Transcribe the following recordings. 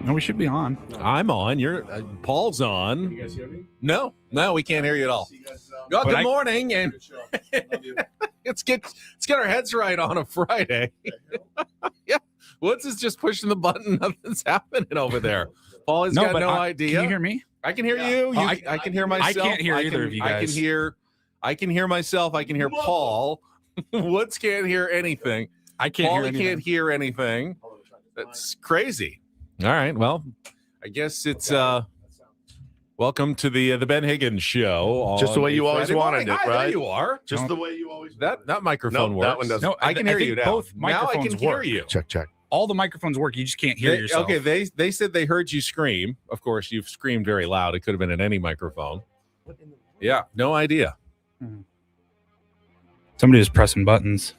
No, we should be on. I'm on. You're Paul's on. Can you guys hear me? No, we can't hear you at all. Well, good morning, and let's get our heads right on a Friday. Yeah, Woods is just pushing the button. Nothing's happening over there. Paul has got no idea. Can you hear me? I can hear you. I can hear myself. I can't hear either of you guys. I can hear myself. I can hear Paul. Woods can't hear anything. I can't hear anything. Can't hear anything. That's crazy. All right. Well, I guess it's welcome to the Ben Higgins show. Just the way you always wanted it, right? There you are. Just the way you always that microphone works. That one doesn't. No, I can hear you now. Both microphones now I can hear work. you. Check. All the microphones work. You just can't hear yourself. Okay, they said they heard you scream. Of course, you've screamed very loud. It could have been in any microphone. Yeah, no idea. Somebody was pressing buttons.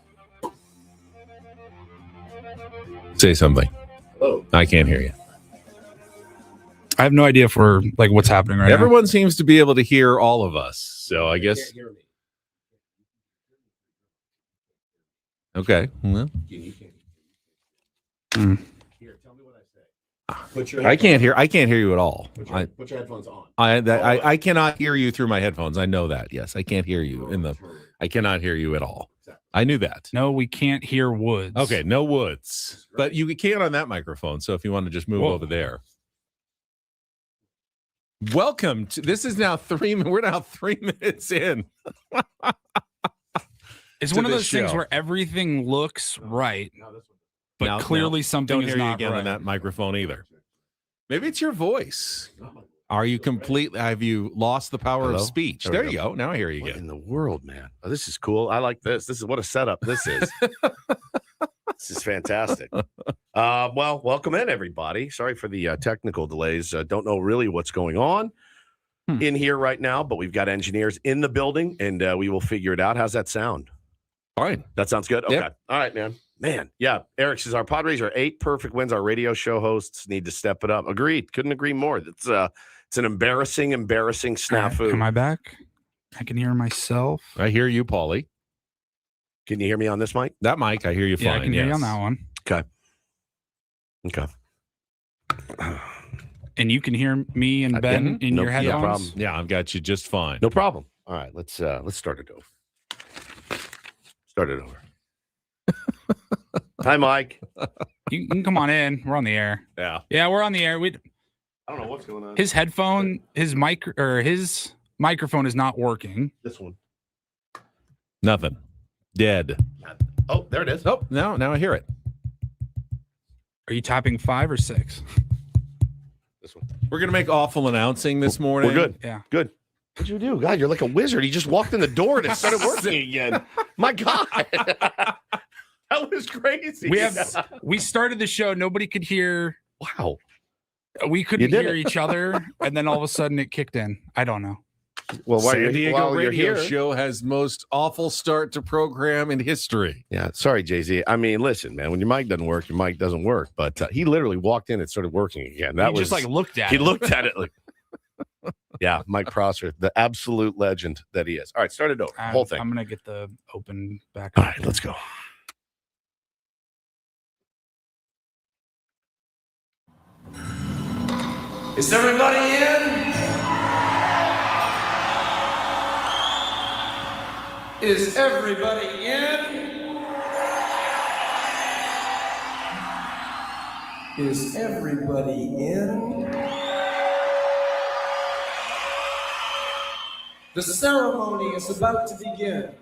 Say something. Hello. I can't hear you. I have no idea if we're like what's happening right now. Everyone seems to be able to hear all of us. So I guess. Okay. Well. Here, tell me what I say. I can't hear you at all. Put your headphones on. I cannot hear you through my headphones. I know that. Yes, I can't hear you I cannot hear you at all. I knew that. No, we can't hear Woods. Okay, no Woods. But you can on that microphone. So if you want to just move over there. Welcome to this is now we're now 3 minutes in. It's one of those things where everything looks right, but clearly something is not again right. on that microphone either. Maybe it's your voice. Are you have you lost the power of speech? There you go. Now I hear you What again. in the world, man? Oh, this is cool. I like this. This is what a setup this is. This is fantastic. Well, welcome in, everybody. Sorry for the technical delays. Don't know really what's going on in here right now, but we've got engineers in the building, and we will figure it out. How's that sound? Fine. That sounds good? Okay. Yep. All right, man. Yeah. Eric says our Padres are 8 perfect wins. Our radio show hosts need to step it up. Agreed. Couldn't agree more. It's an embarrassing snafu. Right, am I back? I can hear myself. I hear you, Paulie. Can you hear me on this mic? That mic, I hear you fine. Yeah, I can hear you on that one. Okay. And you can hear me and Ben in your headphones? No problem. Yeah, I've got you just fine. No problem. All right, let's start it over. Hi, Mike. You can come on in. We're on the air. Yeah, we're on the air. I don't know what's going on. His headphone, his microphone is not working. This one. Nothing. Dead. Oh, there it is. Oh, now I hear it. Are you tapping 5 or 6? This one. We're gonna make awful announcing this morning. We're good. Yeah. Good. What'd you do? God, you're like a wizard. He just walked in the door and it started working again. My God. That was crazy. We started the show. Nobody could hear. Wow. We couldn't hear each other, and then all of a sudden it kicked in. I don't know. Well, San Diego radio show has most awful start to program in history. Yeah, sorry, Jay-Z. I mean, listen, man, when your mic doesn't work, your mic doesn't work. But he literally walked in and started working again. That was just like looked at he it. looked at it like, yeah, Mike Prosser, the absolute legend that he is. All right, start it over. Whole thing. I'm gonna get the open back. All right, let's go. Is everybody in? Is everybody in? Is everybody in? The ceremony is about to begin.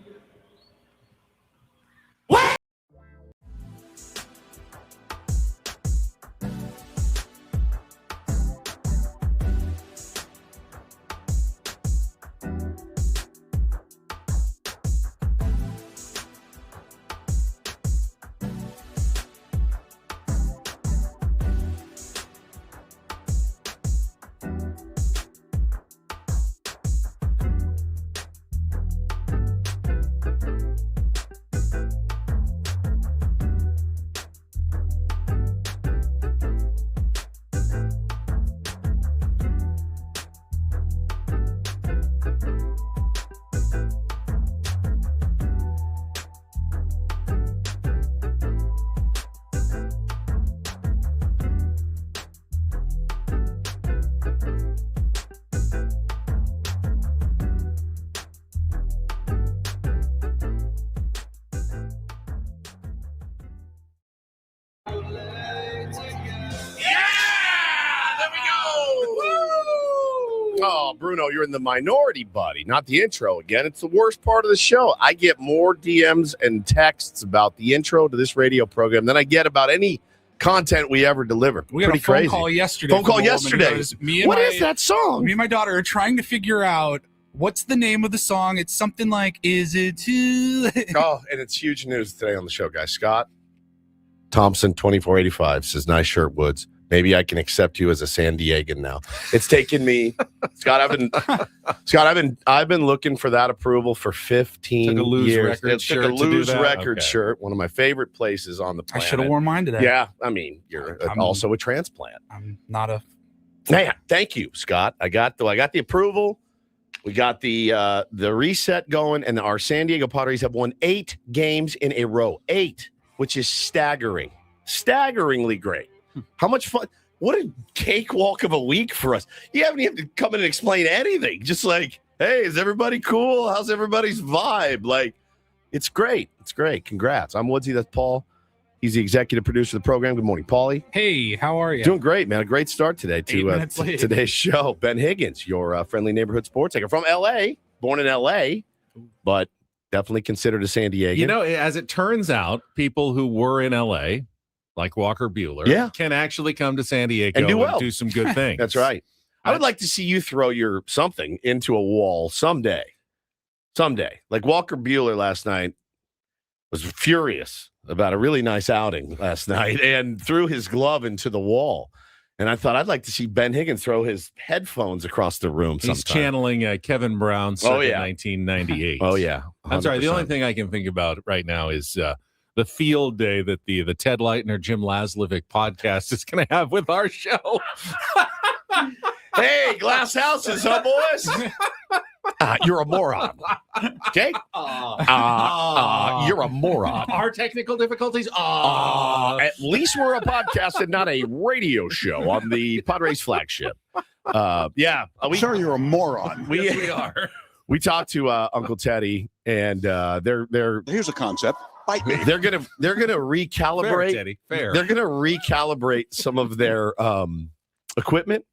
Oh, Bruno, you're in the minority, buddy. Not the intro again. It's the worst part of the show. I get more DMs and texts about the intro to this radio program than I get about any content we ever deliver. We got a phone call yesterday. What is that song? Me and my daughter are trying to figure out what's the name of the song. It's something like, is it too late? Oh, and it's huge news today on the show, guys. Scott Thompson, 2485, says, nice shirt, Woods. Maybe I can accept you as a San Diegan now. It's taken me, Scott. I've been looking for that approval for 15 Took a lose years. record It shirt took a to do lose that? record Okay. shirt. One of my favorite places on the I planet. should have worn mine today. Yeah, I mean, you're also a transplant. I'm not a. Man, thank you, Scott. I got the approval. We got the reset going, and our San Diego Padres have won 8 games in a row. 8, which is staggeringly great. How much fun! What a cakewalk of a week for us. You haven't even to come in and explain anything. Just like, hey, is everybody cool? How's everybody's vibe? Like, it's great. It's great. Congrats. I'm Woodsy. That's Paul. He's the executive producer of the program. Good morning, Paulie. Hey, how are you? Doing great, man. A great start today 8 to minutes late. today's show. Ben Higgins, your friendly neighborhood sports taker from L.A., born in L.A., but definitely considered a San Diego. You know, as it turns out, people who were in LA, like Walker Bueller, can actually come to San Diego and do well. do some good things. That's right. I would like to see you throw your something into a wall someday. Someday. Like Walker Bueller last night was furious about a really nice outing last night and threw his glove into the wall. And I thought I'd like to see Ben Higgins throw his headphones across the room sometime. He's channeling Kevin Brown circa 1998. Oh, yeah. 100%. I'm sorry. The only thing I can think about right now is the field day that the Ted Leitner, Jim Laslovic podcast is going to have with our show. Hey, glass houses, huh, boys? You're a moron. Okay? You're a moron. Our technical difficulties? At least we're a podcast and not a radio show on the Padres flagship. Sure, you're a moron. Yes, we are. We talked to Uncle Teddy, and they're Here's a concept. Bite me. they're gonna recalibrate. Fair, Teddy. Fair. They're gonna recalibrate some of their equipment.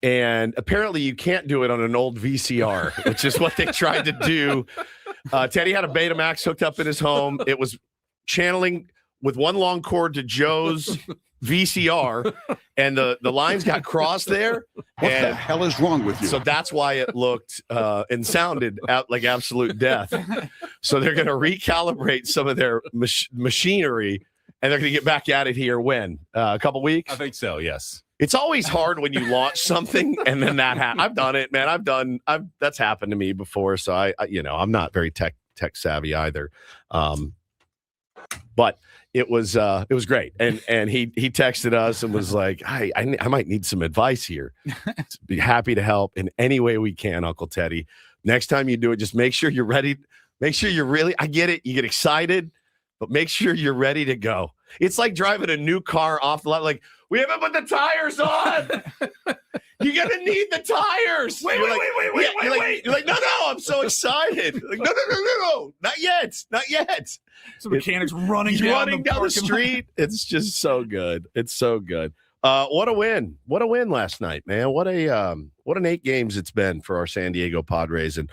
And apparently you can't do it on an old VCR, which is what they tried to do. Teddy had a Betamax hooked up in his home. It was channeling with one long cord to Joe's VCR, and the lines got crossed there. What the hell is wrong with you? So that's why it looked and sounded out like absolute death. So they're going to recalibrate some of their machinery, and they're going to get back at it here when? A couple weeks? I think so, yes. It's always hard when you launch something and then that happens. I've done it, man. That's happened to me before. So I'm not very tech savvy either. But it was great. And he texted us and was like, "Hey, I might need some advice here. Be happy to help in any way we can, Uncle Teddy. Next time you do it, just make sure you're ready. Make sure you're really, I get it. You get excited, but make sure you're ready to go. It's like driving a new car off the lot. Like, we haven't put the tires on. You're going to need the tires. Wait. You're like, no, I'm so excited. Like, no. Not yet. So mechanic's running down the street. It's just so good. It's so good. What a win. What a win last night, man. What an 8 games it's been for our San Diego Padres. And,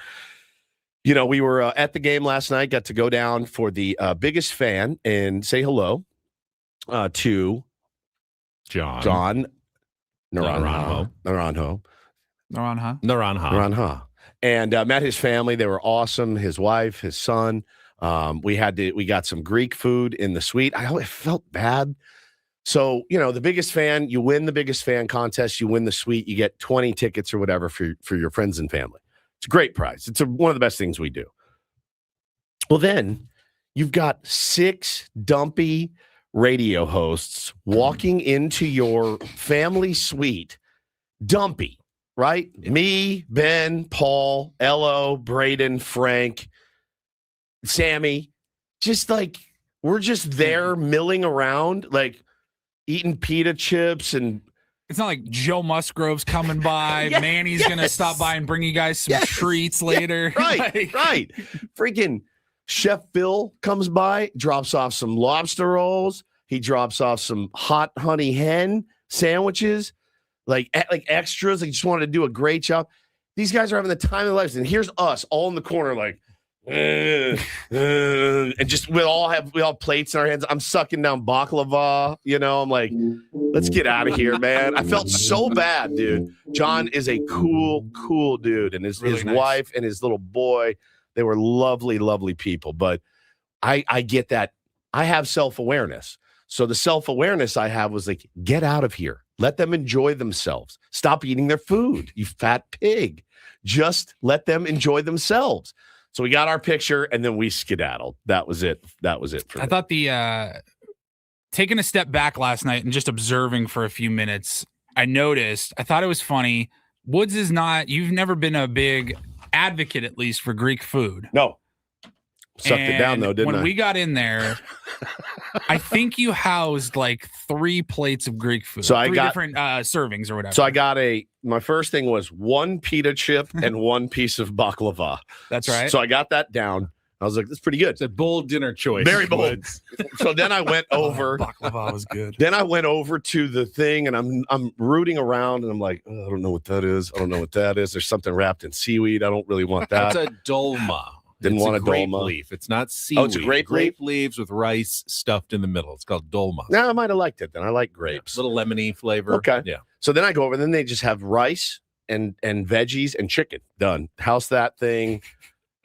we were at the game last night, got to go down for the biggest fan and say hello to John Naranjo. And met his family. They were awesome. His wife, his son. We got some Greek food in the suite. I felt bad. So, the biggest fan, you win the biggest fan contest, you win the suite, you get 20 tickets or whatever for your friends and family. It's a great prize. It's one of the best things we do. Well, then you've got 6 dumpy radio hosts walking into your family suite. Dumpy, right? Yeah. Me, Ben, Paul, Ello, Braden, Frank, Sammy. Just like, we're just there milling around, like eating pita chips. And it's not like Joe Musgrove's coming by. Manny's going to stop by and bring you guys some treats later. Right. Freaking Chef Phil comes by, drops off some lobster rolls. He drops off some hot honey hen sandwiches, like extras. He just wanted to do a great job. These guys are having the time of their lives, and here's us all in the corner, like, and just we all have plates in our hands. I'm sucking down baklava, I'm like, let's get out of here, man. I felt so bad, dude. John is a cool dude, and his Really nice. wife and his little boy, they were lovely people. But I get that. I have self-awareness. So the self-awareness I have was like, get out of here. Let them enjoy themselves. Stop eating their food, you fat pig. Just let them enjoy themselves. So we got our picture, and then we skedaddled. That was it. For I thought taking a step back last night and just observing for a few minutes, I thought it was funny. Woods is you've never been a big advocate, at least, for Greek food. No. Sucked it down, though, didn't I? When we got in there, I think you housed like 3 plates of Greek food. So three different servings or whatever. So I got my first thing was 1 pita chip and 1 piece of baklava. That's right. So I got that down. I was like, that's pretty good. It's a bold dinner choice. Very bold. So then I went over. Baklava was good. Then I went over to the thing, and I'm rooting around, and I'm like, oh, I don't know what that is. There's something wrapped in seaweed. I don't really want that. That's a dolma. Didn't want a grape dolma. leaf. It's not seaweed. Oh, it's a grape leaf? leaves with rice stuffed in the middle. It's called dolma. No, I might have liked it then. I like grapes. Little lemony flavor. Okay. Yeah. So then I go over, and then they just have rice and veggies and chicken. Done. House that thing.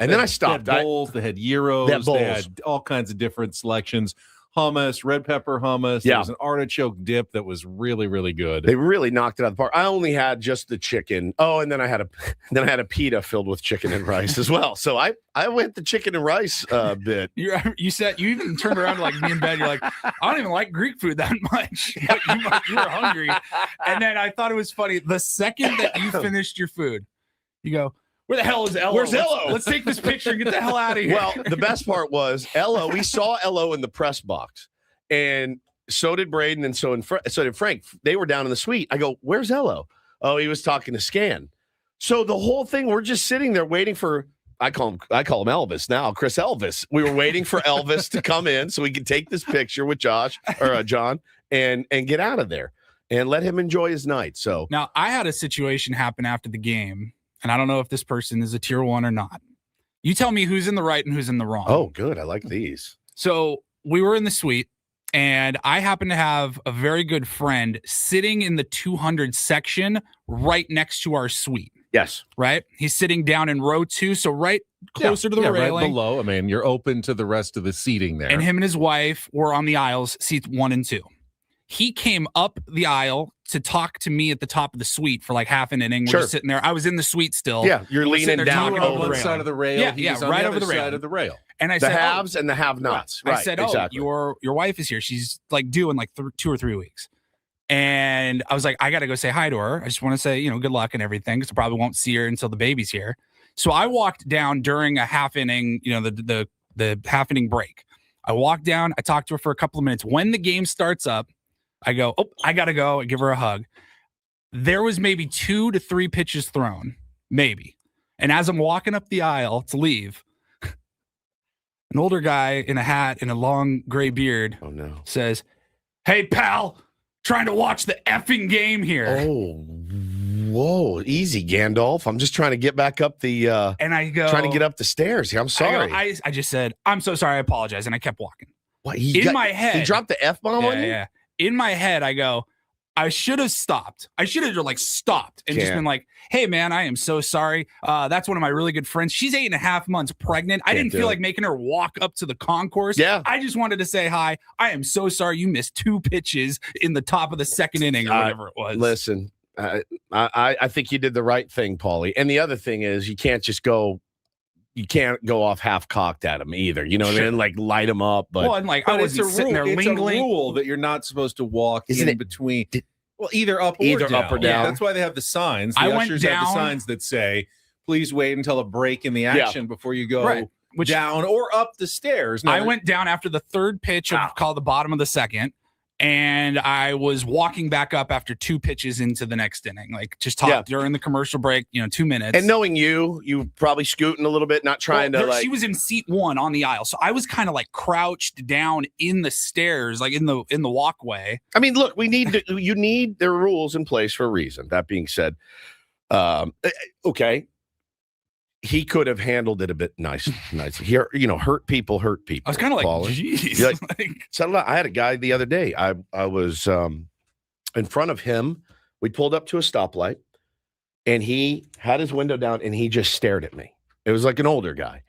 And then I stopped. They had bowls. They had gyros. They had all kinds of different selections. Hummus, red pepper hummus. There was an artichoke dip that was really, really good. They really knocked it out of the park. I only had just the chicken. Oh, and then I had a pita filled with chicken and rice as well. So I went the chicken and rice bit. You even turned around to like me in bed. You're like, I don't even like Greek food that much. But you were hungry. And then I thought it was funny. The second that you finished your food, you go, where the hell is Ello? Where's Ello? Let's take this picture and get the hell out of here. Well, the best part was Ello. We saw Ello in the press box, and so did Braden, and so did Frank. They were down in the suite. I go, where's Ello? Oh, he was talking to Scan. So the whole thing, we're just sitting there waiting for. I call him Elvis now, Chris Elvis. We were waiting for Elvis to come in so we could take this picture with John and get out of there and let him enjoy his night. So now I had a situation happen after the game. And I don't know if this person is a tier 1 or not. You tell me who's in the right and who's in the wrong. Oh, good. I like these. So we were in the suite, and I happen to have a very good friend sitting in the 200 section right next to our suite. Yes. Right? He's sitting down in row 2, so right closer to the railing. Right below. I mean, you're open to the rest of the seating there. And him and his wife were on the aisles, seats 1 and 2. He came up the aisle to talk to me at the top of the suite for like half an inning. We're just sitting there. I was in the suite still. Yeah, you're We're leaning down on one side of the rail. Yeah, on right the over other the rail. side of the rail. And I the said, haves and the have-nots. Right, I said, exactly. your wife is here. She's like due in like 2 or 3 weeks. And I was like, I got to go say hi to her. I just want to say, good luck and everything, because I probably won't see her until the baby's here. So I walked down during a half inning, the half inning break. I walked down. I talked to her for a couple of minutes. When the game starts up, I go, I got to go and give her a hug. There was maybe 2 to 3 pitches thrown, maybe. And as I'm walking up the aisle to leave, an older guy in a hat and a long gray beard says, "Hey, pal, trying to watch the effing game here." Oh, whoa. Easy, Gandalf. I'm just trying to get back up the and I go, trying to get up the stairs here. I'm sorry. I just said, "I'm so sorry. I apologize." And I kept walking. What, my head, he dropped the F-bomb on you? Yeah. In my head, I go, I should have stopped. I should have like stopped and just been like, "Hey, man, I am so sorry. That's one of my really good friends. She's 8.5 months pregnant. I didn't feel like making her walk up to the concourse. Yeah. I just wanted to say hi. I am so sorry you missed 2 pitches in the top of the second inning or whatever it was." Listen, I think you did the right thing, Paulie. And the other thing is you can't go off half-cocked at him either. You know what I mean? Like, light him up. But, I wasn't sitting there lingling. It's a rule that you're not supposed to walk in between. Either up or either down. up or down. Yeah, that's why they have the signs. The ushers have the signs that say, "Please wait until a break in the action before you go down or up the stairs." I went down after the 3rd pitch of called the bottom of the 2nd. And I was walking back up after 2 pitches into the next inning, like just talked during the commercial break, 2 minutes. And knowing you probably scooting a little bit, not trying to she was in seat 1 on the aisle. So I was kind of like crouched down in the stairs, like in the walkway. I mean, look, you need their rules in place for a reason. That being said, Okay. He could have handled it a bit nice. Here, hurt people. I was kind of like, geez. Settle out. I had a guy the other day. I was in front of him. We pulled up to a stoplight, and he had his window down, and he just stared at me. It was like an older guy,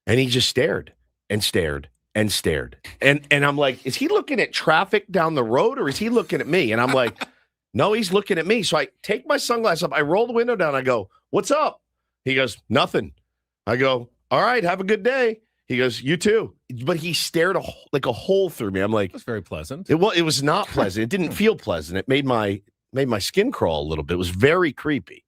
and he just stared and stared and stared. And I'm like, is he looking at traffic down the road, or is he looking at me? And I'm like, no, he's looking at me. So I take my sunglasses up. I roll the window down. I go, what's up? He goes, nothing. I go, all right, have a good day. He goes, you too. But he stared like a hole through me. I'm like, that's very pleasant. It was not pleasant. It didn't feel pleasant. It made my skin crawl a little bit. It was very creepy.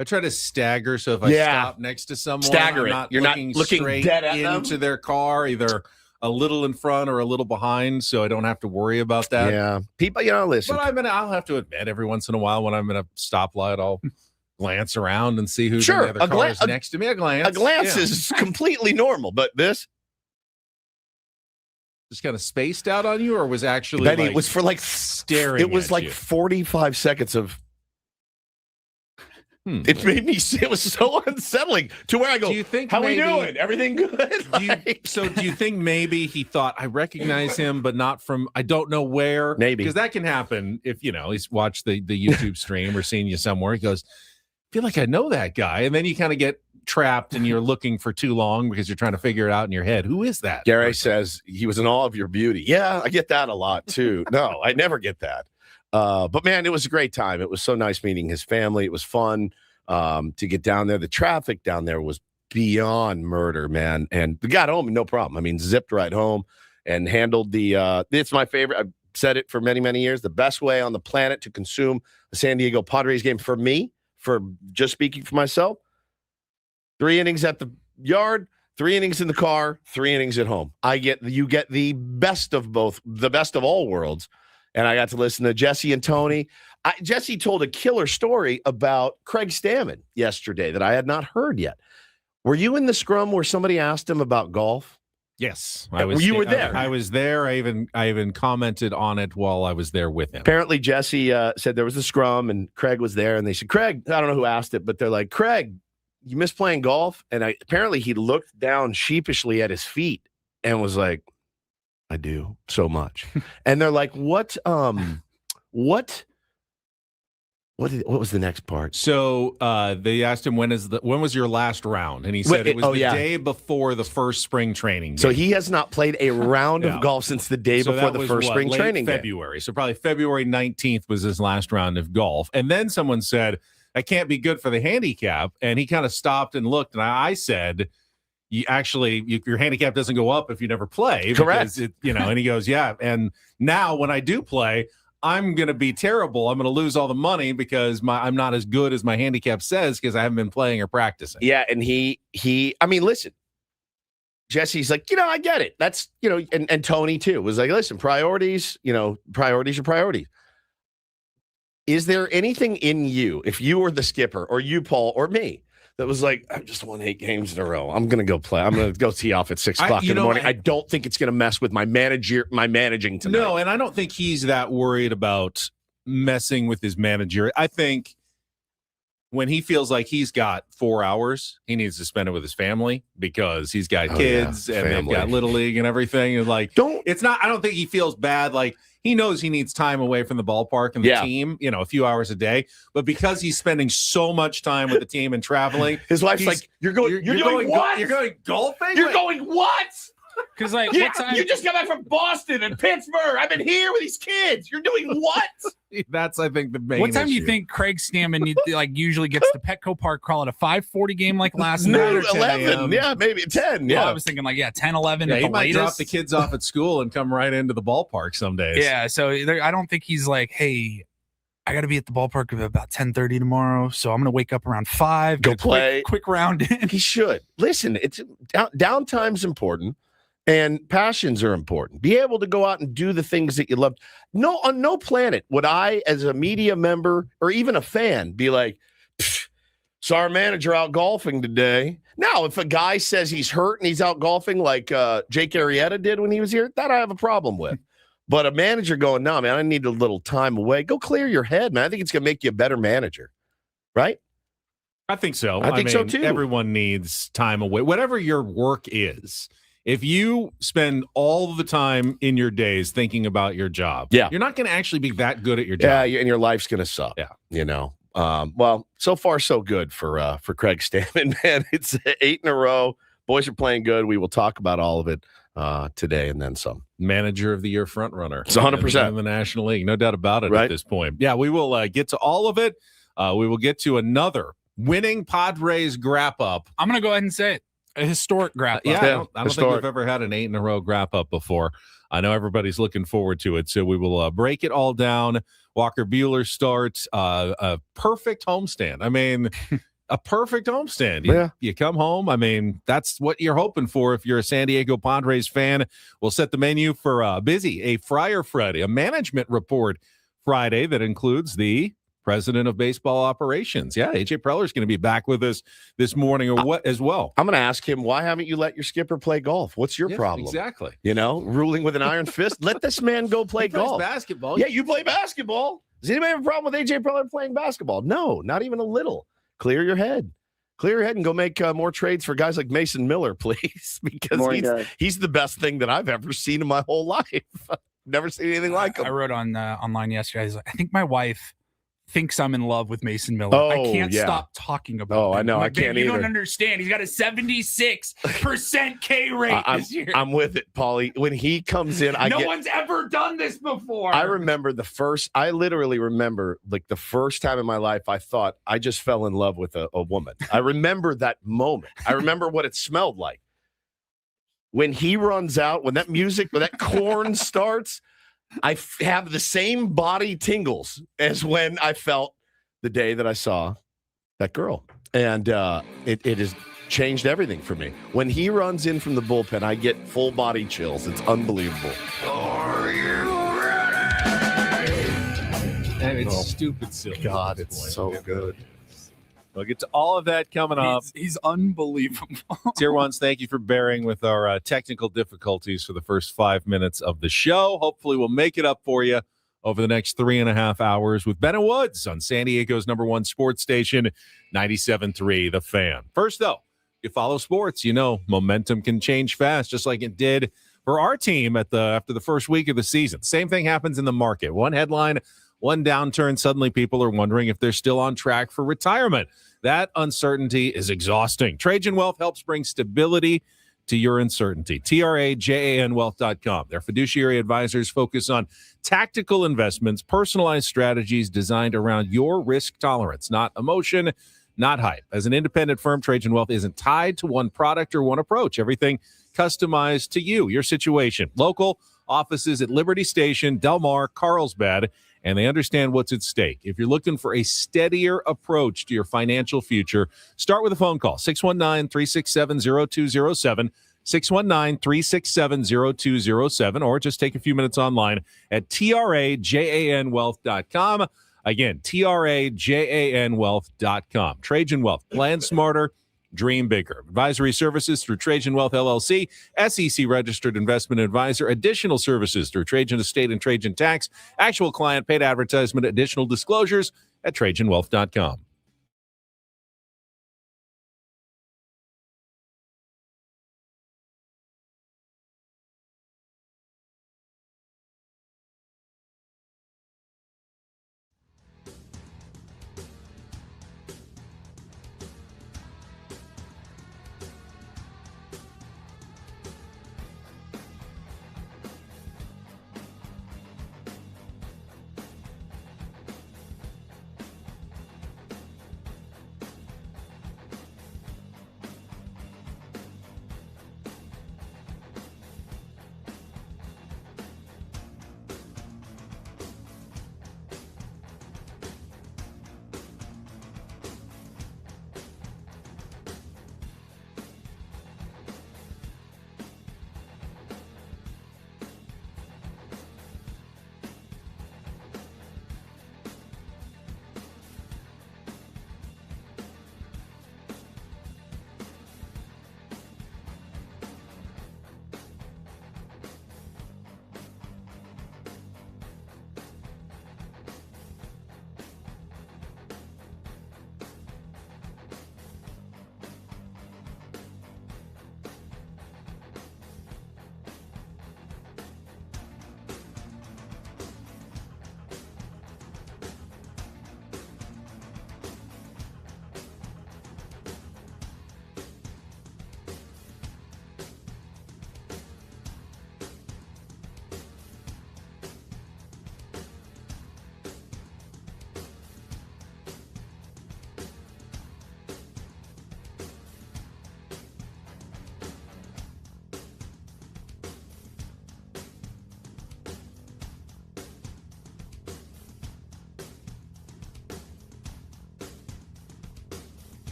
I try to stagger, so if I stop next to someone, stagger I'm You're not looking straight dead at into them. their car, either a little in front or a little behind, so I don't have to worry about that. Yeah, people, listen. But I'll have to admit, every once in a while, when I'm in a stoplight, I'll glance around and see who's in the other cars next to me. A glance is completely normal, but this just kind of spaced out on you, or was actually Benny, it was for like staring. It was at like you. 45 seconds of. It made me. It was so unsettling to where I go. Do you think? How we doing? Everything good? Do you think maybe he thought I recognize him, but not from? I don't know where. Maybe, because that can happen if he's watched the YouTube stream or seen you somewhere. He goes, I feel like I know that guy, and then you kind of get trapped and you're looking for too long because you're trying to figure it out in your head. Who is that? Gary says he was in awe of your beauty. Yeah, I get that a lot too. No, I never get that. But man, it was a great time. It was so nice meeting his family. It was fun to get down there. The traffic down there was beyond murder, man. And we got home, no problem. I mean, zipped right home and handled it's my favorite. I've said it for many, many years. The best way on the planet to consume a San Diego Padres game for me, for just speaking for myself, 3 innings at the yard, 3 innings in the car, 3 innings at home. You get the best of both, the best of all worlds. And I got to listen to Jesse and Tony. Jesse told a killer story about Craig Stammen yesterday that I had not heard yet. Were you in the scrum where somebody asked him about golf? Yes, I was. You were there. I was there. I even commented on it while I was there with him. Apparently, Jesse said there was a scrum and Craig was there, and they said, Craig, I don't know who asked it, but they're like, Craig, you miss playing golf? And apparently he looked down sheepishly at his feet and was like, I do so much. And they're like, what was the next part? So they asked him when was your last round, and he said it was the day before the first spring training game. So he has not played a round of golf since the day before the first spring training February. So probably February 19th was his last round of golf. And then someone said, that can't be good for the handicap. And he kind of stopped and looked, and I said, your handicap doesn't go up if you never play. Correct. And he goes, yeah. And now when I do play, I'm going to be terrible. I'm going to lose all the money because I'm not as good as my handicap says because I haven't been playing or practicing. Yeah, and listen, Jesse's like, I get it. That's, and Tony too was like, listen, priorities are priorities. Is there anything in you, if you were the skipper or you, Paul, or me, that was like, I've just won 8 games in a row. I'm going to go play. I'm going to go tee off at 6 o'clock in the morning. I don't think it's going to mess with my managing tonight. No, and I don't think he's that worried about messing with his manager. I think when he feels like he's got 4 hours, he needs to spend it with his family because he's got kids and they've got Little League and everything. And I don't think he feels bad. Like, he knows he needs time away from the ballpark and the team, a few hours a day. But because he's spending so much time with the team and traveling, his wife's like, you're doing what? You're going golfing? You're going what? Because you just got back from Boston and Pittsburgh. I've been here with these kids. You're doing what? That's, I think, the main What time issue. do you think Craig Stammen usually gets to Petco Park crawl at a 5:40 game like last night? Or 11, maybe 10. Yeah, well, I was thinking 10, 11 Yeah, at he the might latest. drop the kids off at school and come right into the ballpark some days. Yeah, so I don't think he's like, hey, I got to be at the ballpark about 10:30 tomorrow, so I'm going to wake up around 5. Go play. Quick round in. He should. Listen, it's downtime's important. And passions are important. Be able to go out and do the things that you love. No, on no planet would I, as a media member or even a fan, be like, saw our manager out golfing today. Now, if a guy says he's hurt and he's out golfing like Jake Arrieta did when he was here, that I have a problem with. But a manager going, no, man, I need a little time away. Go clear your head, man. I think it's going to make you a better manager, right? I think so. I think so, too. Everyone needs time away. Whatever your work is, if you spend all the time in your days thinking about your job, you're not going to actually be that good at your job. Yeah, and your life's going to suck. Yeah. Well, so far so good for Craig Stammen, man. It's 8 in a row. Boys are playing good. We will talk about all of it today and then some. Manager of the year front runner. It's 100% in the National League. No doubt about it at this point. Yeah, we will get to all of it. We will get to another winning Padres wrap-up. I'm going to go ahead and say it. A historic wrap-up. I don't think we've ever had an 8 in a row wrap-up before. I know everybody's looking forward to it, so we will break it all down. Walker Buehler starts a perfect homestand. I mean, a perfect homestand. You come home. I mean, that's what you're hoping for if you're a San Diego Padres fan. We'll set the menu for a Friar Friday, a management report Friday that includes the president of baseball operations. Yeah, AJ Preller is going to be back with us this morning as well. I'm going to ask him, why haven't you let your skipper play golf? What's your problem? Exactly. Ruling with an iron fist. Let this man go play golf. Basketball. Yeah, you play basketball. Does anybody have a problem with AJ Preller playing basketball? No, not even a little. Clear your head. Clear your head and go make more trades for guys like Mason Miller, please, because he's the best thing that I've ever seen in my whole life. Never seen anything like him. I wrote on online yesterday. I think my wife thinks I'm in love with Mason Miller. I can't stop talking about him. I know. Like, I can't either. You don't understand. He's got a 76% K rate this year. I'm with it, Paulie. When he comes in, no one's ever done this before. I literally remember like the first time in my life I thought I just fell in love with a woman. I remember that moment. I remember what it smelled like. When he runs out, when that corn starts, I have the same body tingles as when I felt the day that I saw that girl. And it has changed everything for me. When he runs in from the bullpen, I get full body chills. It's unbelievable. Are you ready? And it's stupid silly. God, it's so good. We'll get to all of that coming up. He's unbelievable. Tier 1s, thank you for bearing with our technical difficulties for the first 5 minutes of the show. Hopefully we'll make it up for you over the next 3.5 hours with Ben and Woods on San Diego's #1 sports station, 97.3 The Fan. First, though, you follow sports, momentum can change fast, just like it did for our team after the first week of the season. Same thing happens in the market. One headline, one downturn, suddenly people are wondering if they're still on track for retirement. That uncertainty is exhausting. Trajan Wealth helps bring stability to your uncertainty. TRAJANwealth.com. Their fiduciary advisors focus on tactical investments, personalized strategies designed around your risk tolerance, not emotion, not hype. As an independent firm, Trajan Wealth isn't tied to one product or one approach. Everything customized to you, your situation. Local offices at Liberty Station, Del Mar, Carlsbad, and they understand what's at stake. If you're looking for a steadier approach to your financial future, start with a phone call, 619-367-0207, 619-367-0207, or just take a few minutes online at TRAJANwealth.com. Again, TRAJANwealth.com. Trajan Wealth. Plan smarter. Dream bigger. Advisory services through Trajan Wealth LLC, SEC registered investment advisor. Additional services through Trajan Estate and Trajan Tax. Actual client paid advertisement. Additional disclosures at TrajanWealth.com.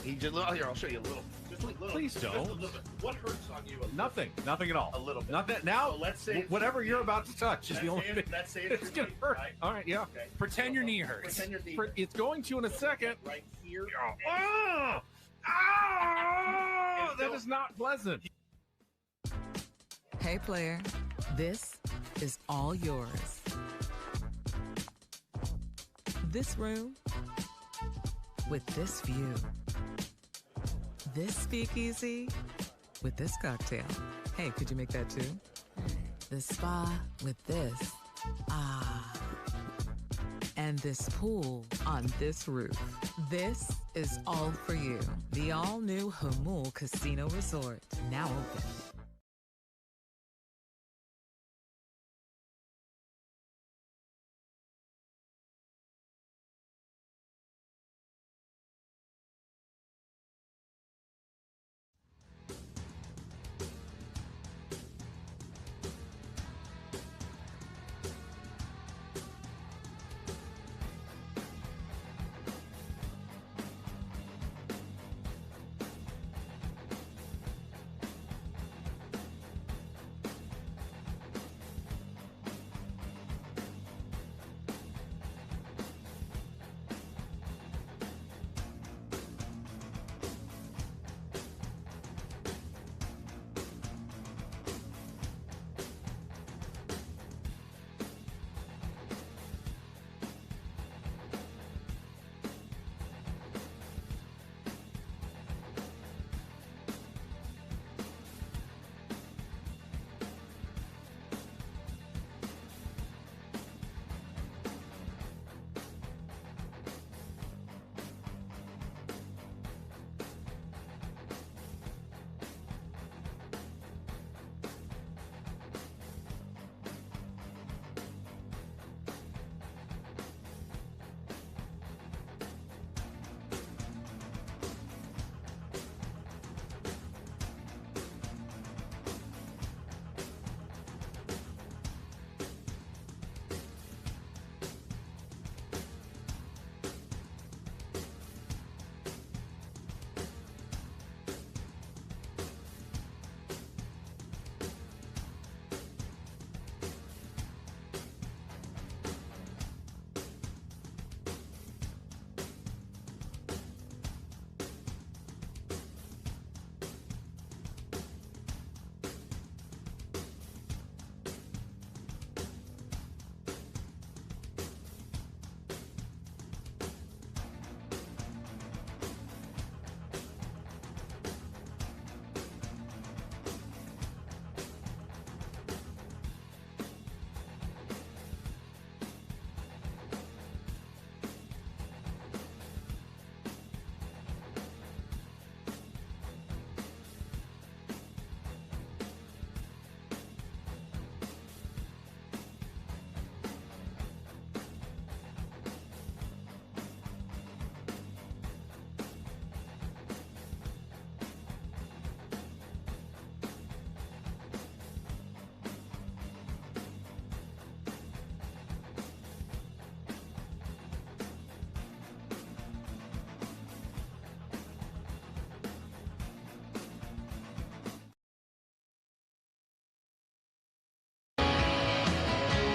He just here. I'll show you a little. Just a little. Please don't. Just a little bit. What hurts on you? Nothing at all. A little bit. Nothing. Now, So let's say whatever you're about to touch is the only thing. Let's say It's gonna hurt. Right? All right, yeah. Okay. Pretend your knee hurts. Pretend your knee. It's going to in a second. Right here. Oh, that is not pleasant. Hey, player, this is all yours. This room with this view. This speakeasy with this cocktail. Hey, could you make that too? This spa with this. Ah. And this pool on this roof. This is all for you. The all-new Hamul Casino Resort, now open.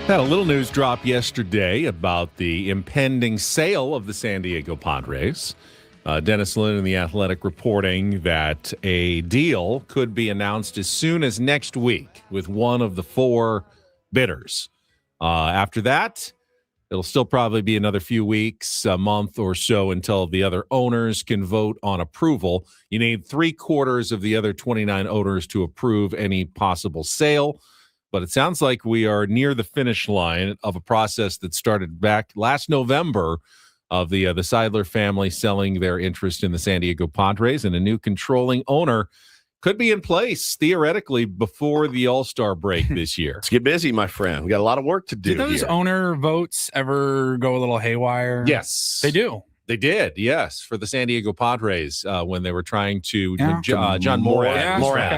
Had a little news drop yesterday about the impending sale of the San Diego Padres. Dennis Lynn in The Athletic reporting that a deal could be announced as soon as next week with one of the four bidders. After that, it'll still probably be another few weeks, a month or so until the other owners can vote on approval. You need 3/4 of the other 29 owners to approve any possible sale. But it sounds like we are near the finish line of a process that started back last November of the Seidler family selling their interest in the San Diego Padres, and a new controlling owner could be in place theoretically before the All-Star break this year. Let's get busy, my friend. We got a lot of work to do. Did those here. owner votes ever go a little haywire? Yes, they do. They did, yes, for the San Diego Padres when they were trying to John Morad. Yeah, Morad.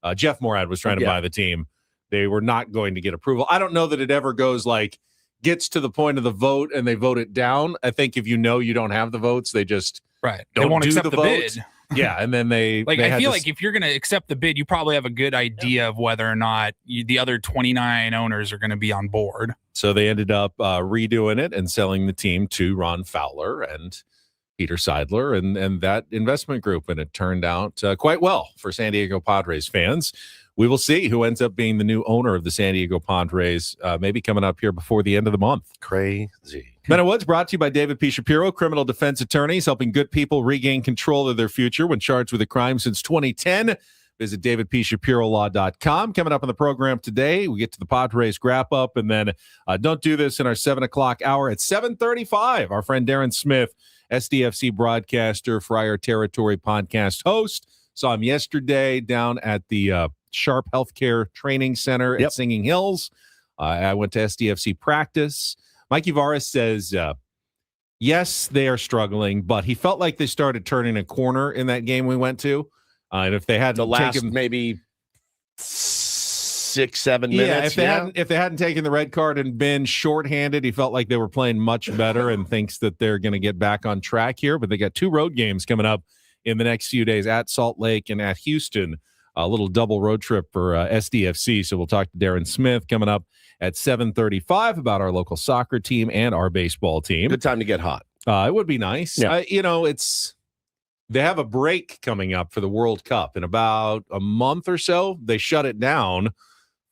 okay. Jeff Morad was trying to buy the team. They were not going to get approval. I don't know that it ever gets to the point of the vote and they vote it down. I think if you know you don't have the votes, they just Right. They don't won't do accept the the vote. bid. Yeah, and then they Like, they I had feel this- like if you're going to accept the bid, you probably have a good idea of whether or not the other 29 owners are going to be on board. so they ended up redoing it and selling the team to Ron Fowler and Peter Seidler and that investment group, and it turned out quite well for San Diego Padres fans. We will see who ends up being the new owner of the San Diego Padres, maybe coming up here before the end of the month. Crazy. Men and Woods brought to you by David P. Shapiro, criminal defense attorneys helping good people regain control of their future when charged with a crime since 2010. Visit davidpshapirolaw.com. Coming up on the program today, we get to the Padres Wrap-Up, and then don't do this in our 7 o'clock hour at 7:35. Our friend Darren Smith, SDFC broadcaster, Friar Territory podcast host. Saw him yesterday down at the Sharp Healthcare Training Center at Singing Hills. I went to SDFC practice. Mikey Varas says, yes, they are struggling, but he felt like they started turning a corner in that game we went to. And if they hadn't The last taken maybe 6-7 minutes. if they hadn't taken the red card and been shorthanded, he felt like they were playing much better and thinks that they're going to get back on track here. But they got 2 road games coming up in the next few days at Salt Lake and at Houston. A little double road trip for SDFC. So we'll talk to Darren Smith coming up at 7:35 about our local soccer team and our baseball team. Good time to get hot. It would be nice. Yeah. They have a break coming up for the World Cup in about a month or so. They shut it down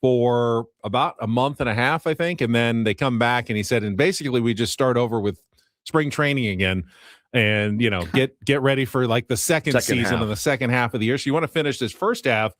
for about a month and a half, I think, and then they come back and he said, and basically we just start over with spring training again. And, get ready for like the second season half. and the second half of the year. So you want to finish this first half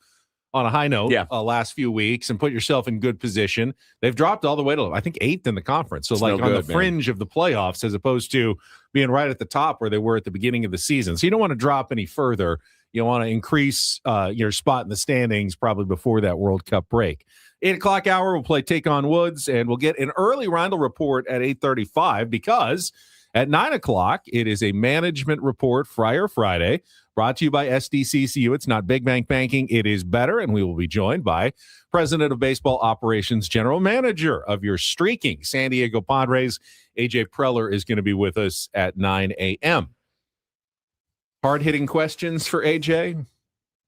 on a high note last few weeks and put yourself in good position. They've dropped all the way to, I think, 8th in the conference. So it's on the fringe of the playoffs as opposed to being right at the top where they were at the beginning of the season. So you don't want to drop any further. You want to increase your spot in the standings probably before that World Cup break. 8 o'clock hour, we'll play Take on Woods, and we'll get an early Reindl Report at 8:35 because at 9 o'clock, it is a management report Friar Friday, brought to you by SDCCU. It's not big bank banking. It is better. And we will be joined by President of Baseball Operations, General Manager of your streaking San Diego Padres. AJ Preller is going to be with us at 9 a.m. Hard-hitting questions for AJ?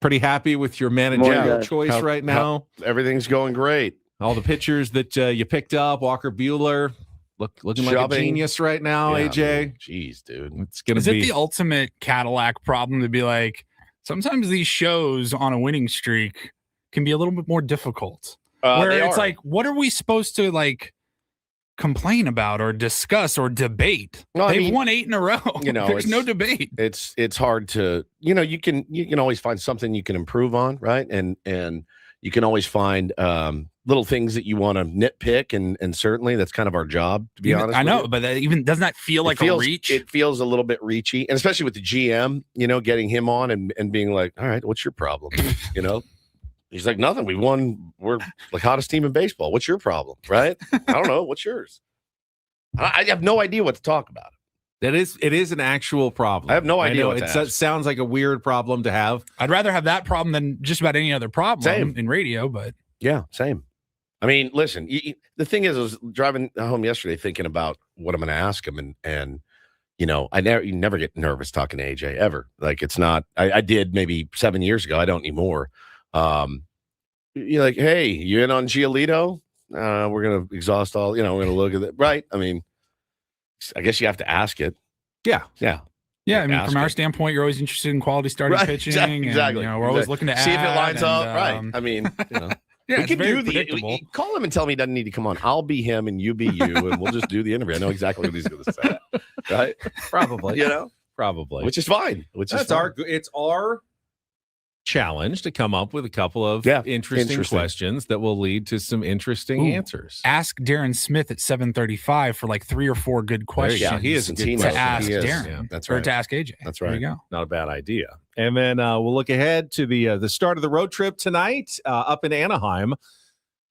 Pretty happy with your managerial choice right now? Everything's going great. All the pitchers that you picked up, Walker Buehler, looking like a genius right now, AJ. Man. Jeez, dude. It's gonna Is it the ultimate Cadillac problem to be like, sometimes these shows on a winning streak can be a little bit more difficult? Where it's like, what are we supposed to like complain about or discuss or debate? They've won 8 in a row. There's no debate. It's hard to, you can always find something you can improve on, right? And you can always find little things that you want to nitpick, and certainly that's kind of our job, to be honest. I know, but that even doesn't that feel like a reach? It feels a little bit reachy, and especially with the GM, getting him on and being like, all right, what's your problem? He's like, nothing. We're the hottest team in baseball. What's your problem? Right? I don't know. What's yours? I have no idea what to talk about. It is an actual problem. I have no idea. It sounds like a weird problem to have. I'd rather have that problem than just about any other problem in radio, but yeah, same. I mean, listen, the thing is, I was driving home yesterday thinking about what I'm going to ask him. And you never get nervous talking to AJ ever. Like it's not, I did maybe 7 years ago. I don't anymore. You're like, hey, you in on Giolito? We're going to exhaust all, we're going to look at it. Right. I mean, I guess you have to ask it. Yeah. Yeah. I mean, from our standpoint, you're always interested in quality starting pitching. Exactly. And, we're always looking to see if it lines up. Right. I mean, yeah, we can do call him and tell him he doesn't need to come on. I'll be him and you be you, and we'll just do the interview. I know exactly what he's going to say. Right? Probably. Probably. Which is fine. It's our challenge to come up with a couple of interesting questions that will lead to some interesting answers. Ask Darren Smith at 7:35 for like 3 or 4 good questions. Yeah, he is a good to ask Darren. Yeah, that's right. Or to ask AJ. That's right. There you go. Not a bad idea. And then we'll look ahead to the start of the road trip tonight up in Anaheim.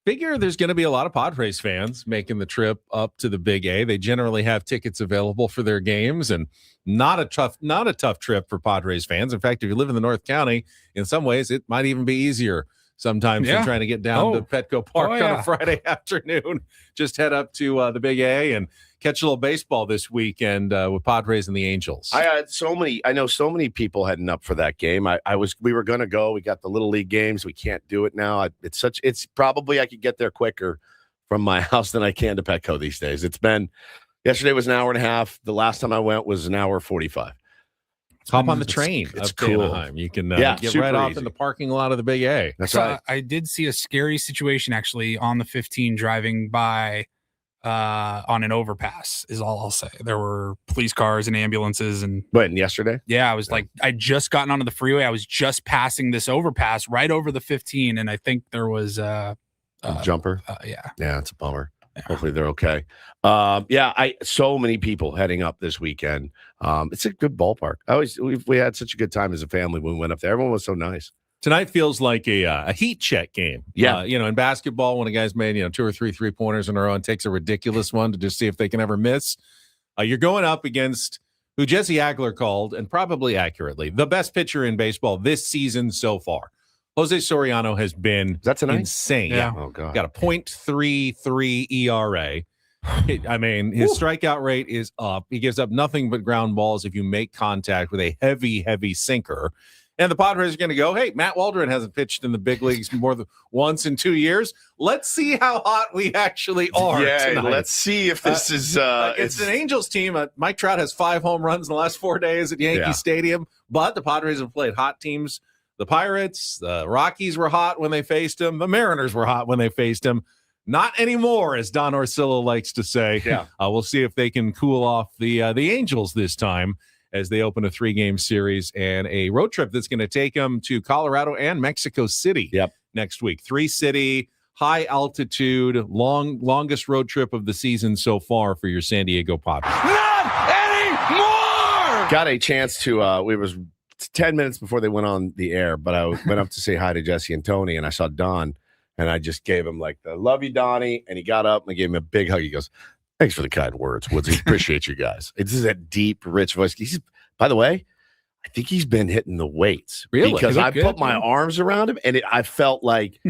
Figure there's going to be a lot of Padres fans making the trip up to the Big A. They generally have tickets available for their games, and not a tough trip for Padres fans. In fact, if you live in the North County, in some ways, it might even be easier sometimes than trying to get down to Petco Park on a Friday afternoon. Just head up to the Big A and catch a little baseball this weekend with Padres and the Angels. I know so many people heading up for that game. We were going to go. We got the Little League games. We can't do it now. It's probably I could get there quicker from my house than I can to Petco these days. Yesterday was an hour and a half. The last time I went was an hour 45. Hop on the train. It's up cool. to Anaheim. You can get right off in the parking lot of the Big A. That's So right. I did see a scary situation actually on the 15 driving by on an overpass is all I'll say. There were police cars and ambulances and When yesterday? yeah, I was like, I just gotten onto the freeway. I was just passing this overpass right over the 15. And I think there was a Jumper. Yeah, it's a bummer. Yeah. Hopefully they're okay. So many people heading up this weekend. It's a good ballpark. We had such a good time as a family when we went up there. Everyone was so nice. Tonight feels like a heat check game. Yeah. In basketball, when a guy's made, 2 or 3 3-pointers in a row and takes a ridiculous one to just see if they can ever miss. You're going up against who Jesse Agler called, and probably accurately, the best pitcher in baseball this season so far. Jose Soriano has been Is that tonight? insane. Yeah. Oh, God. Got a .33 ERA. I mean, his strikeout rate is up. He gives up nothing but ground balls if you make contact with a heavy, heavy sinker. And the Padres are going to go, hey, Matt Waldron hasn't pitched in the big leagues more than once in 2 years. Let's see how hot we actually are tonight. Let's see if this is It's an Angels team. Mike Trout has 5 home runs in the last 4 days at Yankee Stadium, but the Padres have played hot teams. The Pirates, the Rockies were hot when they faced him. The Mariners were hot when they faced him. Not anymore, as Don Orsillo likes to say. Yeah. We'll see if they can cool off the Angels this time as they open a 3-game series and a road trip that's going to take them to Colorado and Mexico City next week. 3-city, high altitude, longest road trip of the season so far for your San Diego Padres. Not anymore! Got a chance to, it was 10 minutes before they went on the air, but I went up to say hi to Jesse and Tony, and I saw Don, and I just gave him like the love you, Donnie, and he got up and I gave him a big hug. He goes, thanks for the kind words, Woodsy. Appreciate you guys. It's just that deep, rich voice. By the way, I think he's been hitting the weights. Really? Because I put my arms around him, and I felt like,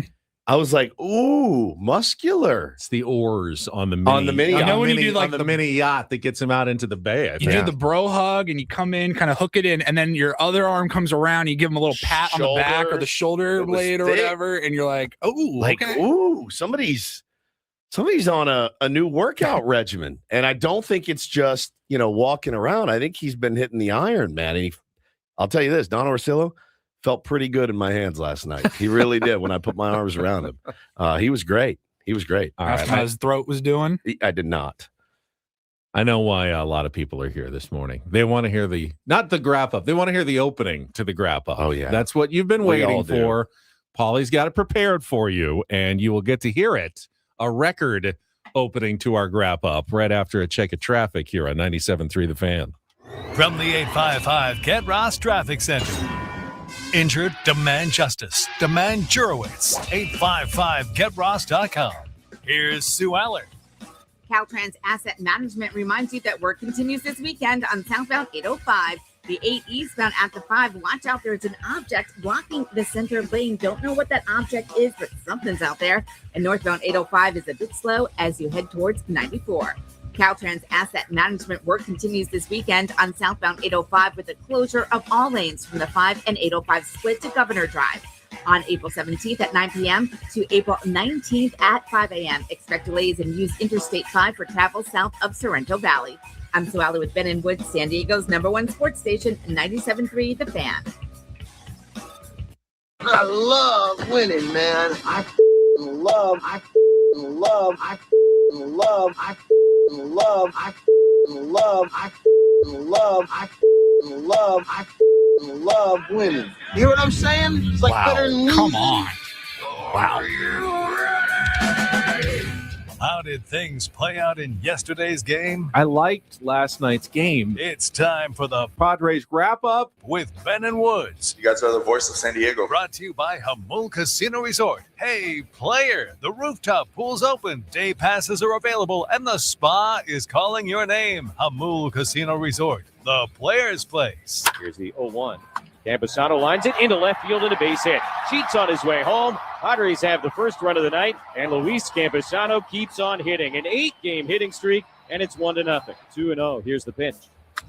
I was like, ooh, muscular. It's the oars on the mini. On the mini yacht. You know when you do like the mini yacht that gets him out into the bay. You do the bro hug and you come in, kind of hook it in, and then your other arm comes around and you give him a little pat on the back or the shoulder blade or whatever, and you're like, oh, okay. Ooh, somebody's on a new workout regimen. And I don't think it's just, walking around. I think he's been hitting the iron, man. And I'll tell you this, Don Orsillo felt pretty good in my hands last night. He really did when I put my arms around him. He was great. All Asked him how his throat was doing. I did not. I know why a lot of people are here this morning. They want to hear not the wrap-up. They want to hear the opening to the wrap-up. Oh, yeah. That's what you've been waiting for. Paulie's got it prepared for you, and you will get to hear it. A record opening to our wrap-up right after a check of traffic here on 97.3 The Fan. From the 855 Get Ross Traffic Center. Injured? Demand justice. Demand Jurowitz. 855GetRoss.com. Here's Sue Aller. Caltrans Asset Management reminds you that work continues this weekend on southbound 805. The 8 eastbound at the 5. Watch out, there's an object blocking the center lane. Don't know what that object is, but something's out there. And northbound 805 is a bit slow as you head towards 94. Caltrans Asset Management work continues this weekend on southbound 805 with the closure of all lanes from the 5 and 805 split to Governor Drive. On April 17th at 9 p.m. to April 19th at 5 a.m. Expect delays and use Interstate 5 for travel south of Sorrento Valley. I'm Sue Aller with Ben and Woods, San Diego's #1 sports station, 97.3 The Fan. I love winning, man. I love winning. You hear what I'm saying? It's like better than losing. Come on. Wow. How did things play out in yesterday's game? I liked last night's game. It's time for the Padres Wrap-Up with Ben and Woods. You guys are the voice of San Diego. Brought to you by Hamul Casino Resort. Hey, player, the rooftop pool's open. Day passes are available, and the spa is calling your name. Hamul Casino Resort, the player's place. Here's the 0-1. Campusano lines it into left field and a base hit. Sheets on his way home. Padres have the first run of the night, and Luis Campusano keeps on hitting. An 8-game hitting streak and it's 1-0. 2-0. Here's the pitch.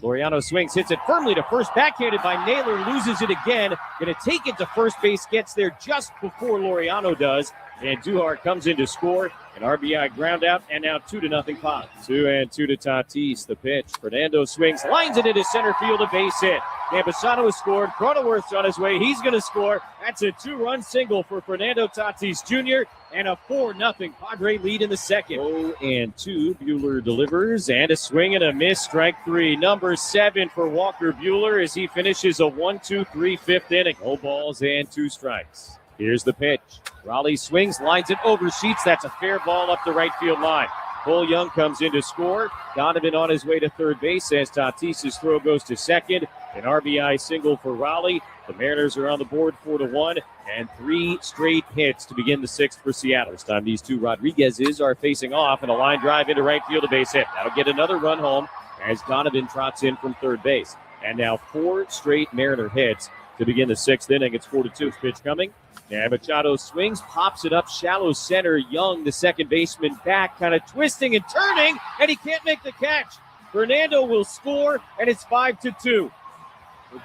Laureano swings, hits it firmly to first, backhanded by Naylor, loses it again. Going to take it to first base, gets there just before Laureano does. And Duhar comes in to score. An RBI ground out, and now 2-0 Pod. 2-2 to Tatis. The pitch. Fernando swings, lines it into center field, a base hit. Campusano has scored. Cronenworth's on his way. He's going to score. That's a 2-run single for Fernando Tatis Jr. and a 4-0 Padre lead in the second. 0-2. Buehler delivers, and a swing and a miss. Strike 3. Number 7 for Walker Buehler as he finishes a 1-2-3 fifth inning. No balls and 2 strikes. Here's the pitch. Raleigh swings, lines it over Sheets. That's a fair ball up the right field line. Cole Young comes in to score. Donovan on his way to third base as Tatis's throw goes to second. An RBI single for Raleigh. The Mariners are on the board 4-1, and 3 straight hits to begin the 6th for Seattle. This time these two Rodriguez's are facing off, and a line drive into right field, a base hit. That'll get another run home as Donovan trots in from third base. And now 4 straight Mariner hits to begin the 6th inning. It's 4-2. Pitch coming. And Machado swings, pops it up shallow center. Young, the second baseman, back, kind of twisting and turning, and he can't make the catch. Fernando will score, and it's 5-2. The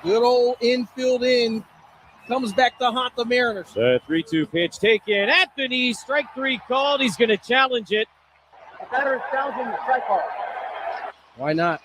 good old infield in comes back to haunt the Mariners. The 3-2 pitch taken at the knee. Strike 3 called. He's going to challenge it. Better challenging the strike ball. Why not?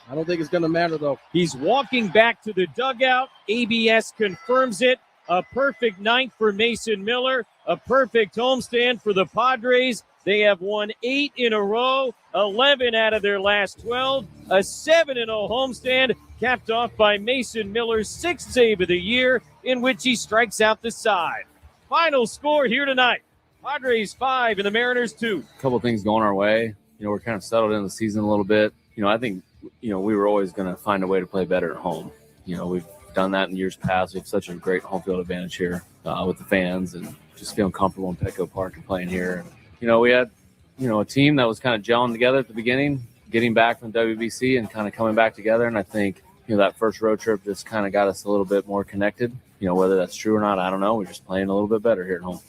I don't think it's going to matter, though. He's walking back to the dugout. ABS confirms it. A perfect 9th for Mason Miller. A perfect homestand for the Padres. They have won 8 in a row, 11 out of their last 12. A 7-0 homestand capped off by Mason Miller's 6th save of the year, in which he strikes out the side. Final score here tonight. Padres 5 and the Mariners 2. A couple of things going our way. We're kind of settled in the season a little bit. I think, we were always going to find a way to play better at home. We've done that in years past. We have such a great home field advantage here with the fans and just feeling comfortable in Petco Park and playing here. We had, a team that was kind of gelling together at the beginning, getting back from WBC and kind of coming back together. And I think, that first road trip just kind of got us a little bit more connected. Whether that's true or not, I don't know. We're just playing a little bit better here at home.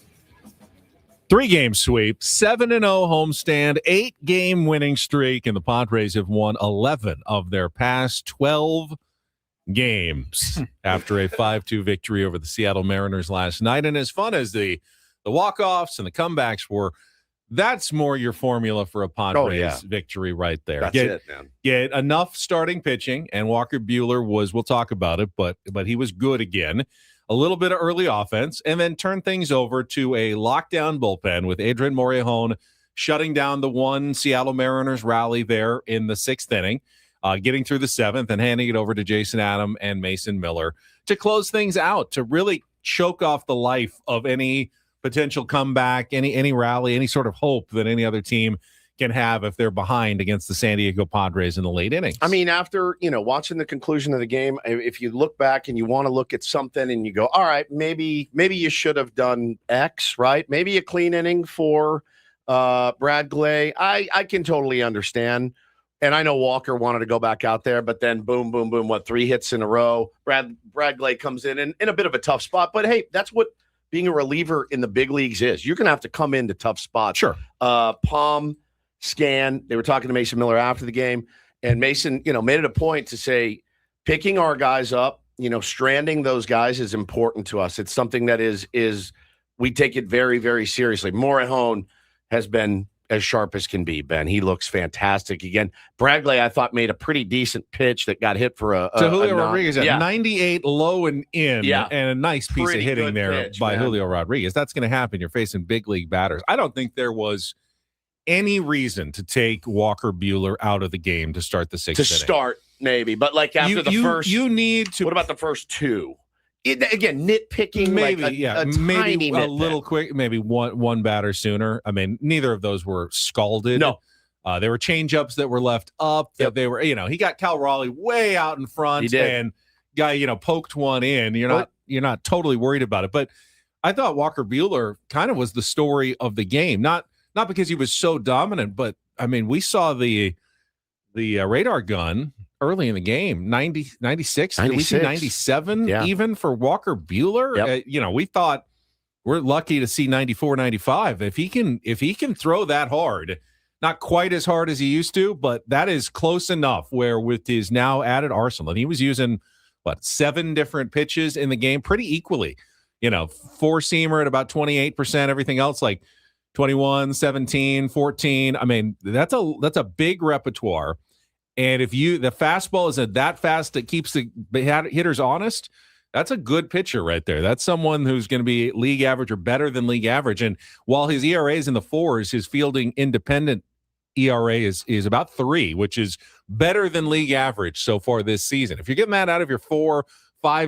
3-game sweep, 7-0 homestand, 8-game winning streak, and the Padres have won 11 of their past 12 games after a 5-2 victory over the Seattle Mariners last night. And as fun as the walk-offs and the comebacks were, that's more your formula for a Padres victory right there. That's it, man. Get enough starting pitching, and Walker Buehler we'll talk about it, but he was good again. A little bit of early offense, and then turn things over to a lockdown bullpen with Adrian Morejon shutting down the one Seattle Mariners rally there in the 6th inning. Getting through the 7th and handing it over to Jason Adam and Mason Miller to close things out, to really choke off the life of any potential comeback, any rally, any sort of hope that any other team can have if they're behind against the San Diego Padres in the late innings. I mean, after, watching the conclusion of the game, if you look back and you want to look at something and you go, all right, maybe you should have done X, right? Maybe a clean inning for Brad Glay. I can totally understand. And I know Walker wanted to go back out there, but then boom, boom, boom, 3 hits in a row. Brad Glay comes in a bit of a tough spot. But, hey, that's what being a reliever in the big leagues is. You're going to have to come into tough spots. Sure. Palm, Scan, they were talking to Mason Miller after the game, and Mason, made it a point to say picking our guys up, stranding those guys is important to us. It's something that is we take it very, very seriously. Morejon has been as sharp as can be, Ben. He looks fantastic again. Bradley, I thought, made a pretty decent pitch that got hit for to Julio Rodriguez at 98 low and in, and a nice piece Pretty of hitting good there pitch, by man. Julio Rodriguez. That's going to happen. You're facing big league batters. I don't think there was any reason to take Walker Buehler out of the game to start the 6th inning. Start, maybe. But like after the first. You need to. What about the first 2? Again, nitpicking, maybe, like a maybe tiny a little quick, maybe one batter sooner. I mean, neither of those were scalded. No. There were change-ups that were left up. That they were, he got Cal Raleigh way out in front. He did. And guy, poked one in. You're not totally worried about it. But I thought Walker Buehler kind of was the story of the game. Not because he was so dominant, but I mean, we saw the radar gun early in the game, 96, did we see 97 even for Walker Buehler? Yep. We thought we're lucky to see 94, 95. If he can throw that hard, Not quite as hard as he used to, but that is close enough where with his now added arsenal, and he was using, 7 different pitches in the game pretty equally. Four-seamer at about 28%, everything else like 21, 17, 14. I mean, that's a big repertoire. And if the fastball is that fast that keeps the hitters honest, that's a good pitcher right there. That's someone who's going to be league average or better than league average. And while his ERA is in the 4s, his fielding independent ERA is about 3, which is better than league average so far this season. If you're getting that out of your 4-5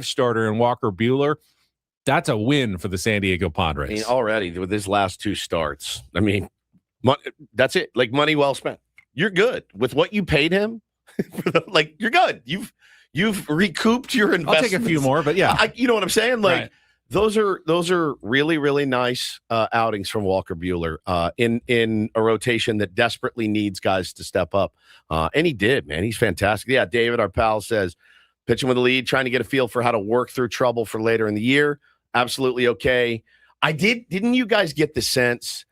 starter in Walker Buehler, that's a win for the San Diego Padres. I mean, already with his last 2 starts, that's it. Like, money well spent. You're good with what you paid him. You're good. You've recouped your investment. I'll take a few more, but yeah, you know what I'm saying. Right. Those are really, really nice outings from Walker Buehler in a rotation that desperately needs guys to step up. And he did, man. He's fantastic. Yeah, David, our pal, says pitching with a lead, trying to get a feel for how to work through trouble for later in the year. Absolutely okay. Didn't you guys get the sense?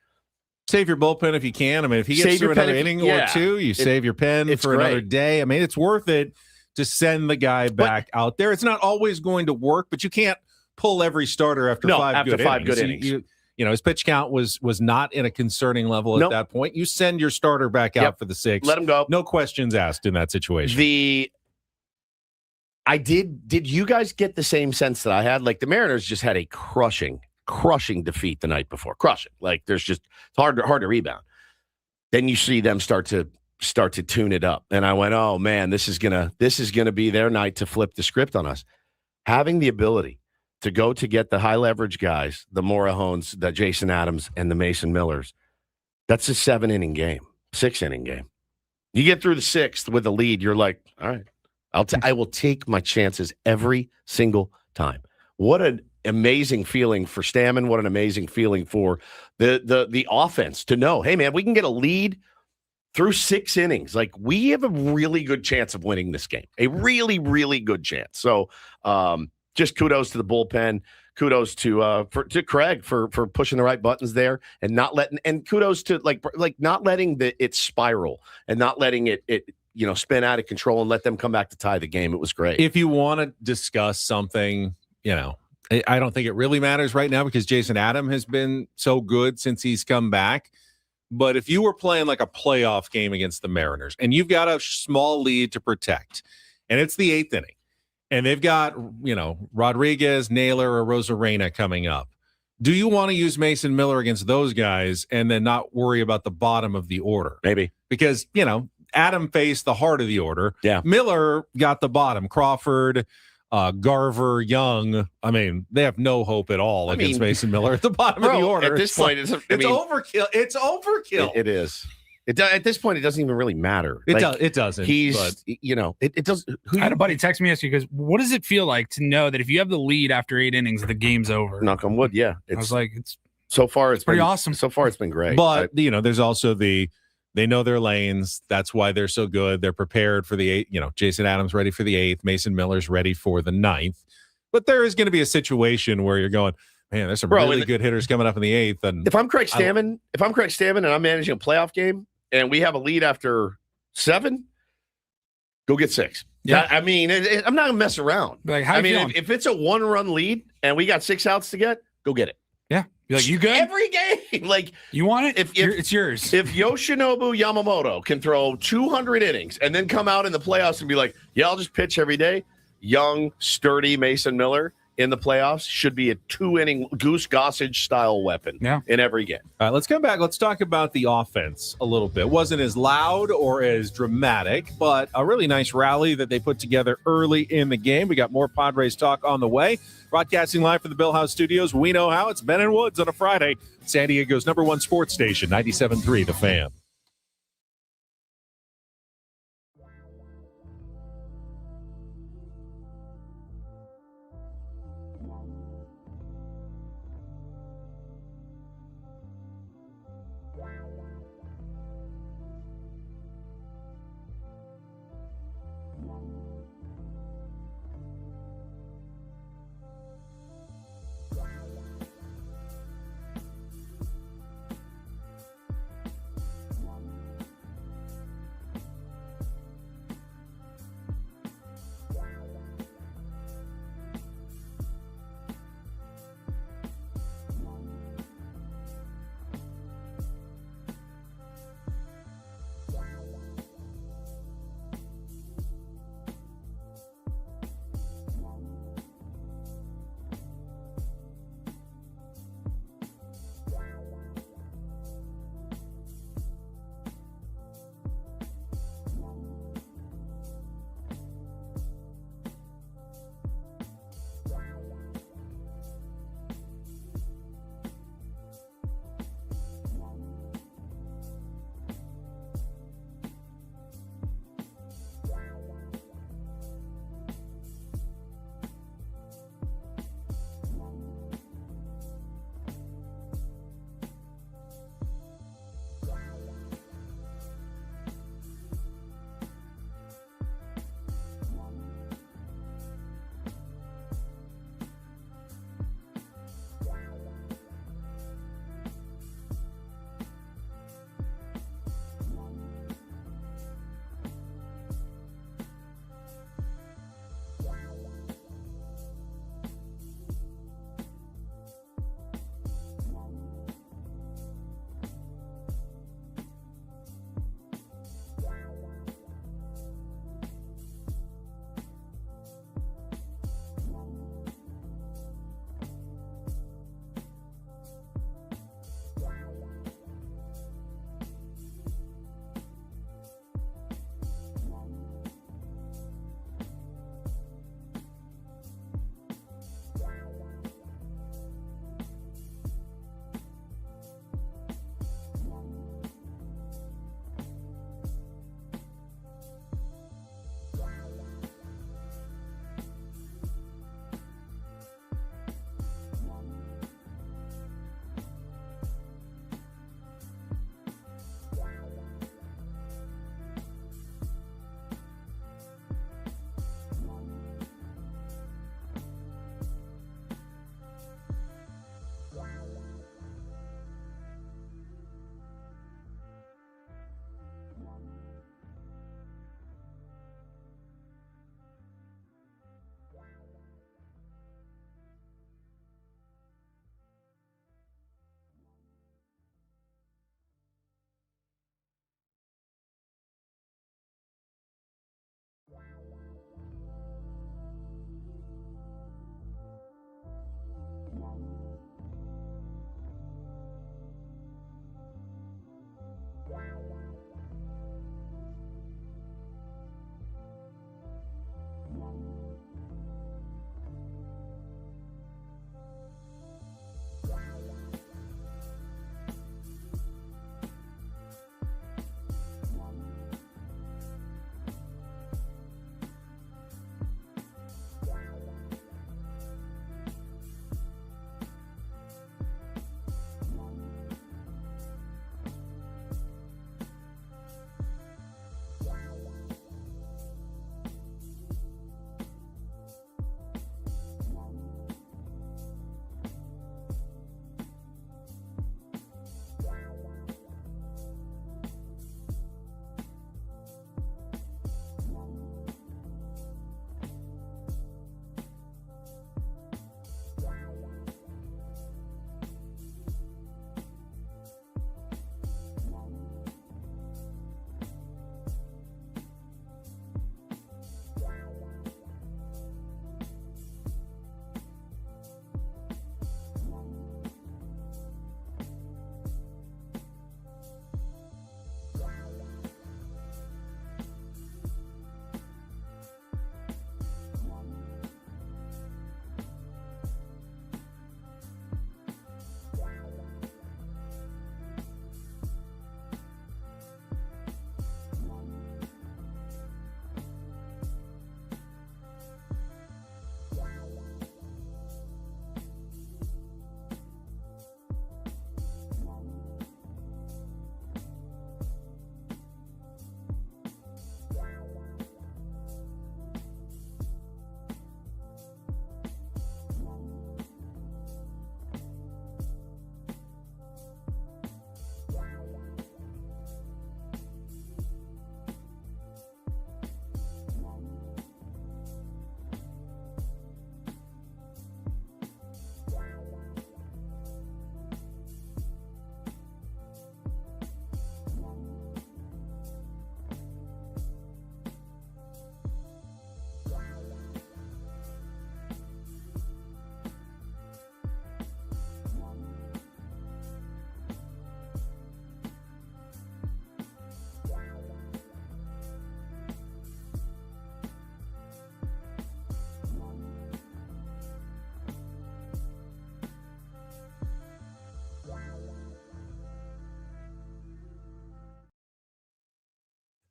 Save your bullpen if you can. I mean, if he gets through another inning or 2, you save your pen for another day. I mean, it's worth it to send the guy back out there. It's not always going to work, but you can't pull every starter after 5 good innings. His pitch count was not in a concerning level at that point. You send your starter back out for the 6th. Let him go. No questions asked in that situation. Did you guys get the same sense that I had? Like, the Mariners just had a crushing defeat the night before. Crushing. Like, it's hard to rebound. Then you see them start to tune it up. And I went, oh man, this is gonna be their night to flip the script on us. Having the ability to go to get the high leverage guys, the Morahones, the Jason Adams, and the Mason Millers, that's a 7-inning game, 6-inning game. You get through the 6th with a lead, you're like, all right, I will take my chances every single time. What an amazing feeling for Stammen. What an amazing feeling for the offense to know, hey man, we can get a lead through 6 innings. Like, we have a really good chance of winning this game, a really, really good chance. So, just kudos to the bullpen. Kudos to Craig for pushing the right buttons there and not letting, and kudos to like not letting it spiral and not letting it spin out of control and let them come back to tie the game. It was great. If you want to discuss something, I don't think it really matters right now because Jason Adams has been so good since he's come back. But if you were playing like a playoff game against the Mariners and you've got a small lead to protect and it's the 8th inning and they've got, Rodriguez, Naylor, or Rosarena coming up, do you want to use Mason Miller against those guys and then not worry about the bottom of the order? Maybe. Because, Adam faced the heart of the order. Yeah. Miller got the bottom. Crawford, Garver, Young. I mean, they have no hope at all against Mason Miller at the bottom of the order. At this point, it's overkill. It's overkill. It is. At this point, it doesn't even really matter. It doesn't. It does. I had a buddy text me yesterday because what does it feel like to know that if you have the lead after 8 innings, the game's over? Knock on wood. Yeah. I was like, it's pretty awesome. So far, it's been great. But there's also they know their lanes. That's why they're so good. They're prepared for the 8th. Jason Adams ready for the 8th. Mason Miller's ready for the 9th. But there is going to be a situation where you're going, man, there's some really good hitters coming up in the 8th. And if I'm Craig Stammen, and I'm managing a playoff game and we have a lead after 7, go get 6. Yeah. I'm not going to mess around. Like, how you feeling? If it's a 1-run lead and we got 6 outs to get, go get it. Yeah. You're like, you good? Every game. Like, you want it? It's yours. If Yoshinobu Yamamoto can throw 200 innings and then come out in the playoffs and be like, yeah, I'll just pitch every day. Young, sturdy Mason Miller in the playoffs should be a 2-inning Goose Gossage style weapon in every game. All right, let's come back. Let's talk about the offense a little bit. Wasn't as loud or as dramatic, but a really nice rally that they put together early in the game. We got more Padres talk on the way. Broadcasting live from the Bill House Studios. We know how. It's Ben and Woods on a Friday. San Diego's #1 sports station, 97.3 The Fan.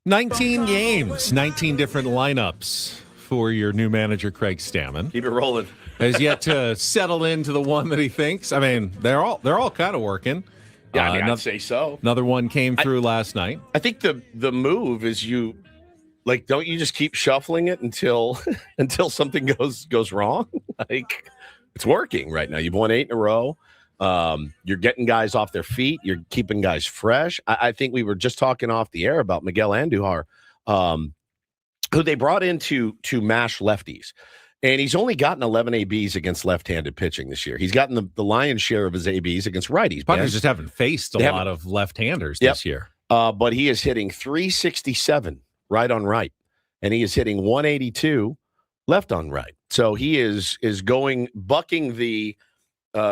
19 games, 19 different lineups for your new manager, Craig Stammen. Keep it rolling. Has yet to settle into the one that he thinks. I mean, they're all kind of working. Yeah, I'd say so. Another one came through last night. I think the move is don't you just keep shuffling it until something goes wrong? Like, it's working right now. You've won 8 in a row. You're getting guys off their feet. You're keeping guys fresh. I think we were just talking off the air about Miguel Andujar, who they brought in to mash lefties. And he's only gotten 11 ABs against left-handed pitching this year. He's gotten the lion's share of his ABs against righties. Padres just haven't faced a lot of left-handers this year. But he is hitting 367 right on right, and he is hitting 182 left on right. So he is bucking the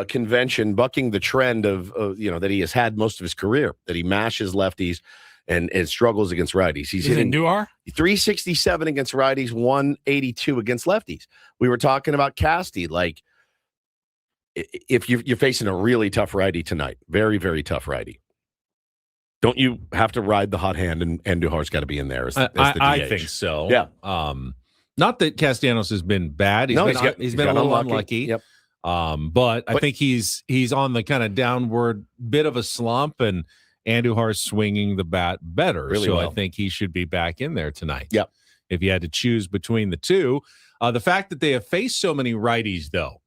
convention, bucking the trend of that he has had most of his career, that he mashes lefties and struggles against righties. He's hitting 367 against righties, 182 against lefties. We were talking about Casti. Like, if you're facing a really tough righty tonight, very, very tough righty, don't you have to ride the hot hand, and Andujar's got to be in there as the DH? I think so. Yeah. Not that Castellanos has been bad. He's been a little unlucky. Yep. But I think he's on the kind of downward bit of a slump, and Andujar's swinging the bat better. Really well. I think he should be back in there tonight. Yep. If you had to choose between the two. The fact that they have faced so many righties, though,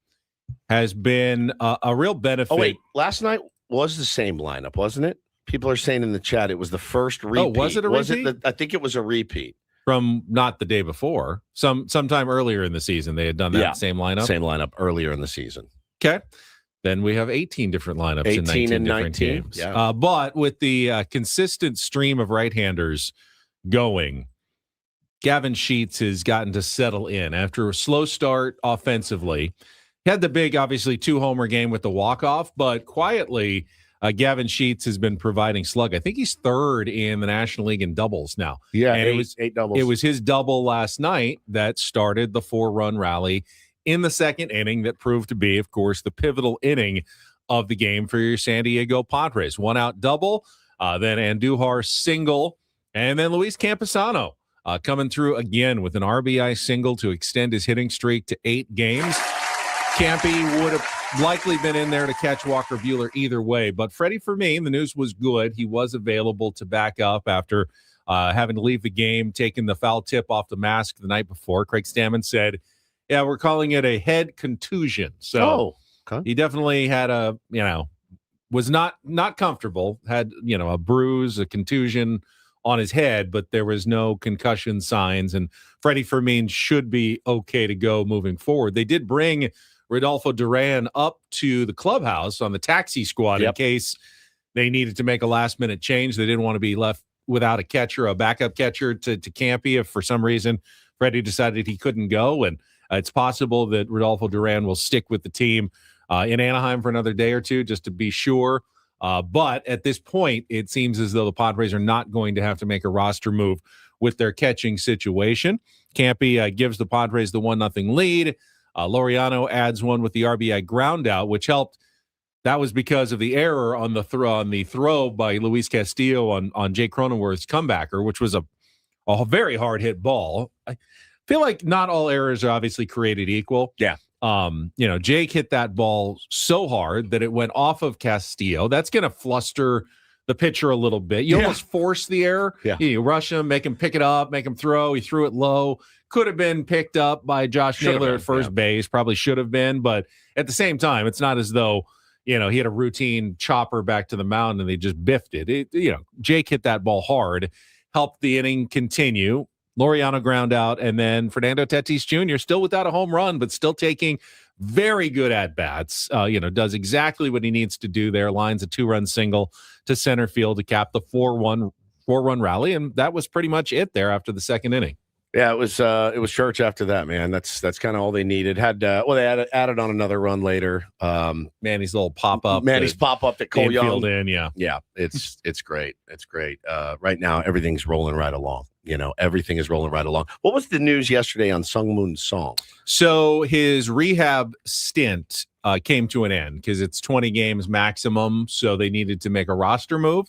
has been a real benefit. Oh, wait. Last night was the same lineup, wasn't it? People are saying in the chat it was the first repeat. Oh, was it a repeat? I think it was a repeat. From not the day before. Sometime earlier in the season, they had done that same lineup? Same lineup earlier in the season. Okay. Then we have 18 different lineups in 19 different games. Yeah. But with the consistent stream of right-handers going, Gavin Sheets has gotten to settle in. After a slow start offensively, he had the big, obviously, 2-homer game with the walk-off, but quietly, Gavin Sheets has been providing slug. I think he's third in the National League in doubles now. Yeah, and it was 8 doubles. It was his double last night that started the 4-run rally in the second inning that proved to be, of course, the pivotal inning of the game for your San Diego Padres. 1-out double, then Andujar single, and then Luis Campusano coming through again with an RBI single to extend his hitting streak to 8 games. Campy would have likely been in there to catch Walker Buehler either way, but Freddie Fermin, the news was good. He was available to back up after having to leave the game, taking the foul tip off the mask the night before. Craig Stammen said, yeah, we're calling it a head contusion. So he definitely had was not comfortable, had, a bruise, a contusion on his head, but there was no concussion signs, and Freddie Fermin should be okay to go moving forward. They did bring Rodolfo Duran up to the clubhouse on the taxi squad in case they needed to make a last-minute change. They didn't want to be left without a catcher, a backup catcher to Campy if for some reason Freddie decided he couldn't go, and it's possible that Rodolfo Duran will stick with the team in Anaheim for another day or two just to be sure. But at this point, it seems as though the Padres are not going to have to make a roster move with their catching situation. Campy gives the Padres the 1-0 lead. Laureano adds one with the RBI ground out, which helped. That was because of the error on the throw by Luis Castillo on Jake Cronenworth's comebacker, which was a very hard hit ball. I feel like not all errors are obviously created equal. Yeah. Jake hit that ball so hard that it went off of Castillo. That's going to fluster the pitcher a little bit. You almost force the error. Yeah. You rush him, make him pick it up, make him throw. He threw it low. Could have been picked up by Josh Naylor at first base. Probably should have been. But at the same time, it's not as though, he had a routine chopper back to the mound and they just biffed it. Jake hit that ball hard, helped the inning continue. Laureano ground out, and then Fernando Tatis Jr. still without a home run, but still taking very good at-bats. Does exactly what he needs to do there. Lines a 2-run single to center field to cap the 4-run rally, and that was pretty much it there after the second inning. Yeah, it was church after that, man. That's kind of all they needed. They added on another run later. Manny's little pop-up. That Cole Young. Yeah, it's great. It's great. Right now, everything's rolling right along. Everything is rolling right along. What was the news yesterday on Sungmoon Song? So his rehab stint came to an end because it's 20 games maximum, so they needed to make a roster move.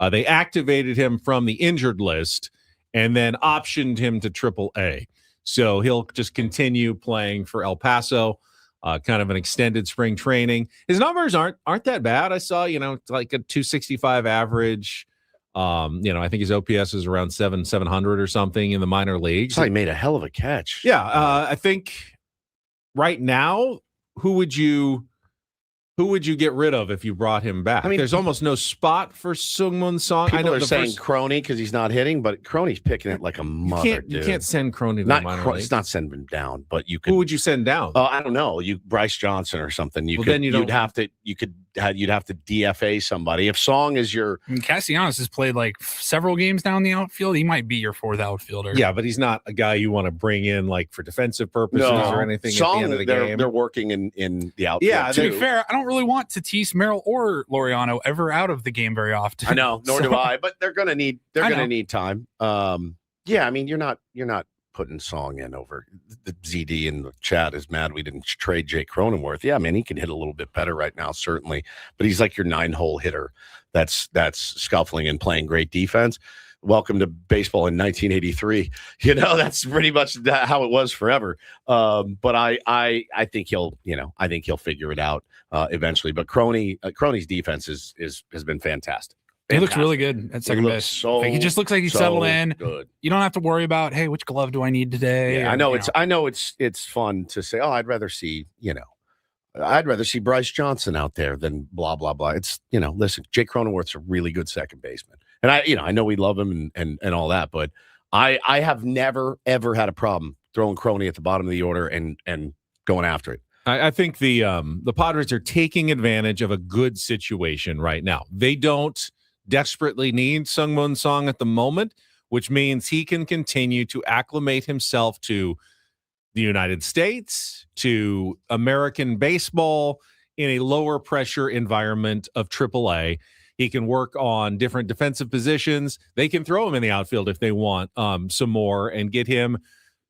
They activated him from the injured list, and then optioned him to Triple-A. So he'll just continue playing for El Paso, kind of an extended spring training. His numbers aren't that bad. I saw, like a 265 average. I think his OPS is around 700 or something in the minor leagues. So he made a hell of a catch. Yeah, I think right now, who would you get rid of if you brought him back? I mean, there's almost no spot for Sungmun Song. People are saying Crony because he's not hitting, but Crony's picking it like a mother. You can't send Crony to the minor league. It's not sending him down, but you could. Who would you send down? I don't know. Bryce Johnson or something. You'd have to DFA somebody. If Song is your, Castellanos has played like several games down the outfield. He might be your fourth outfielder. Yeah, but he's not a guy you want to bring in like for defensive purposes or anything. Song, at the end of the game. They're working in the outfield. Yeah, to be fair, I don't really want Tatis, Merrill, or Laureano ever out of the game very often. I know, nor do I. But they're gonna need time. Yeah, I mean, you're not putting Song in over the ZD in the chat is mad we didn't trade Jake Cronenworth. Yeah, man, he can hit a little bit better right now, certainly, but he's like your 9-hole hitter that's scuffling and playing great defense. Welcome to baseball in 1983. That's pretty much how it was forever. But I think he'll figure it out eventually. But Crony's defense has been fantastic. He looks really good at second base. He just looks like he's settled in. Good. You don't have to worry about, hey, which glove do I need today? Yeah, I know it's fun to say, oh, I'd rather see Bryce Johnson out there than blah blah blah. It's listen, Jake Cronenworth's a really good second baseman, and I know we love him and all that, but I have never ever had a problem throwing Crony at the bottom of the order and going after it. I think the Padres are taking advantage of a good situation right now. They don't desperately need Sungmun Song at the moment, which means he can continue to acclimate himself to the United States, to American baseball in a lower pressure environment of AAA. He can work on different defensive positions. They can throw him in the outfield if they want some more and get him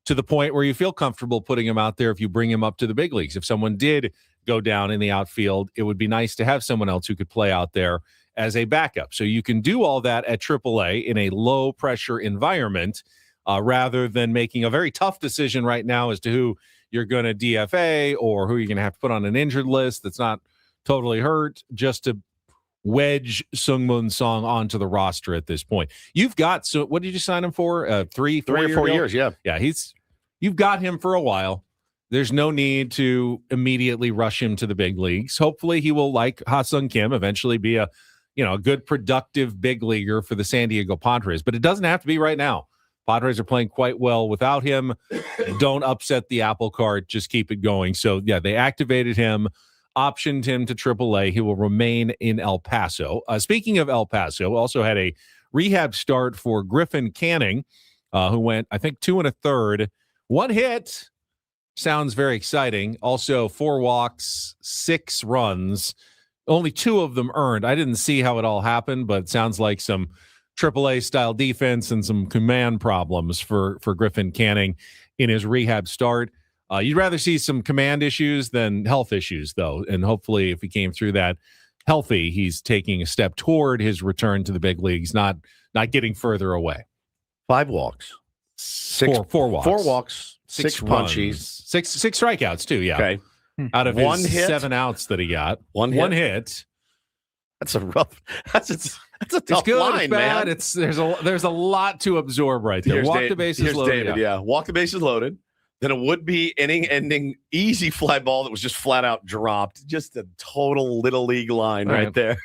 to the point where you feel comfortable putting him out there if you bring him up to the big leagues. If someone did go down in the outfield, it would be nice to have someone else who could play out there as a backup. So you can do all that at AAA in a low pressure environment rather than making a very tough decision right now as to who you're going to DFA or who you're going to have to put on an injured list that's not totally hurt just to wedge Sungmun Song onto the roster at this point. You've got, so what did you sign him for? 3 or 4 years. Yeah. Yeah. You've got him for a while. There's no need to immediately rush him to the big leagues. Hopefully he will, like Ha-Sung Kim, eventually be a good productive big leaguer for the San Diego Padres, but it doesn't have to be right now. Padres are playing quite well without him. Don't upset the apple cart. Just keep it going. So yeah, they activated him, optioned him to AAA. He will remain in El Paso. Speaking of El Paso, also had a rehab start for Griffin Canning, who went, I think, 2 1/3, 1 hit. Sounds very exciting. Also 4 walks, 6 runs. Only 2 of them earned. I didn't see how it all happened, but it sounds like some AAA style defense and some command problems for Griffin Canning in his rehab start. You'd rather see some command issues than health issues, though. And hopefully if he came through that healthy, he's taking a step toward his return to the big leagues, not getting further away. 5 walks. 4 walks. 4 walks. 6 punchies. 6 strikeouts, too, yeah. Okay. Out of 1 his hit, 7 outs that he got. 1 hit. That's a rough. That's a tough it's good, line, it's bad. man. There's a lot to absorb right there. Walk the bases loaded. David, yeah. Walk the bases loaded. Then a would-be inning-ending easy fly ball that was just flat out dropped. Just a total little league line right there.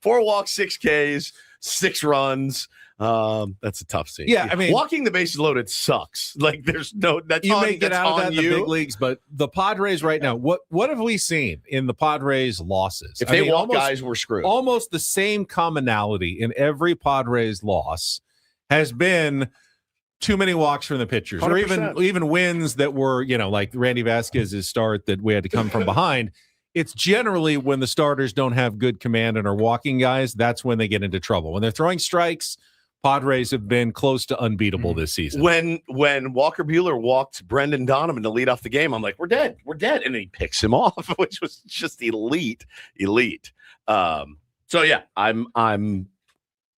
4 walks, 6 Ks, 6 runs. That's a tough scene. Yeah, I mean, walking the bases loaded sucks. Like there's no that's you on, may get that's out of that on in you. the big leagues, but the Padres right now, what have we seen in the Padres losses? If they walk guys, we're screwed. Almost the same commonality in every Padres loss has been too many walks from the pitchers, 100%. or even wins that were, like Randy Vasquez's start that we had to come from behind. It's generally when the starters don't have good command and are walking guys, that's when they get into trouble. When they're throwing strikes, Padres have been close to unbeatable this season. When Walker Buehler walked Brendan Donovan to lead off the game, I'm like, we're dead, and he picks him off, which was just elite. So yeah,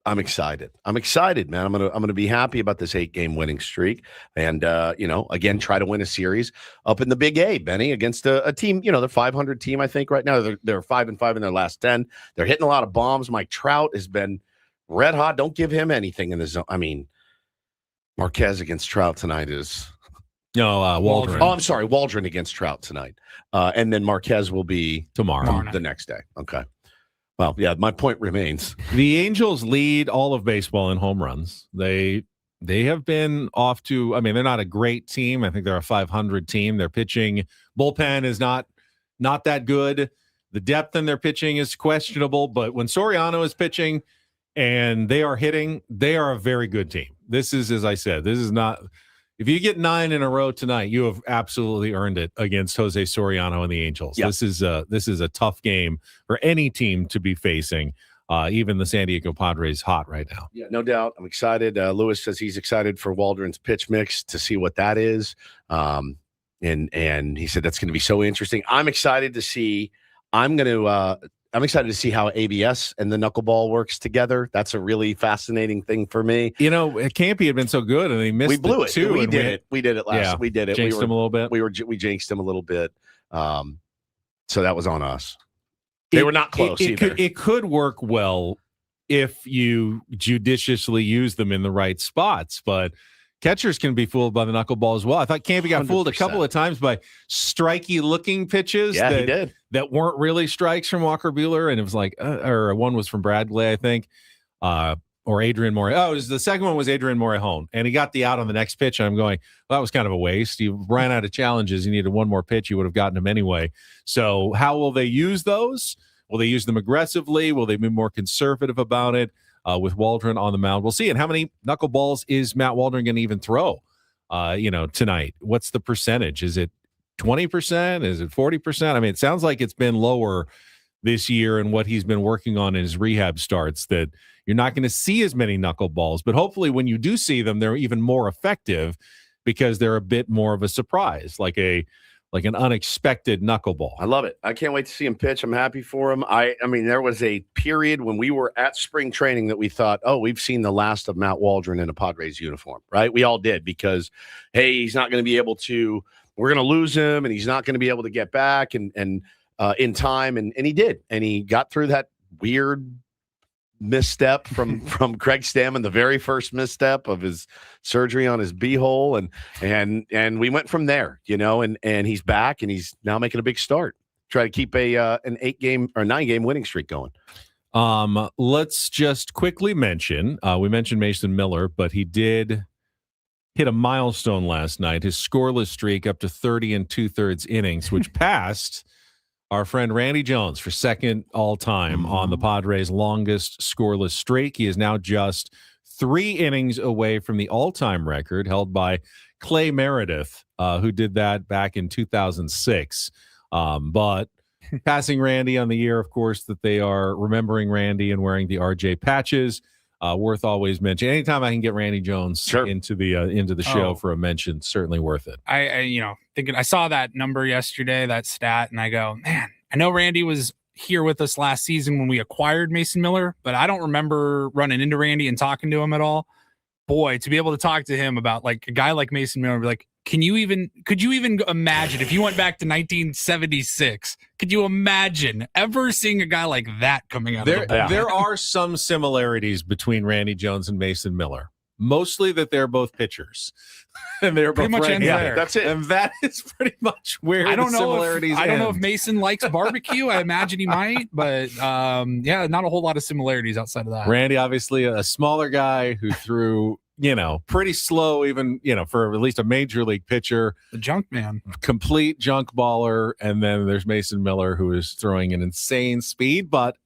I'm excited. I'm excited, man. I'm gonna be happy about this 8-game winning streak, and again, try to win a series up in the Big A, Benny, against a team. They're 500 team, I think, right now. They're 5-5 in their last 10. They're hitting a lot of bombs. Mike Trout has been red hot. Don't give him anything in the zone. I mean, Marquez against Trout tonight is Waldron. Oh, I'm sorry, Waldron against Trout tonight, and then Marquez will be tomorrow, the next day. Okay. Well, yeah, my point remains. The Angels lead all of baseball in home runs. They have been off to, they're not a great team. I think they're a 500 team. Their pitching bullpen is not that good. The depth in their pitching is questionable, but when Soriano is pitching and they are hitting, they are a very good team. This is, as I said, this is not. If you get 9 in a row tonight, you have absolutely earned it against Jose Soriano and the Angels. Yep. This is a tough game for any team to be facing. Even the San Diego Padres hot right now. Yeah, no doubt. I'm excited. Lewis says he's excited for Waldron's pitch mix to see what that is. And he said that's going to be so interesting. I'm excited to see. I'm excited to see how ABS and the knuckleball works together. That's a really fascinating thing for me. Campy had been so good, and he missed. We blew it too. We did it last. Yeah, we did it. Jinxed him a little bit. We jinxed him a little bit. So that was on us. They were not close either. It could work well if you judiciously use them in the right spots, but catchers can be fooled by the knuckleball as well. I thought Campy got 100%. Fooled a couple of times by striky-looking pitches that weren't really strikes from Walker Buehler, and it was like, or one was from Bradley, I think, or Adrian Morejon. Oh, the second one was Adrian Morejon, and he got the out on the next pitch, and I'm going, well, that was kind of a waste. You ran out of challenges. You needed one more pitch. You would have gotten him anyway. So how will they use those? Will they use them aggressively? Will they be more conservative about it? With Waldron on the mound, we'll see. And how many knuckleballs is Matt Waldron going to even throw? Tonight. What's the percentage? Is it 20%? Is it 40%? It sounds like it's been lower this year and what he's been working on in his rehab starts. That you're not going to see as many knuckleballs, but hopefully when you do see them, they're even more effective because they're a bit more of a surprise, like an unexpected knuckleball. I love it. I can't wait to see him pitch. I'm happy for him. There was a period when we were at spring training that we thought, oh, we've seen the last of Matt Waldron in a Padres uniform, right? We all did because, hey, he's not going to be able to, we're going to lose him and he's not going to be able to get back and in time. And he did. And he got through that weird misstep from Craig Stammen, the very first misstep of his surgery on his beehole, and we went from there, and he's back and he's now making a big start. Try to keep an 8-game or 9-game winning streak going. Let's just quickly mention we mentioned Mason Miller, but he did hit a milestone last night. His scoreless streak up to 30 2/3 innings, which passed our friend Randy Jones for second all-time on the Padres' longest scoreless streak. He is now just 3 innings away from the all-time record held by Clay Meredith, who did that back in 2006. But passing Randy on the year, of course, that they are remembering Randy and wearing the RJ patches. Worth always mentioning. Anytime I can get Randy Jones into the show for a mention, certainly worth it. I saw that number yesterday, that stat, and I go, man, I know Randy was here with us last season when we acquired Mason Miller, but I don't remember running into Randy and talking to him at all. Boy, to be able to talk to him about like a guy like Mason Miller, be like, could you even imagine if you went back to 1976? Could you imagine ever seeing a guy like that coming out of the ball? There are some similarities between Randy Jones and Mason Miller. Mostly that they're both pitchers, and they're pretty both much ends there. That's it, and that is pretty much where I don't the similarities. I don't know if Mason likes barbecue. I imagine he might, but not a whole lot of similarities outside of that. Randy, obviously a smaller guy who threw, pretty slow, even for at least a major league pitcher. The junk man, complete junk baller, and then there's Mason Miller who is throwing an insane speed, but.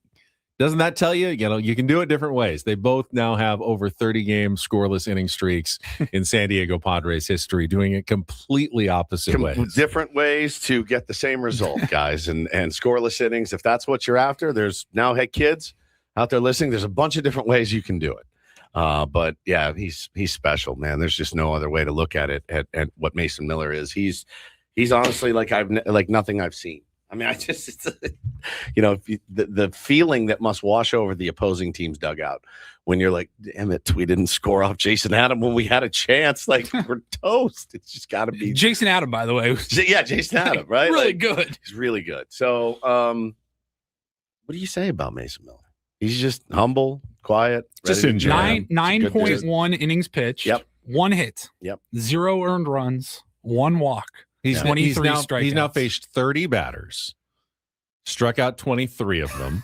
Doesn't that tell you, you can do it different ways? They both now have over 30-game scoreless inning streaks in San Diego Padres history, doing it completely opposite ways. Different ways to get the same result, guys. And scoreless innings, if that's what you're after, there's now, hey, kids out there listening, there's a bunch of different ways you can do it. But, yeah, he's special, man. There's just no other way to look at it, at what Mason Miller is. He's honestly like nothing I've seen. I mean, it's the feeling that must wash over the opposing team's dugout when you're like, damn it, we didn't score off Jason Adam when we had a chance. Like, we're toast. It's just got to be Jason Adam, by the way. Yeah, Jason Adam, right? Really like, good. He's really good. So, what do you say about Mason Miller? He's just humble, quiet, just enjoy 9.1 innings pitched. Yep. 1 hit. Yep. 0 earned runs. 1 walk. He's 23 strikeouts. He's now faced 30 batters, struck out 23 of them,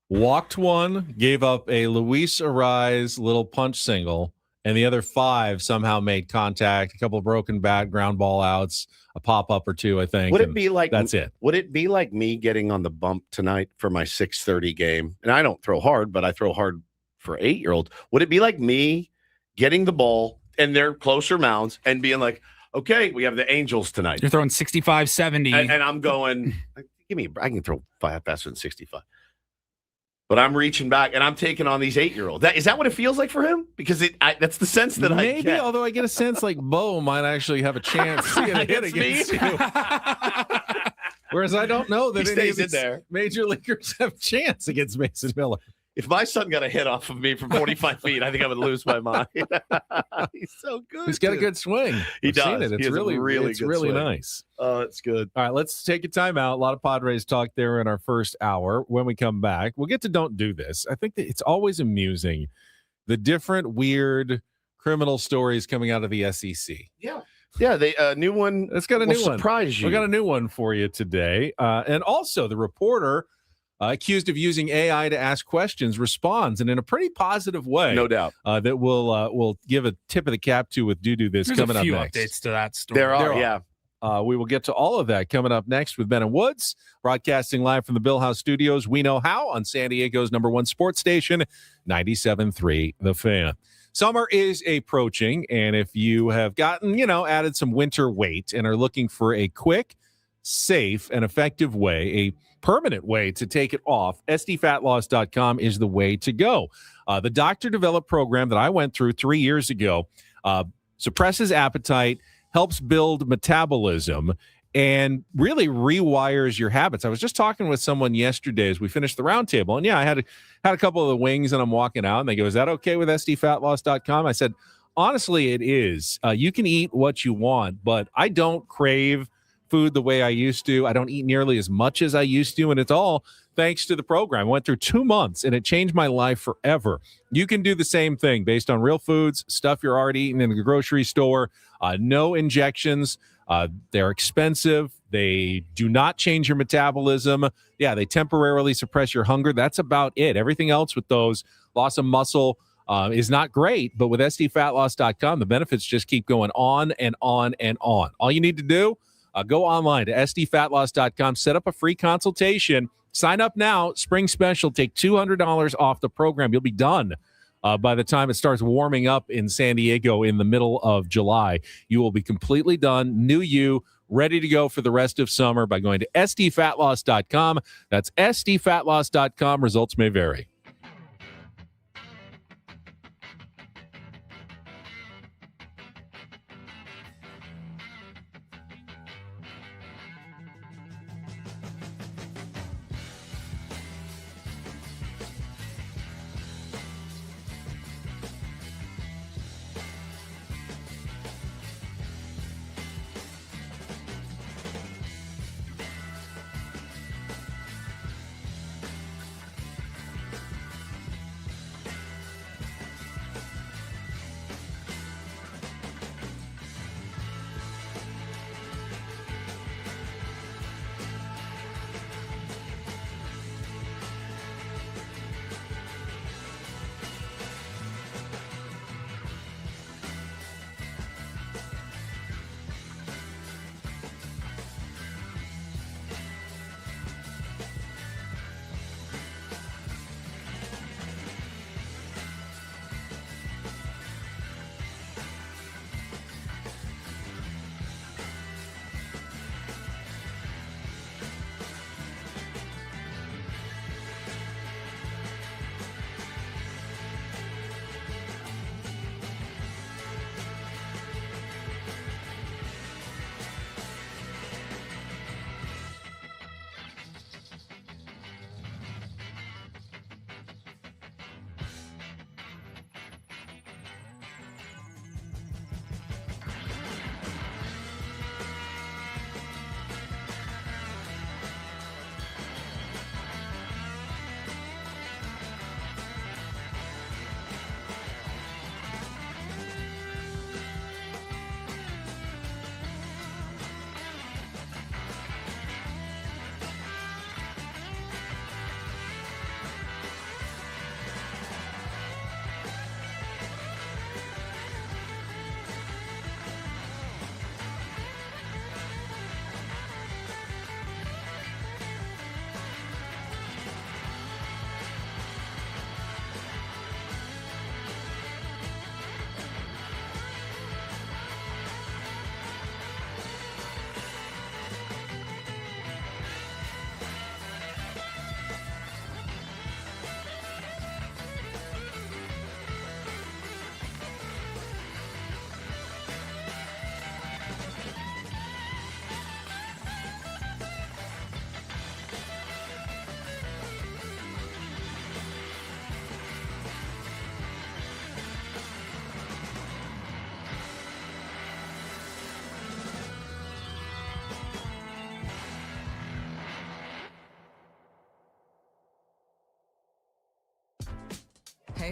walked 1, gave up a Luis Ariz little punch single, and the other 5 somehow made contact, a couple of broken bat, ground ball outs, a pop-up or 2, I think. Would it be like that's it? Would it be like me getting on the bump tonight for my 6:30 game? And I don't throw hard, but I throw hard for 8-year-olds. Would it be like me getting the ball and they're closer mounds and being like, okay, we have the Angels tonight. You're throwing 65, 70. And I'm going, I can throw 5 faster than 65. But I'm reaching back and I'm taking on these 8-year-olds. Is that what it feels like for him? Because that's the sense that I get. Although I get a sense like Bo might actually have a chance to get a hit against you. Whereas I don't know that any of these major leaguers have a chance against Mason Miller. If my son got a hit off of me from 45 feet, I think I would lose my mind. He's so good. He's got a good swing. He I've does. seen it. It's really good swing. nice. Oh, it's good. All right, let's take a timeout. A lot of Padres talk there in our first hour. When we come back, we'll get to Don't Do This. I think that it's always amusing, the different weird criminal stories coming out of the SEC. Yeah, they new one. It's got a new one. Surprise you. We got a new one for you today. And also the reporter accused of using AI to ask questions responds, and in a pretty positive way. No doubt. That we'll give a tip of the cap to with Do This There's coming a few up next. updates to that story. There are, yeah. We will get to all of that coming up next with Ben and Woods, broadcasting live from the Bill House Studios. We know how on San Diego's #1 sports station, 97.3 The Fan. Summer is approaching, and if you have gotten, added some winter weight and are looking for a quick, safe, and effective way, a permanent way to take it off, sdfatloss.com is the way to go. The doctor-developed program that I went through 3 years ago suppresses appetite, helps build metabolism, and really rewires your habits. I was just talking with someone yesterday as we finished the roundtable, and I had a couple of the wings, and I'm walking out, and they go, "Is that okay with sdfatloss.com?" I said, honestly, it is. You can eat what you want, but I don't crave food the way I used to. I don't eat nearly as much as I used to, and it's all thanks to the program. I went through 2 months, and it changed my life forever. You can do the same thing based on real foods, stuff you're already eating in the grocery store, no injections. They're expensive. They do not change your metabolism. Yeah, they temporarily suppress your hunger. That's about it. Everything else with those, loss of muscle, is not great, but with sdfatloss.com, the benefits just keep going on and on and on. All you need to do, go online to sdfatloss.com, set up a free consultation, sign up now, spring special, take $200 off the program. You'll be done by the time it starts warming up in San Diego in the middle of July. You will be completely done, new you, ready to go for the rest of summer by going to sdfatloss.com. That's sdfatloss.com. Results may vary.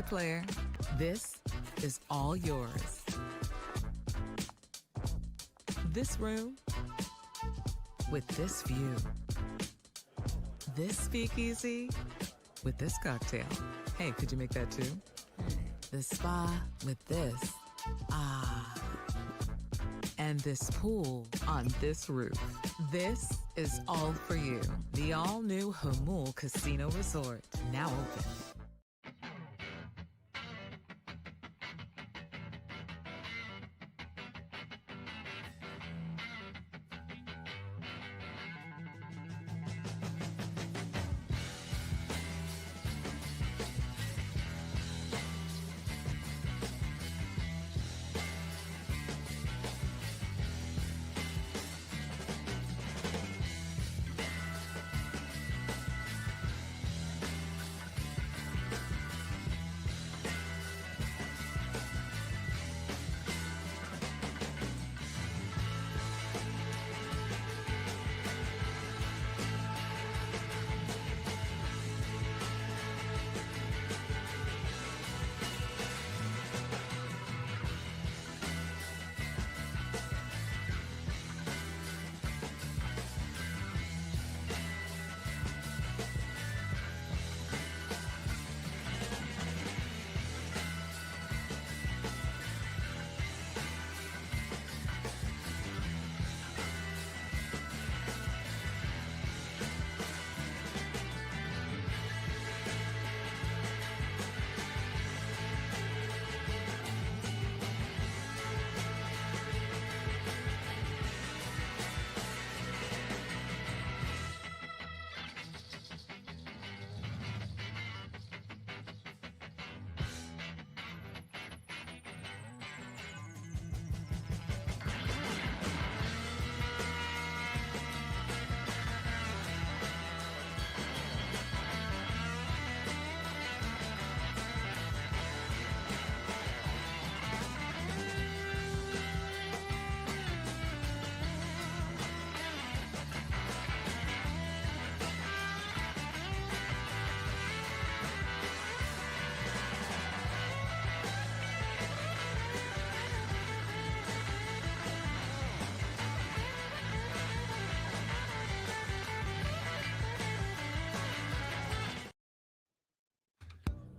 Okay, player, this is all yours. This room with this view. This speakeasy with this cocktail. Hey, could you make that too? The spa with this. Ah. And this pool on this roof. This is all for you. The all-new Hamul Casino Resort, now open.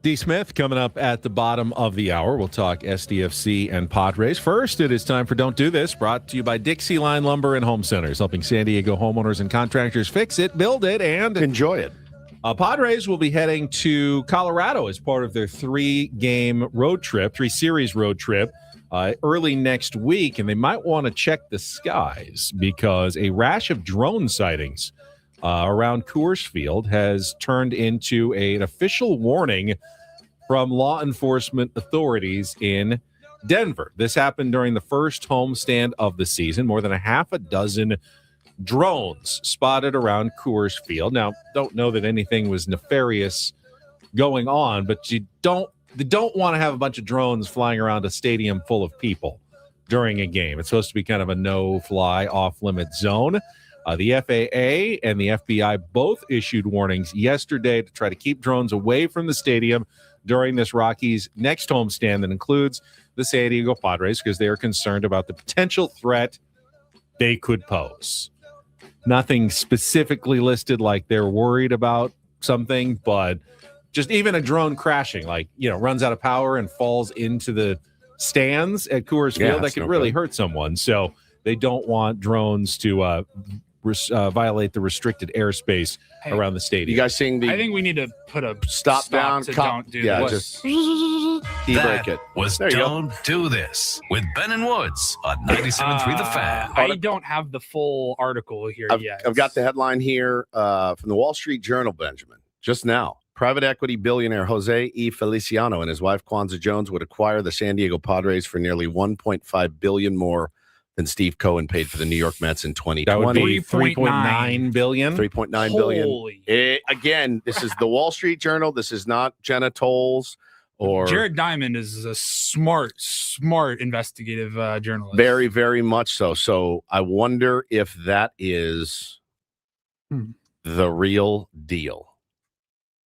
D. Smith coming up at the bottom of the hour. We'll talk SDFC and Padres. First, it is time for Don't Do This, brought to you by Dixie Line Lumber and Home Centers, helping San Diego homeowners and contractors fix it, build it, and enjoy it. Padres will be heading to Colorado as part of their three-series road trip early next week, and they might want to check the skies because a rash of drone sightings around Coors Field has turned into an official warning from law enforcement authorities in Denver. This happened during the first homestand of the season. More than a half a dozen drones spotted around Coors Field. Now, don't know that anything was nefarious going on, but you don't want to have a bunch of drones flying around a stadium full of people during a game. It's supposed to be kind of a no-fly, off-limit zone. The FAA and the FBI both issued warnings yesterday to try to keep drones away from the stadium during this Rockies' next homestand that includes the San Diego Padres because they are concerned about the potential threat they could pose. Nothing specifically listed like they're worried about something, but just even a drone crashing, runs out of power and falls into the stands at Coors Field, that could really hurt someone. So they don't want drones to violate the restricted airspace around the stadium. You guys seeing I think we need to put a stop down? Don't do yeah, this. just That break it. was Don't Do This with Ben and Woods on 97.3 The Fan. I don't have the full article here yet. I've got the headline here from the Wall Street Journal, Benjamin, just now. Private equity billionaire Jose E. Feliciano and his wife Kwanzaa Jones would acquire the San Diego Padres for nearly $1.5 billion more than Steve Cohen paid for the New York Mets in 2020. That would be $3.9 billion. $3.9 billion. Again, this is the Wall Street Journal. This is not Jenna Tolles or Jared Diamond is a smart investigative journalist. Very, very much so. So I wonder if that is the real deal.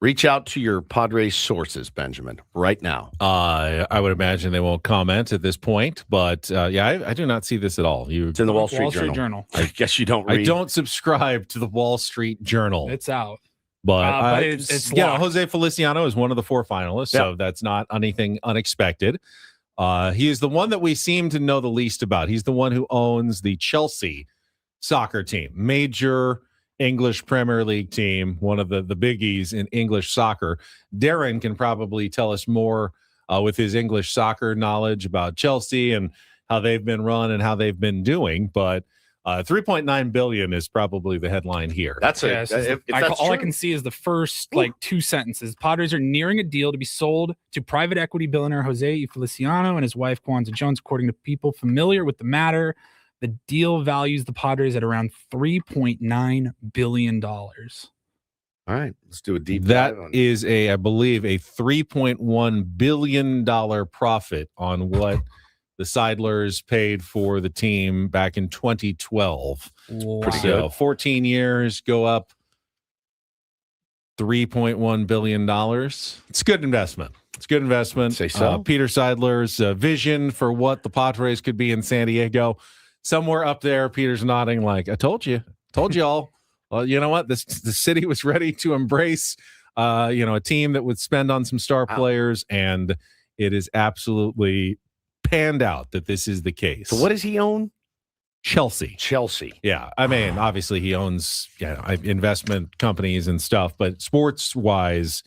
Reach out to your Padres sources, Benjamin, right now. I would imagine they won't comment at this point, but I do not see this at all. It's in the Wall Street Journal. I guess you don't read. I don't subscribe to the Wall Street Journal. It's out. But it's Jose Feliciano is one of the 4 finalists, so that's not anything unexpected. He is the one that we seem to know the least about. He's the one who owns the Chelsea soccer team, major English Premier League team, one of the biggies in English soccer. Darren can probably tell us more with his English soccer knowledge about Chelsea and how they've been run and how they've been doing. But 3.9 billion is probably the headline here. That's all I can see is the first 2 sentences. Padres are nearing a deal to be sold to private equity billionaire Jose Feliciano and his wife Kwanzaa Jones, according to people familiar with the matter. The deal values the Padres at around $3.9 billion. All right, let's do a deep dive. That is I believe, a $3.1 billion profit on what the Seidlers paid for the team back in 2012. Wow. Pretty good. 14 years, go up $3.1 billion. It's a good investment. Say so. Peter Seidler's vision for what the Padres could be in San Diego. Somewhere up there, Peter's nodding like, I told y'all. Well, you know what? The city was ready to embrace, a team that would spend on some star players, and it is absolutely panned out that this is the case. So what does he own? Chelsea. Yeah. I mean, obviously he owns investment companies and stuff, but sports-wise,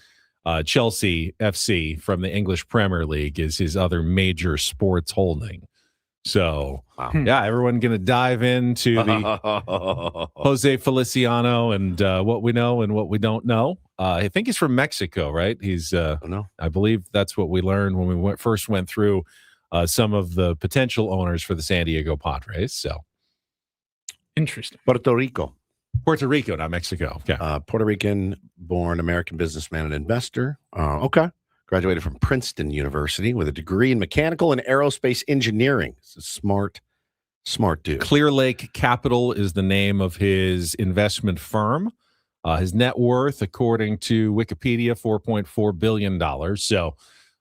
Chelsea FC from the English Premier League is his other major sports holding. So, everyone going to dive into the Jose Feliciano and what we know and what we don't know. I think he's from Mexico, right? He's, I believe that's what we learned when we first went through some of the potential owners for the San Diego Padres. So, interesting. Puerto Rico, not Mexico. Okay. Puerto Rican-born American businessman and investor. Okay. Graduated from Princeton University with a degree in mechanical and aerospace engineering. It's a smart dude. Clear Lake Capital is the name of his investment firm. His net worth, according to Wikipedia, $4.4 billion. So,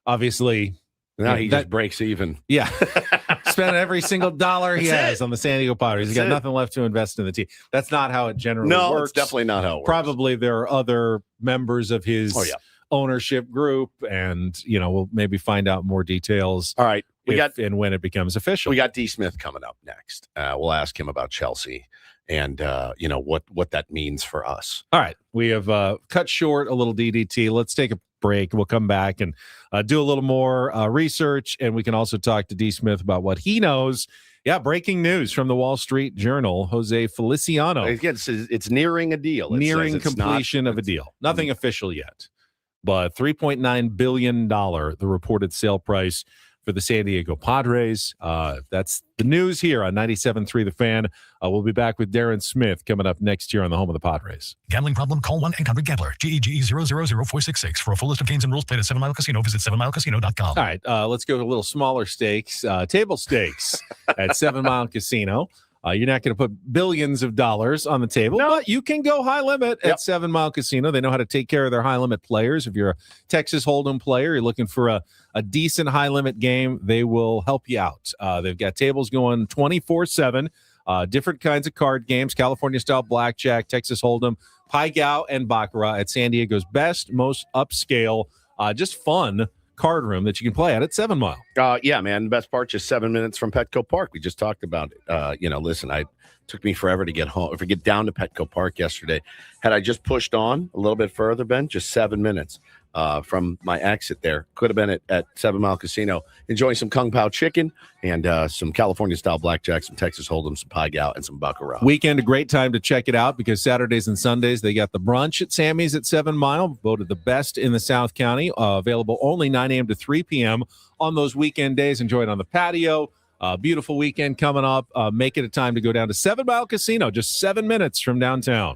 obviously, now he just breaks even. Yeah. Spent every single dollar he has on the San Diego Padres. He's got nothing left to invest in the team. That's not how it generally works. No, it's definitely not how it works. Probably there are other members of his ownership group, and we'll maybe find out more details. All right, and when it becomes official. We got D. Smith coming up next. We'll ask him about Chelsea and what that means for us. All right, we have cut short a little DDT. Let's take a break. We'll come back and do a little more research, and we can also talk to D. Smith about what he knows. Yeah, breaking news from the Wall Street Journal. Jose Feliciano. Again, it's nearing a deal. Nearing completion of a deal. Nothing official yet. But $3.9 billion, the reported sale price for the San Diego Padres. That's the news here on 97.3 The Fan. We'll be back with Darren Smith coming up next year on the home of the Padres. Gambling problem? Call 1-800-GAMBLER. GEGE 000-466. For a full list of games and rules, play at 7 Mile Casino. Visit 7milecasino.com. All right, let's go to a little smaller stakes. Table stakes at 7 Mile Casino. You're not going to put billions of dollars on the table, but you can go high limit at 7 Mile Casino. They know how to take care of their high limit players. If you're a Texas Hold'em player, you're looking for a decent high limit game, they will help you out. They've got tables going 24/7, different kinds of card games, California style blackjack, Texas Hold'em, Pai Gow, and Baccarat at San Diego's best, most upscale, just fun card room that you can play at 7 Mile. Yeah, man. The best part, just 7 minutes from Petco Park. We just talked about it. Listen, it took me forever to get home. If we get down to Petco Park yesterday, had I just pushed on a little bit further, Ben, just 7 minutes from my exit there, could have been at 7 Mile Casino, enjoying some Kung Pao chicken and some California style blackjack, some Texas Hold'em, some Pai Gow, and some Baccarat. Weekend, a great time to check it out because Saturdays and Sundays they got the brunch at Sammy's at 7 Mile, voted the best in the South County, available only 9 a.m. to 3 p.m. on those weekend days. Enjoy it on the patio. Beautiful weekend coming up. Make it a time to go down to 7 Mile Casino, just 7 minutes from downtown.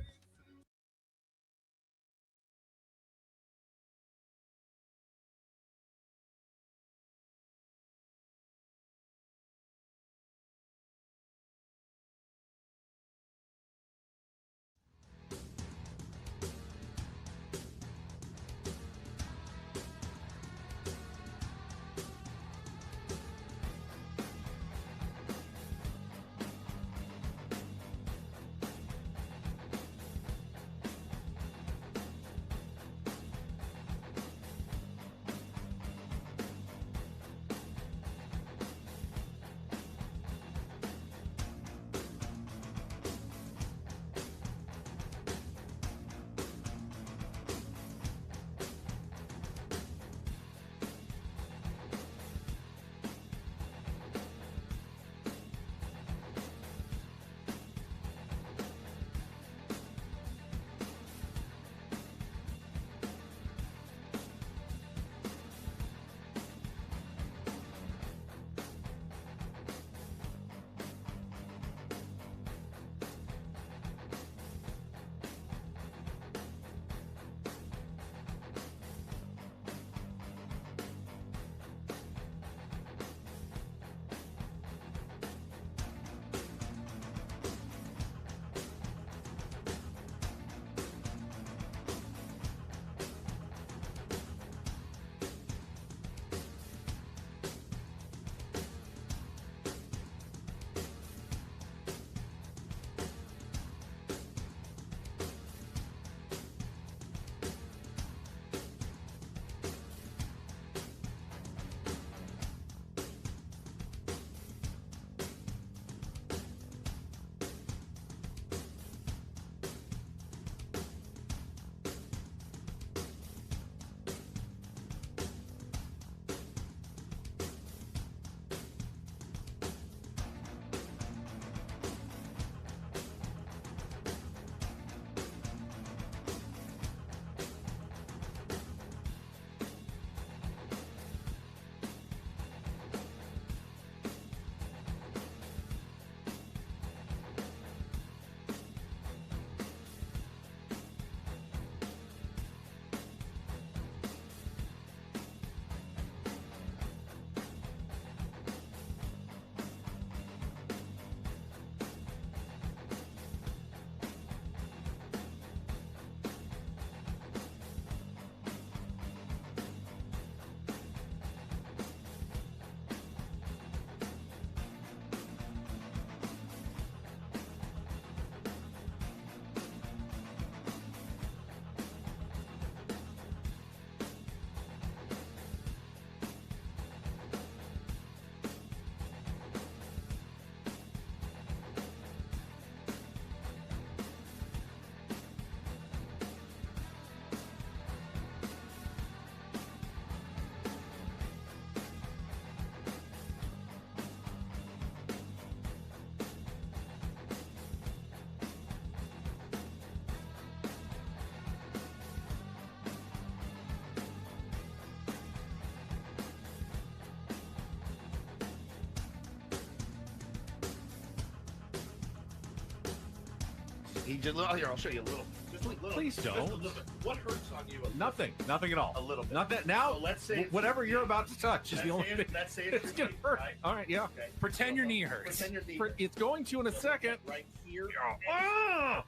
He just, here, I'll show you a little. Just a little. Please don't. Just a little bit. What hurts on you? Nothing at all. A little bit. Nothing. Now, So let's say whatever you're about to touch is the only thing. Let's say It's going to hurt. Right? All right, yeah. Okay. Pretend your knee hurts. Pretend your knee. It's going to in a second. Right here. Oh,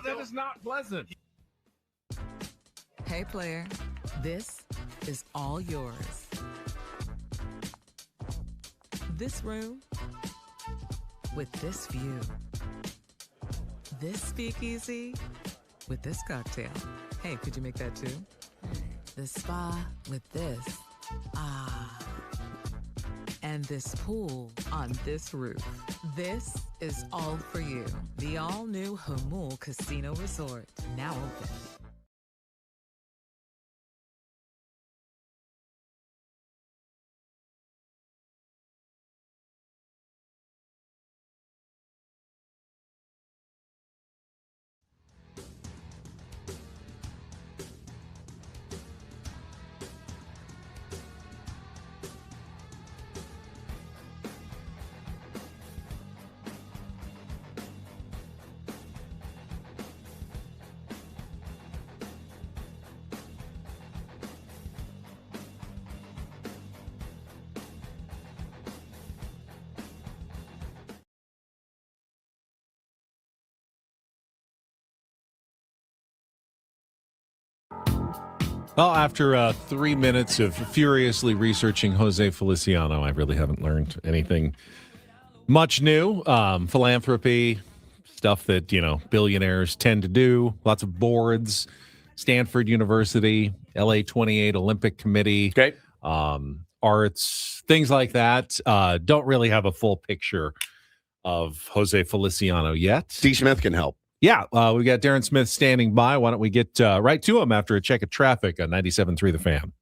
that is not pleasant. Hey, player, this is all yours. This room with this view. This speakeasy with this cocktail. Hey, could you make that too? The spa with this. Ah. And this pool on this roof. This is all for you. The all-new Hamul Casino Resort, now open. Well, after 3 minutes of furiously researching Jose Feliciano, I really haven't learned anything much new. Philanthropy, stuff that, billionaires tend to do. Lots of boards, Stanford University, LA 28 Olympic Committee, arts, things like that. Don't really have a full picture of Jose Feliciano yet. D. Smith can help. Yeah, we got Darren Smith standing by. Why don't we get right to him after a check of traffic on 97.3 The Fan.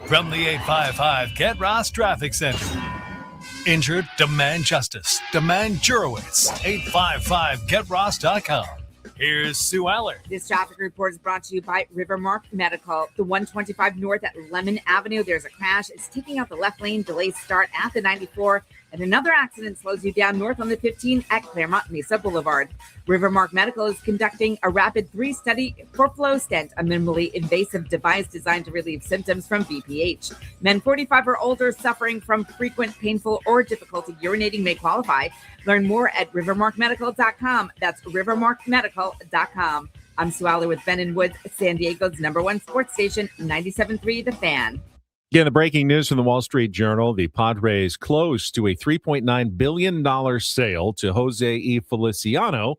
From the 855 Get Ross Traffic Center. Injured? Demand justice. Demand Jurowitz. 855GetRoss.com. Here's Sue Aller. This traffic report is brought to you by Rivermark Medical. The 125 north at Lemon Avenue, there's a crash. It's taking out the left lane. Delays start at the 94. And another accident slows you down north on the 15 at Claremont Mesa Boulevard. Rivermark Medical is conducting a rapid 3 study for flow stent, a minimally invasive device designed to relieve symptoms from BPH. Men 45 or older suffering from frequent, painful, or difficulty urinating may qualify. Learn more at rivermarkmedical.com. That's rivermarkmedical.com. I'm Sue Aller with Ben and Woods, San Diego's #1 sports station, 97.3 The Fan. Again, the breaking news from the Wall Street Journal, the Padres close to a $3.9 billion sale to Jose E. Feliciano,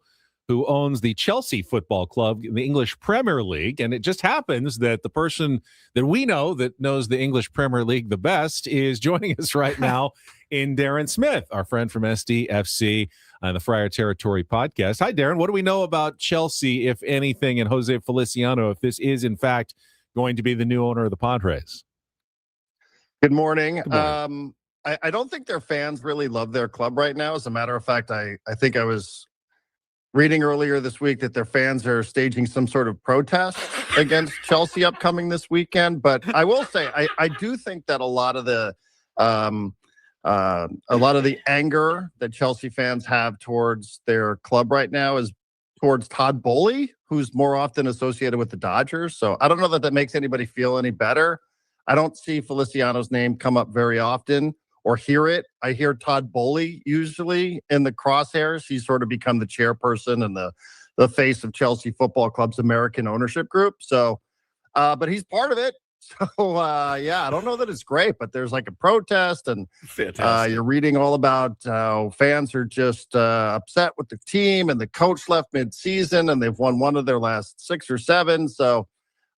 who owns the Chelsea Football Club in the English Premier League. And it just happens that the person that we know that knows the English Premier League the best is joining us right now in Darren Smith, our friend from SDFC on the Friar Territory podcast. Hi, Darren. What do we know about Chelsea, if anything, and Jose Feliciano, if this is, in fact, going to be the new owner of the Padres? Good morning. I don't think their fans really love their club right now. As a matter of fact, I think I was reading earlier this week that their fans are staging some sort of protest against Chelsea upcoming this weekend. But I will say, I do think that a lot of the anger that Chelsea fans have towards their club right now is towards Todd Boehly, who's more often associated with the Dodgers. So I don't know that that makes anybody feel any better. I don't see Feliciano's name come up very often or hear it. I hear Todd Boehly usually in the crosshairs. He's sort of become the chairperson and the face of Chelsea Football Club's American ownership group. So, but he's part of it. So, yeah, I don't know that it's great, but there's like a protest, and you're reading all about how fans are just upset with the team, and the coach left mid-season, and they've won one of their last 6 or 7. So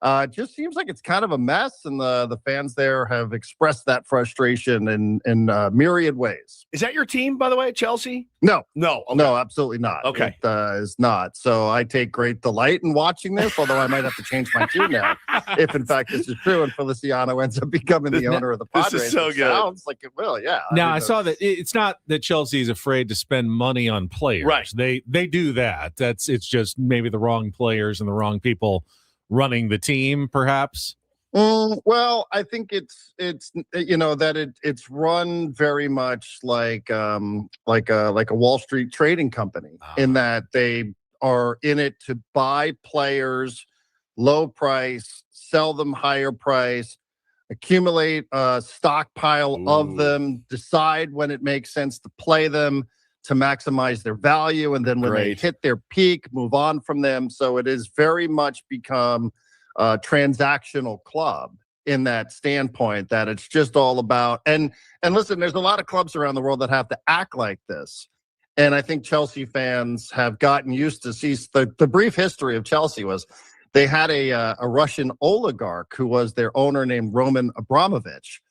it just seems like it's kind of a mess, and the fans there have expressed that frustration in myriad ways. Is that your team, by the way, Chelsea? No. No, okay. No, absolutely not. Okay. It is not. So I take great delight in watching this, although I might have to change my tune now if, in fact, this is true and Feliciano ends up becoming the owner of the Padres. This is so good. Sounds like it will, yeah. Now, I saw that it's not that Chelsea is afraid to spend money on players. Right. They do that. It's just maybe the wrong players and the wrong people running the team, perhaps. Well, I think it's that it's run very much like a Wall Street trading company in that they are in it to buy players low price, sell them higher price, accumulate a stockpile of them, decide when it makes sense to play them to maximize their value, and then when they hit their peak, move on from them. So it is very much become a transactional club in that standpoint, that it's just all about and listen, there's a lot of clubs around the world that have to act like this. And I think Chelsea fans have gotten used to see the brief history of Chelsea was they had a Russian oligarch who was their owner named Roman Abramovich.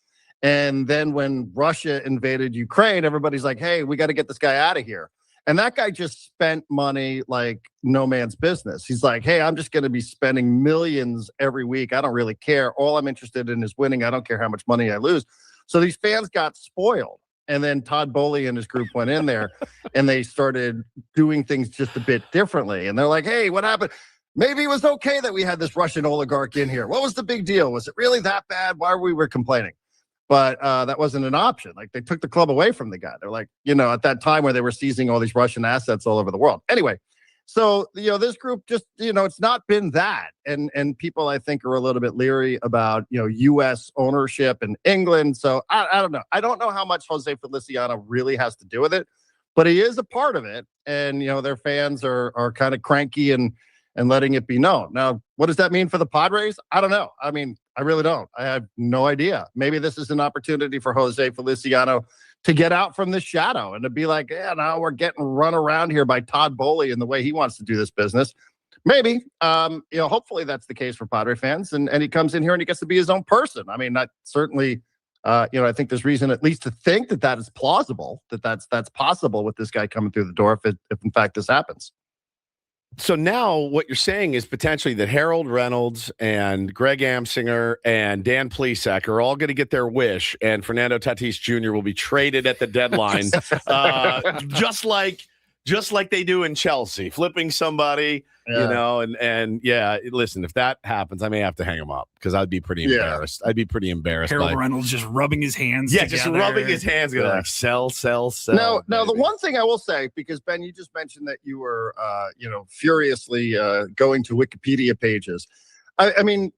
And then when Russia invaded Ukraine, everybody's like, hey, we got to get this guy out of here. And that guy just spent money like no man's business. He's like, hey, I'm just going to be spending millions every week. I don't really care. All I'm interested in is winning. I don't care how much money I lose. So these fans got spoiled. And then Todd Boehly and his group went in there and they started doing things just a bit differently. And they're like, hey, what happened? Maybe it was okay that we had this Russian oligarch in here. What was the big deal? Was it really that bad? Why were we complaining? But that wasn't an option. Like, they took the club away from the guy. They're like, at that time where they were seizing all these Russian assets all over the world. Anyway, so, this group just, it's not been that. And people, I think, are a little bit leery about, U.S. ownership in England. So I don't know. I don't know how much Jose Feliciano really has to do with it, but he is a part of it. And, their fans are kind of cranky and letting it be known. Now, what does that mean for the Padres? I don't know. I mean, I really don't. I have no idea. Maybe this is an opportunity for Jose Feliciano to get out from the shadow and to be like, yeah, now we're getting run around here by Todd Boehly and the way he wants to do this business. Maybe, hopefully that's the case for Padre fans. And he comes in here and he gets to be his own person. I mean, that certainly, I think there's reason at least to think that is plausible, that's possible with this guy coming through the door if in fact this happens. So now what you're saying is potentially that Harold Reynolds and Greg Amsinger and Dan Plesac are all going to get their wish, and Fernando Tatis Jr. will be traded at the deadline, just like they do in Chelsea, flipping somebody, and listen, if that happens, I may have to hang him up because I'd be pretty embarrassed. I'd be pretty embarrassed. Harold Reynolds just rubbing his hands. Yeah, just rubbing his hands. Going like sell. Now, the one thing I will say, because Ben, you just mentioned that you were, furiously going to Wikipedia pages. I mean,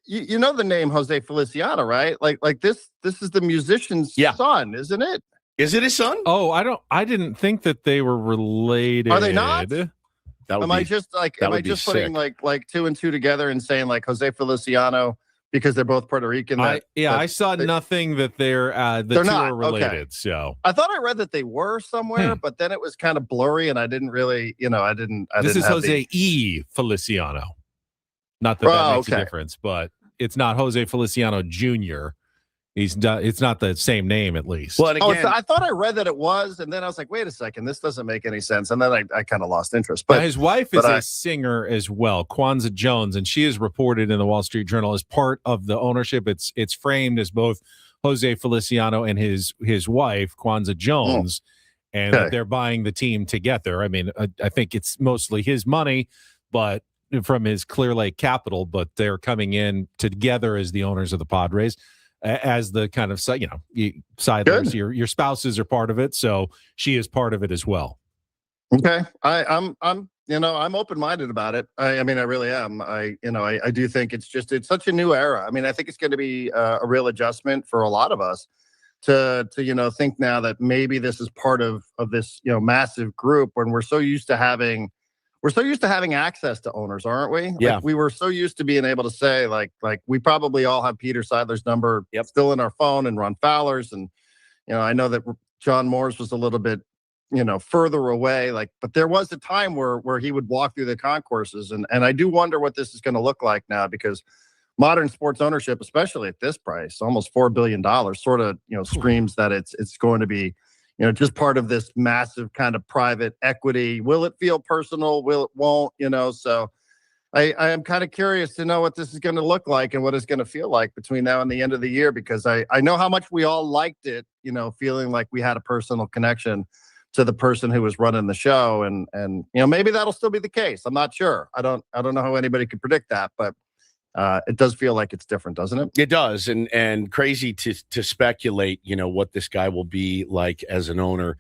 you know the name Jose Feliciano, right? Like this is the musician's son, isn't it? Is it his son? Oh, I didn't think that they were related. Are they not? Am I just putting like two and two together and saying like Jose Feliciano because they're both Puerto Rican? I saw nothing that they're two not are related. Okay. So I thought I read that they were somewhere, but then it was kind of blurry, and I didn't really, This is Jose E. Feliciano. Not that makes a difference, but it's not Jose Feliciano Jr. It's not the same name, at least. Well, and again, I thought I read that it was, and then I was like, wait a second, this doesn't make any sense. And then I kind of lost interest. But his wife is a singer as well, Kwanzaa Jones, and she is reported in the Wall Street Journal as part of the ownership. It's framed as both Jose Feliciano and his wife, Kwanzaa Jones, and that they're buying the team together. I mean, I think it's mostly his money, but from his Clear Lake capital, but they're coming in together as the owners of the Padres. As the kind of siders, your spouses are part of it, so she is part of it as well. Okay, I'm open-minded about it. I mean, I really am. I do think it's such a new era. I mean, I think it's going to be a real adjustment for a lot of us to think now that maybe this is part of this massive group when we're so used to having access to owners, aren't we? Yeah. Like, we were so used to being able to say, like we probably all have Peter Seidler's number still in our phone, and Ron Fowler's. And, I know that John Moore's was a little bit, further away. But there was a time where he would walk through the concourses. And I do wonder what this is going to look like now, because modern sports ownership, especially at this price, almost $4 billion, sort of, screams that it's going to be, just part of this massive kind of private equity. Will it feel personal? Will it won't? So I am kind of curious to know what this is going to look like and what it's going to feel like between now and the end of the year, because I know how much we all liked it, feeling like we had a personal connection to the person who was running the show. And maybe that'll still be the case. I'm not sure. I don't know how anybody could predict that, but it does feel like it's different, doesn't it? It does, and crazy to speculate, what this guy will be like as an owner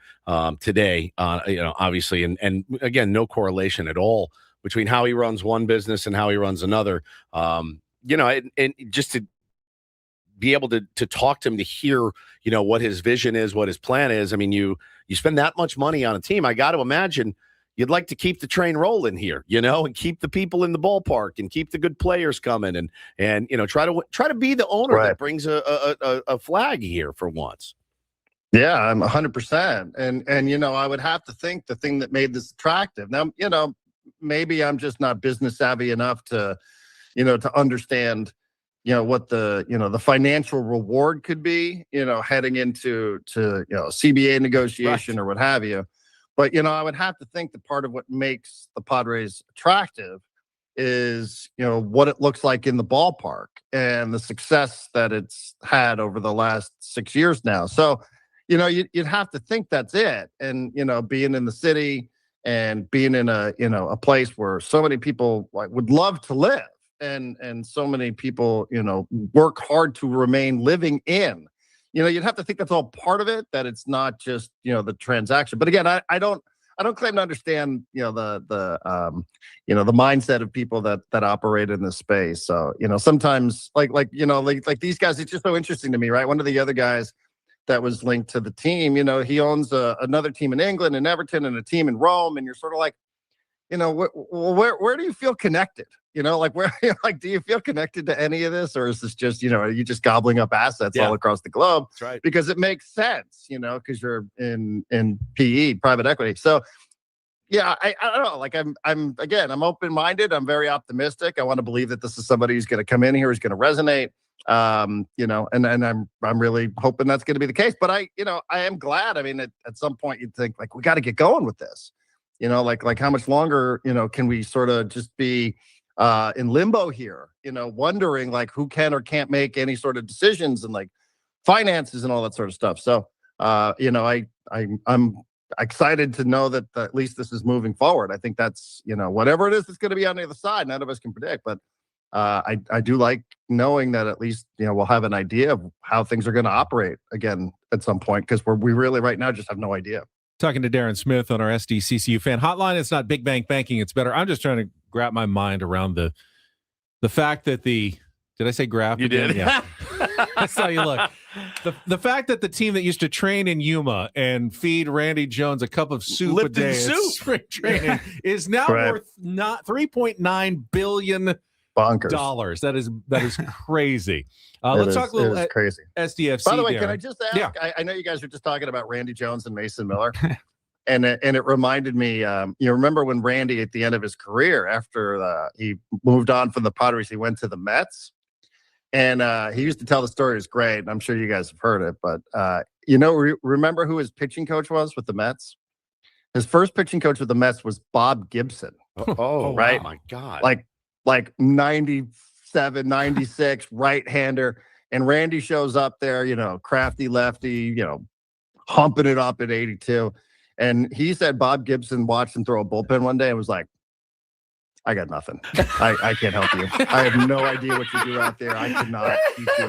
today. Obviously, and again, no correlation at all between how he runs one business and how he runs another. And just to be able to talk to him, to hear, what his vision is, what his plan is. I mean, you spend that much money on a team, I got to imagine you'd like to keep the train rolling here, and keep the people in the ballpark and keep the good players coming and try to be the owner that brings a flag here for once. Yeah, I'm 100%. And I would have to think the thing that made this attractive. Now, maybe I'm just not business savvy enough to understand, what the financial reward could be, heading into CBA negotiation or what have you. But, I would have to think that part of what makes the Padres attractive is, what it looks like in the ballpark and the success that it's had over the last 6 years now. So, you'd have to think that's it. And, being in the city and being in a place where so many people would love to live and so many people, work hard to remain living in. You'd have to think that's all part of it, that it's not just, the transaction. But again, I don't claim to understand, the mindset of people that operate in this space. So, sometimes like these guys, it's just so interesting to me, right? One of the other guys that was linked to the team, he owns another team in England and Everton and a team in Rome. And you're sort of like, where do you feel connected? Where, do you feel connected to any of this? Or is this just, are you just gobbling up assets all across the globe? That's right. Because it makes sense, because you're in PE, private equity. So, yeah, I don't know. I'm open-minded. I'm very optimistic. I want to believe that this is somebody who's going to come in here, who's going to resonate. And I'm really hoping that's going to be the case. But I am glad. I mean, at some point you'd think we got to get going with this. Like how much longer, can we sort of just be in limbo here, wondering who can or can't make any sort of decisions and finances and all that sort of stuff. So, I'm excited to know that at least this is moving forward. I think that's, whatever it is that's going to be on the other side, none of us can predict, but I do like knowing that at least, we'll have an idea of how things are going to operate again at some point, because we really right now just have no idea. Talking to Darren Smith on our SDCCU fan hotline. It's not big bank banking. It's better. I'm just trying to wrap my mind around the fact that did I say grab? You did. Yeah. That's how you look. The fact that the team that used to train in Yuma and feed Randy Jones a cup of soup a day at spring training is now worth not $3.9 billion. Bonkers. That is crazy. Let's talk a little crazy. SDFC. By the way, Darren. can I just ask? Yeah. I know you guys were just talking about Randy Jones and Mason Miller, and it reminded me. Remember when Randy, at the end of his career, after he moved on from the Padres, he went to the Mets, and he used to tell the story. It was great, and I'm sure you guys have heard it. But remember who his pitching coach was with the Mets? His first pitching coach with the Mets was Bob Gibson. Oh, right. Oh my God. Like 97, 96, right-hander. And Randy shows up there, crafty lefty, humping it up at 82. And he said Bob Gibson watched him throw a bullpen one day and was like, I got nothing. I can't help you. I have no idea what you do out there. I cannot.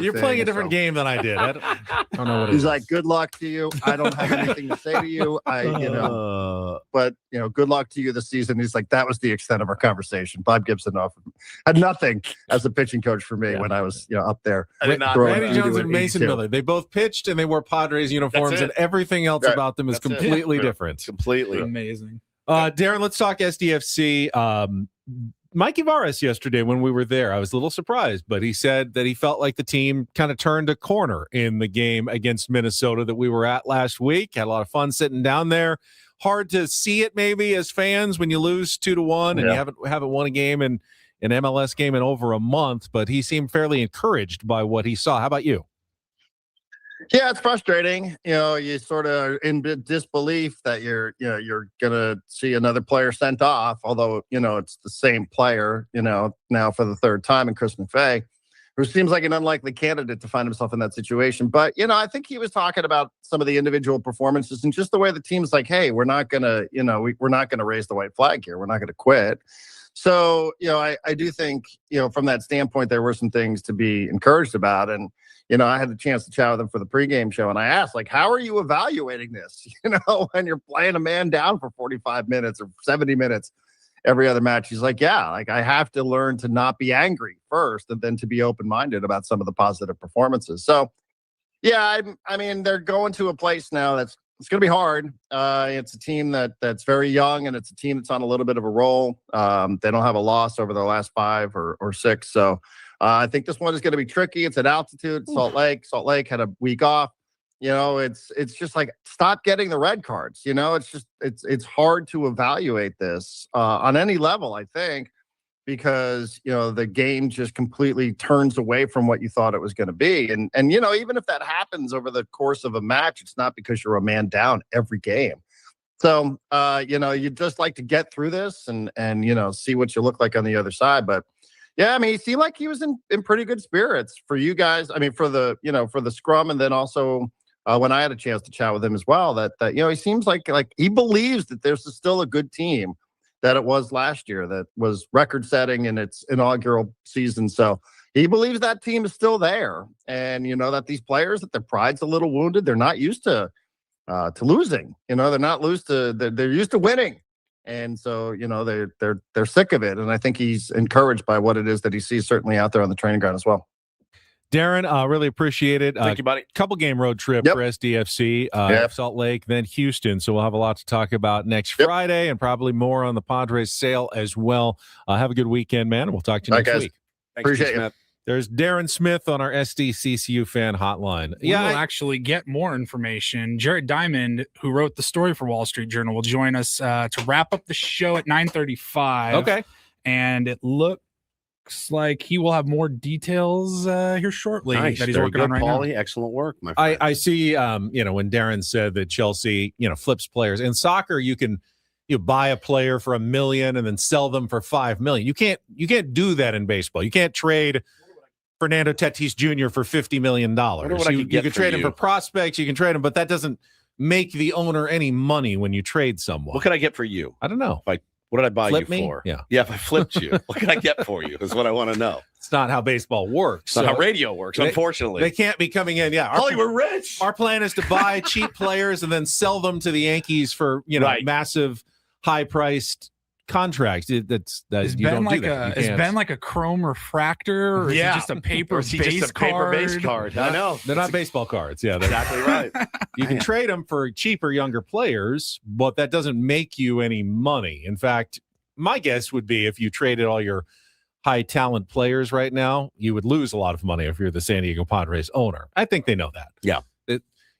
You're playing a different game than I did. I don't know what it is. He's like, good luck to you. I don't have anything to say to you. But good luck to you this season. He's like, that was the extent of our conversation. Bob Gibson had nothing as a pitching coach for me when I was up there. Randy Jones and Mason Miller. They both pitched and they wore Padres uniforms, and everything else about them is completely different. Completely amazing. Darren, let's talk SDFC. Mikey Varas yesterday when we were there, I was a little surprised, but he said that he felt like the team kind of turned a corner in the game against Minnesota that we were at last week. Had a lot of fun sitting down there. Hard to see it maybe as fans when you lose 2-1 and you haven't won a game in an MLS game in over a month, but he seemed fairly encouraged by what he saw. How about you? Yeah, it's frustrating. You sort of in disbelief that you're gonna see another player sent off. Although it's the same player. Now for the third time in Chris McVay, who seems like an unlikely candidate to find himself in that situation. But I think he was talking about some of the individual performances and just the way the team's like, hey, we're not gonna we're not gonna raise the white flag here. We're not gonna quit. So, I do think, from that standpoint, there were some things to be encouraged about. And, I had the chance to chat with him for the pregame show, and I asked, like, how are you evaluating this? When you're playing a man down for 45 minutes or 70 minutes every other match. He's like, yeah, like I have to learn to not be angry first and then to be open-minded about some of the positive performances. So, yeah, I mean, they're going to a place now it's going to be hard. It's a team that's very young, and it's a team that's on a little bit of a roll. They don't have a loss over their last 5 or 6. So I think this one is going to be tricky. It's at altitude, Salt Lake. Salt Lake had a week off. It's just like, stop getting the red cards. It's hard to evaluate this on any level, I think, because, the game just completely turns away from what you thought it was going to be. And even if that happens over the course of a match, it's not because you're a man down every game. So, you just like to get through this and see what you look like on the other side. But yeah, I mean, he seemed like he was in pretty good spirits for you guys. I mean, for the scrum, and then also when I had a chance to chat with him as well, that he seems like he believes that there's still a good team that it was last year that was record-setting in its inaugural season. So he believes that team is still there, and that these players, that their pride's a little wounded. They're not used to losing. They're not they're used to winning. And so, they're sick of it. And I think he's encouraged by what it is that he sees certainly out there on the training ground as well. Darren, really appreciate it. Thank you, buddy. Couple game road trip for SDFC, Salt Lake, then Houston. So we'll have a lot to talk about next Friday, and probably more on the Padres sale as well. Have a good weekend, man. We'll talk to you next week. Thanks, appreciate it. There's Darren Smith on our SDCCU fan hotline. We'll actually get more information. Jared Diamond, who wrote the story for Wall Street Journal, will join us to wrap up the show at 9:35. Okay. And it looks like he will have more details here shortly that he's working on right Paulie. now. Excellent work, my friend. I see, when Darren said that Chelsea, flips players. In soccer, you can buy a player for $1 million and then sell them for $5 million. You can't do that in baseball. You can't trade Fernando Tatis Jr. for $50 million. You can trade him for prospects. You can trade him, but that doesn't make the owner any money when you trade someone. What can I get for you? I don't know. What did I buy Flip you me? for? Yeah. If I flipped you, what can I get for you? Is what I want to know. It's not how baseball works. It's not how radio works, unfortunately. They can't be coming in. Yeah. Paulie, we're rich. Our plan is to buy cheap players and then sell them to the Yankees for, massive, high-priced contracts. Is Ben like a chrome refractor, or is it just a paper base card? I know. They're not baseball cards. Yeah, exactly right. You can trade them for cheaper, younger players, but that doesn't make you any money. In fact, my guess would be if you traded all your high talent players right now, you would lose a lot of money if you're the San Diego Padres owner. I think they know that. Yeah.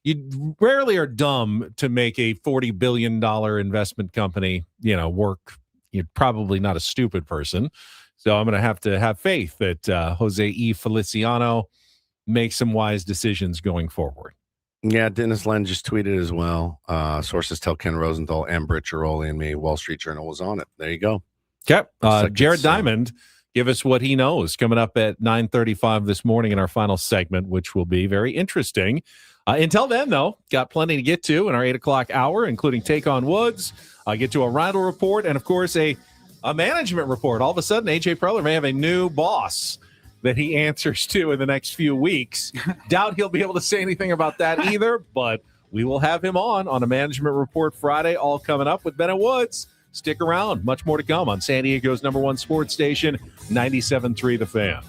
You rarely are dumb to make a $40 billion investment company, work. You're probably not a stupid person. So I'm going to have faith that Jose E. Feliciano makes some wise decisions going forward. Yeah, Dennis Len just tweeted as well. Sources tell Ken Rosenthal, Amber Ciroli, and me, Wall Street Journal was on it. There you go. Okay. Jared Diamond, give us what he knows coming up at 9:35 this morning in our final segment, which will be very interesting. Until then, though, got plenty to get to in our 8 o'clock hour, including Take on Woods, get to a Reindl Report, and, of course, a management report. All of a sudden, A.J. Preller may have a new boss that he answers to in the next few weeks. Doubt he'll be able to say anything about that either, but we will have him on a management report Friday, all coming up with Bennett Woods. Stick around. Much more to come on San Diego's #1 sports station, 97.3 The Fan.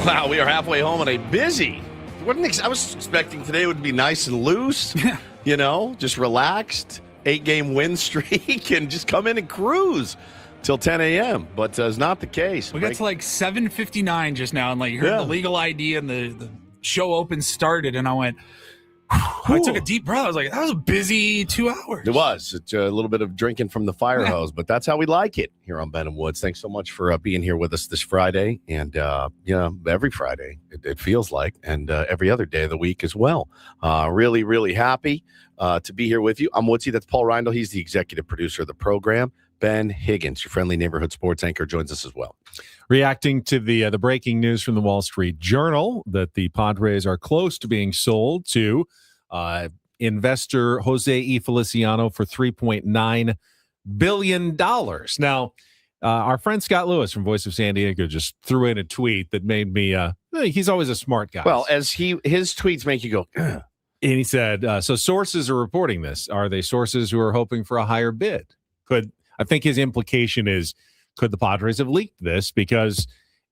Wow, we are halfway home on a busy. I was expecting today would be nice and loose, just relaxed, 8-game win streak, and just come in and cruise till 10 a.m. But it's not the case. We got to like 7:59 just now, and you heard the legal ID and the show open started, and I went. I took a deep breath. I was like, that was a busy 2 hours. It was. It's a little bit of drinking from the fire hose, but that's how we like it here on Ben and Woods. Thanks so much for being here with us this Friday. And, every Friday, it feels like, and every other day of the week as well. Really, really happy to be here with you. I'm Woodsy. That's Paul Reindl. He's the executive producer of the program. Ben Higgins, your friendly neighborhood sports anchor, joins us as well. Reacting to the breaking news from the Wall Street Journal that the Padres are close to being sold to investor Jose E. Feliciano for $3.9 billion. Now, our friend Scott Lewis from Voice of San Diego just threw in a tweet that made me, he's always a smart guy. Well, as his tweets make you go, ugh. And he said, so sources are reporting this. Are they sources who are hoping for a higher bid? I think his implication is, could the Padres have leaked this? Because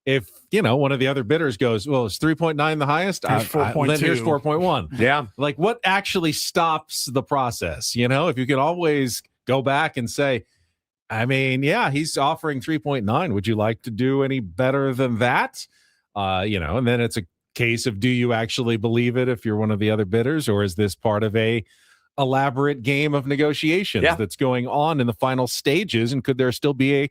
if, one of the other bidders goes, well, is 3.9 the highest? Here's 4.2. Then here's 4.1. Yeah. Like, what actually stops the process? If you could always go back and say, he's offering 3.9. Would you like to do any better than that? And then it's a case of, do you actually believe it if you're one of the other bidders, or is this part of a elaborate game of negotiations that's going on in the final stages? And could there still be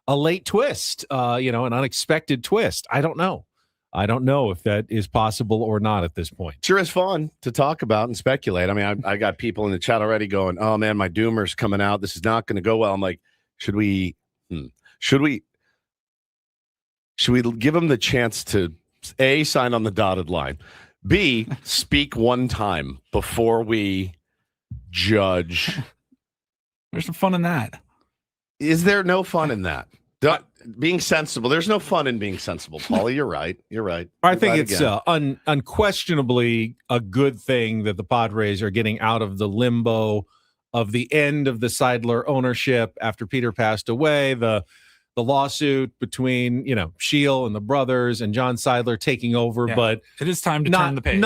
a late twist, an unexpected twist? I don't know. I don't know if that is possible or not at this point. Sure is fun to talk about and speculate. I got people in the chat already going, oh man, my doomer's coming out. This is not going to go well. I'm like, should we give him the chance to A, sign on the dotted line, B, speak one time before we judge? There's some fun in that. Is there no fun in that? Being sensible. There's no fun in being sensible, Paulie. You're right. I think it's unquestionably a good thing that the Padres are getting out of the limbo of the end of the Seidler ownership after Peter passed away, the lawsuit between, Scheel and the brothers and John Seidler taking over. Yeah, but it is time to turn the page.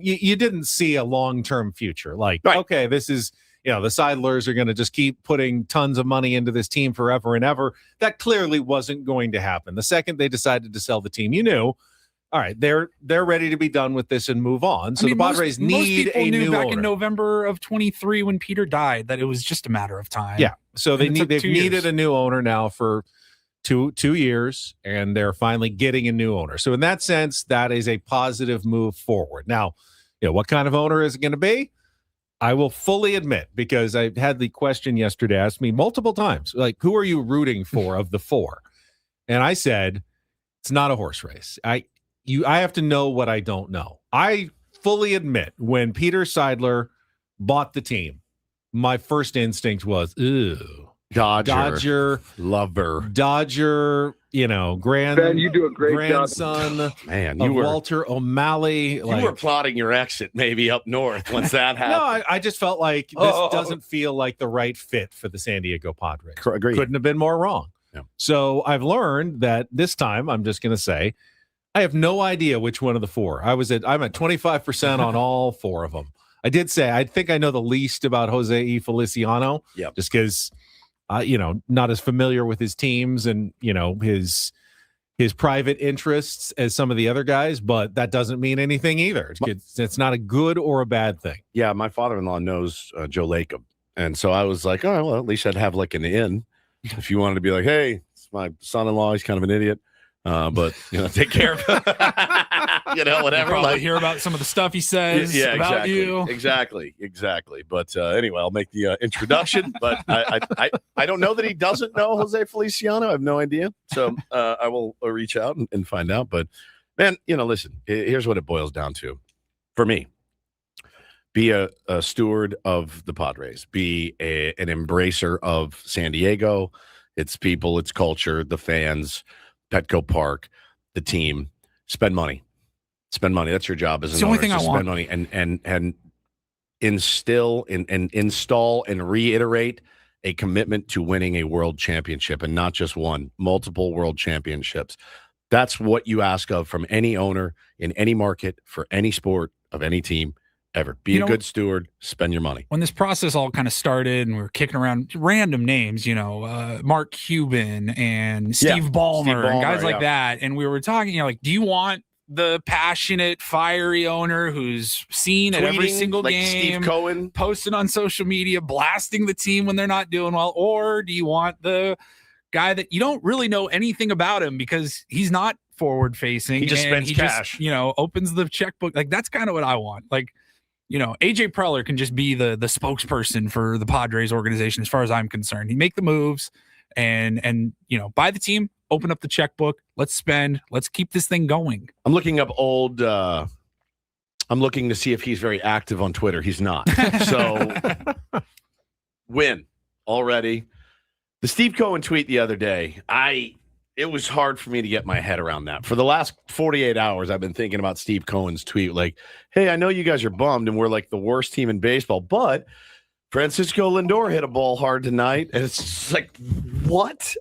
You didn't see a long-term future. Okay, this is, the Seidlers are going to just keep putting tons of money into this team forever and ever. That clearly wasn't going to happen. The second they decided to sell the team, all right, they're ready to be done with this and move on. So the Padres need a new owner. Back in November of 23 when Peter died that it was just a matter of time. Yeah. So they've needed a new owner now for two years, and they're finally getting a new owner. So in that sense, that is a positive move forward. Now, what kind of owner is it going to be? I will fully admit, because I had the question yesterday asked me multiple times, who are you rooting for of the four? And I said, it's not a horse race. I have to know what I don't know. I fully admit, when Peter Seidler bought the team, my first instinct was, ew. Dodger lover. Dodger, Ben, you do a great grandson job. Man, of Walter O'Malley. You were plotting your exit maybe up north once that happened. No, I just felt like this doesn't feel like the right fit for the San Diego Padres. Agreed. Couldn't have been more wrong. Yeah. So I've learned that this time, I'm just going to say, I have no idea which one of the four. I'm at 25% on all four of them. I did say I think I know the least about Jose E. Feliciano. Yep. Just because not as familiar with his teams and, his private interests as some of the other guys, but that doesn't mean anything either. It's not a good or a bad thing. Yeah, my father-in-law knows Joe Lacob. And so I was like, oh, well, at least I'd have like an in if you wanted to be like, hey, it's my son-in-law. He's kind of an idiot. But, take care of him. Whatever. You'll probably hear about some of the stuff he says about you. Exactly. But anyway, I'll make the introduction. But I don't know that he doesn't know Jose Feliciano. I have no idea. So I will reach out and find out. But, man, listen, here's what it boils down to. For me, be a steward of the Padres. Be an embracer of San Diego, its people, its culture, the fans, Petco Park, the team. Spend money. That's your job as an owner. It's the only thing I want. Spend money and instill and install and reiterate a commitment to winning a world championship, and not just one, multiple world championships. That's what you ask of from any owner in any market for any sport of any team ever. Be a good steward, spend your money. When this process all kind of started and we were kicking around random names, Mark Cuban and Steve Ballmer and guys like that. And we were talking, like, do you want the passionate, fiery owner who's seen at every single game, Steve Cohen, posted on social media, blasting the team when they're not doing well? Or do you want the guy that you don't really know anything about him because he's not forward facing? He just spends cash. Opens the checkbook. Like, that's kind of what I want. Like, AJ Preller can just be the spokesperson for the Padres organization as far as I'm concerned. He make the moves and buy the team, open up the checkbook, let's spend, let's keep this thing going. I'm looking up I'm looking to see if he's very active on Twitter. He's not. So win already. The Steve Cohen tweet the other day, it was hard for me to get my head around that. For the last 48 hours, I've been thinking about Steve Cohen's tweet. Like, hey, I know you guys are bummed and we're like the worst team in baseball, but Francisco Lindor hit a ball hard tonight. And it's just like, what?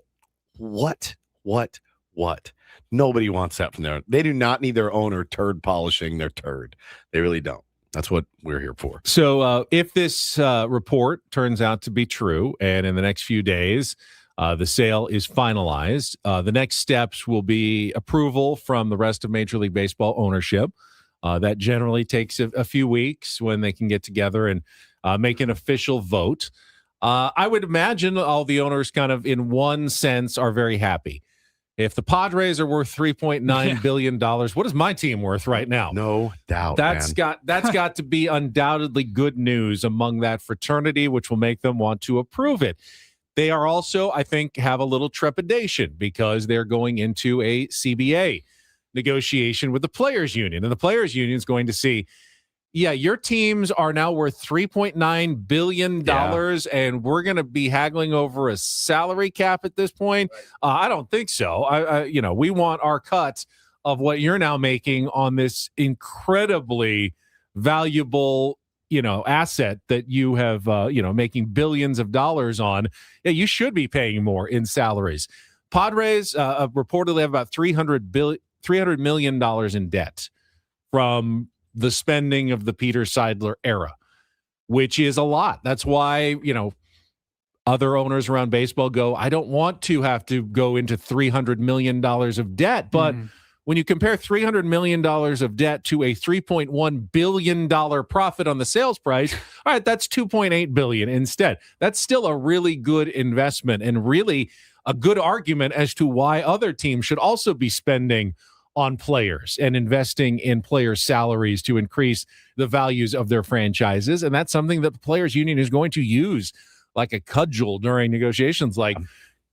Nobody wants that from there. They do not need their owner turd polishing their turd. They really don't. That's what we're here for. So if this report turns out to be true, and in the next few days, the sale is finalized, the next steps will be approval from the rest of Major League Baseball ownership. That generally takes a few weeks when they can get together and make an official vote. I would imagine all the owners kind of in one sense are very happy. If the Padres are worth $3.9 billion, what is my team worth right now? No doubt. That's got to be undoubtedly good news among that fraternity, which will make them want to approve it. They are also, I think, have a little trepidation because they're going into a CBA negotiation with the Players Union. And the Players Union is going to see, your teams are now worth $3.9 billion, and we're going to be haggling over a salary cap at this point. I don't think so. We want our cut of what you're now making on this incredibly valuable asset that you have, making billions of dollars on. Yeah, you should be paying more in salaries. Padres reportedly have about $300 million in debt from the spending of the Peter Seidler era, which is a lot. That's why, other owners around baseball go, I don't want to have to go into $300 million of debt. But when you compare $300 million of debt to a $3.1 billion profit on the sales price, all right, that's $2.8 billion instead. That's still a really good investment and really a good argument as to why other teams should also be spending on players and investing in players' salaries to increase the values of their franchises. And that's something that the Players Union is going to use like a cudgel during negotiations. Like,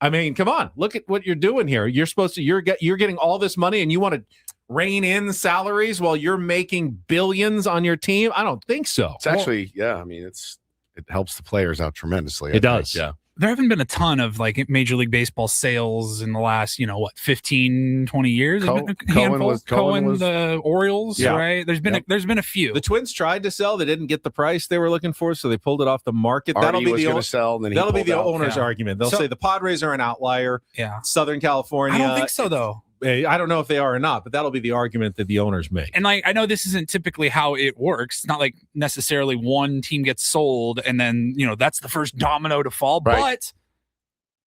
I mean, come on, look at what you're doing here. You're supposed to, you're getting all this money and you want to rein in salaries while you're making billions on your team? I don't think so. It's actually, it helps the players out tremendously. It does. Yeah. There haven't been a ton of like Major League Baseball sales in the last, 15, 20 years. Cohen was the Orioles, right? There's been a few. The Twins tried to sell. They didn't get the price they were looking for, so they pulled it off the market. That'll be the owner's argument. They'll say the Padres are an outlier. Yeah. Southern California. I don't think so, though. I don't know if they are or not, but that'll be the argument that the owners make. And I know this isn't typically how it works. It's not like necessarily one team gets sold and then, that's the first domino to fall. Right. But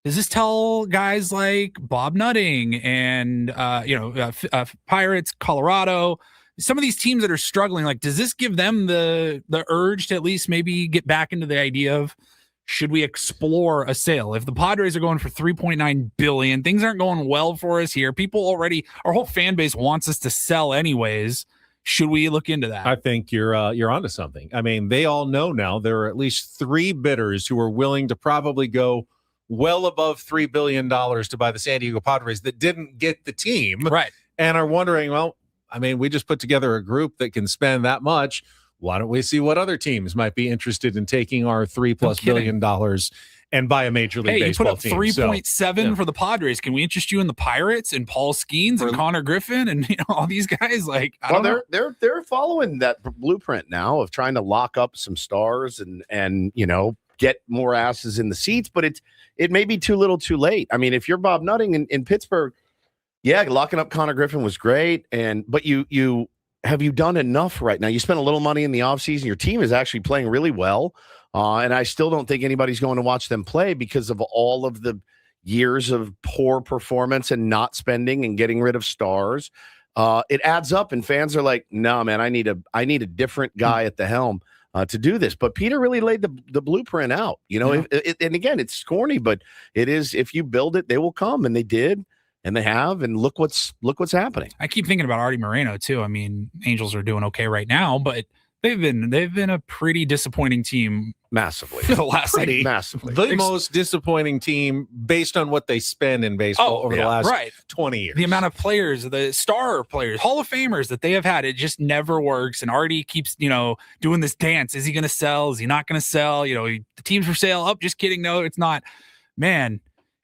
does this tell guys like Bob Nutting and, Pirates, Colorado, some of these teams that are struggling, like, does this give them the urge to at least maybe get back into the idea of, should we explore a sale? If the Padres are going for $3.9 billion, things aren't going well for us here. Our whole fan base wants us to sell anyways. Should we look into that? I think you're onto something. I mean, they all know now there are at least 3 bidders who are willing to probably go well above $3 billion to buy the San Diego Padres that didn't get the team. Right. And are wondering, well, I mean, we just put together a group that can spend that much. Why don't we see what other teams might be interested in taking our $3+ billion and buy a Major League Baseball team? Hey, you put up 3.7 for the Padres. Can we interest you in the Pirates and Paul Skeens and Connor Griffin and all these guys? Like, they're following that blueprint now of trying to lock up some stars and get more asses in the seats. But it may be too little, too late. I mean, if you're Bob Nutting in Pittsburgh, Yeah, locking up Connor Griffin was great. But you have you done enough right now? You spent a little money in the offseason. Your team is actually playing really well. And I still don't think anybody's going to watch them play because of all of the years of poor performance and not spending and getting rid of stars. It adds up, and fans are like, no, man, I need a different guy at the helm to do this. But Peter really laid the blueprint out. And again, it's corny, but it is. If you build it, they will come, and they did. And they have, and look what's happening. I keep thinking about Artie Moreno too. I mean, Angels are doing okay right now, but they've been a pretty disappointing team massively for the last massively. The most disappointing team based on what they spend in baseball over the last 20 years. The amount of players, the star players, Hall of Famers that they have had, it just never works. And Artie keeps, doing this dance. Is he going to sell? Is he not going to sell? The team's for sale. Oh, just kidding. No, it's not. Man,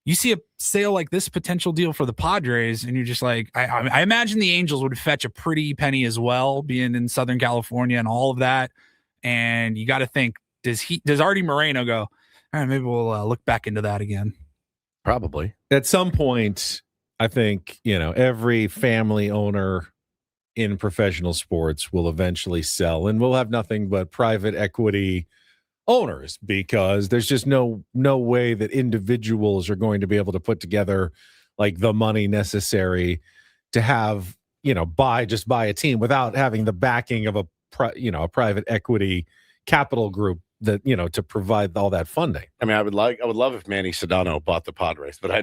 you see a sale like this potential deal for the Padres, and you're just like, I imagine the Angels would fetch a pretty penny as well, being in Southern California and all of that. And you got to think, does Artie Moreno go, all right, maybe we'll look back into that again? Probably. At some point, I think, every family owner in professional sports will eventually sell, and we'll have nothing but private equity owners, because there's just no way that individuals are going to be able to put together like the money necessary to have, buy a team without having the backing of a private equity capital group that, to provide all that funding. I mean, I would love if Manny Sedano bought the Padres, but I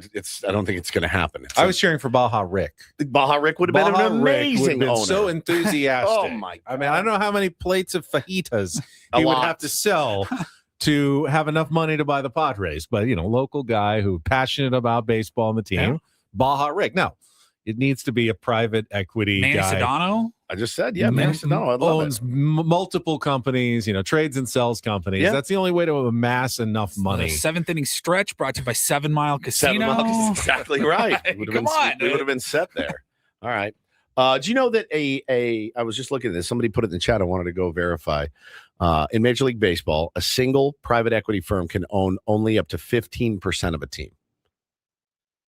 don't think it's going to happen. I was cheering for Baja Rick. Baja Rick would have been an amazing owner. So enthusiastic. Oh my God. I mean, I don't know how many plates of fajitas he would have to sell to have enough money to buy the Padres, but local guy who passionate about baseball and the team, Baja Rick. Now, it needs to be a private equity Manny guy. Sedano? I just said, Manny Sedano. I love owns multiple companies, trades and sells companies. Yeah. That's the only way to amass enough money. The seventh inning stretch brought to you by 7 Mile Casino. Exactly right. Come on, we would have been set there. All right. Do you know that I was just looking at this. Somebody put it in the chat. I wanted to go verify. In Major League Baseball, a single private equity firm can own only up to 15% of a team,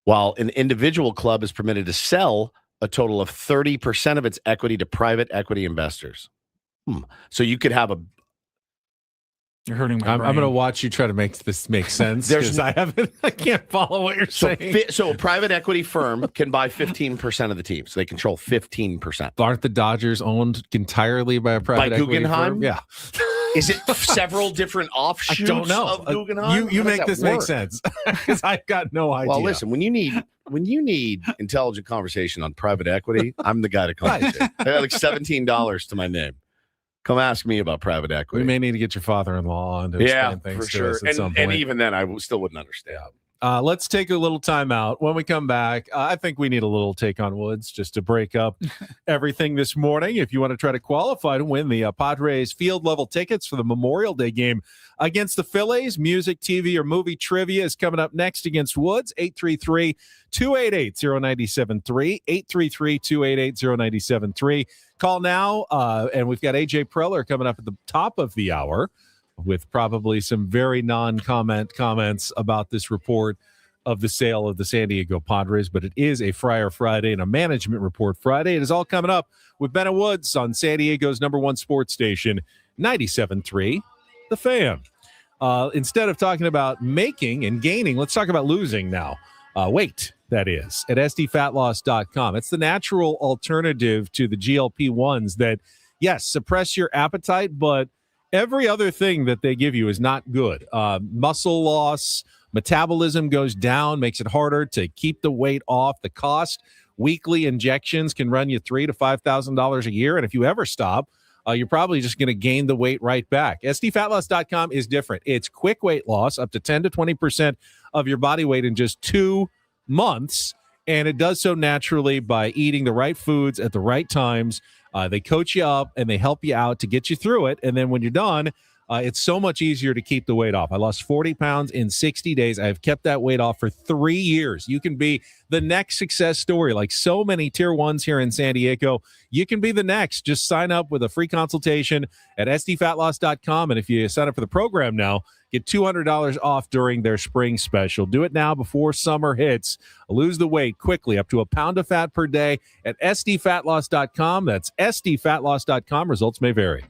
while an individual club is permitted to sell a total of 30% of its equity to private equity investors. So you could have You're hurting my I'm brain. going to watch you try to make this make sense. I can't follow what you're saying. So a private equity firm can buy 15% of the team. So they control 15%. Aren't the Dodgers owned entirely by a private equity Guggenheim? firm? Yeah. Is it several different offshoots I don't know. of Guggenheim? You How does make that this work? make sense, because I've got no idea. Well, listen, when you need intelligent conversation on private equity, I'm the guy to conversate. I got like $17 to my name. Come ask me about private equity. We may need to get your father-in-law on to explain things for to sure. us at some point. And even then, I still wouldn't understand. Let's take a little time out. When we come back, I think we need a little take on Woods just to break up everything this morning. If you want to try to qualify to win the Padres field level tickets for the Memorial Day game against the Phillies, music, TV, or movie trivia is coming up next against Woods. 833-288-0973. 833-288-0973. Call now, and we've got AJ Preller coming up at the top of the hour with probably some very non-comment comments about this report of the sale of the San Diego Padres. But it is a Friar Friday and a management report Friday. It is all coming up with Ben and Woods on San Diego's #1 sports station, 97.3 The Fan. Instead of talking about making and gaining, let's talk about losing now. Weight, that is, at sdfatloss.com. It's the natural alternative to the GLP-1s that, yes, suppress your appetite, but every other thing that they give you is not good. Muscle loss, metabolism goes down, makes it harder to keep the weight off. The cost, weekly injections can run you $3,000 to $5,000 a year. And if you ever stop, you're probably just going to gain the weight right back. SDFatLoss.com is different. It's quick weight loss, up to 10 to 20% of your body weight in just 2 months. And it does so naturally by eating the right foods at the right times. They coach you up and they help you out to get you through it. And then when you're done, It's so much easier to keep the weight off. I lost 40 pounds in 60 days. I have kept that weight off for 3 years. You can be the next success story. Like so many tier ones here in San Diego, you can be the next. Just sign up with a free consultation at sdfatloss.com. And if you sign up for the program now, get $200 off during their spring special. Do it now before summer hits. Lose the weight quickly, up to a pound of fat per day at sdfatloss.com. That's sdfatloss.com. Results may vary.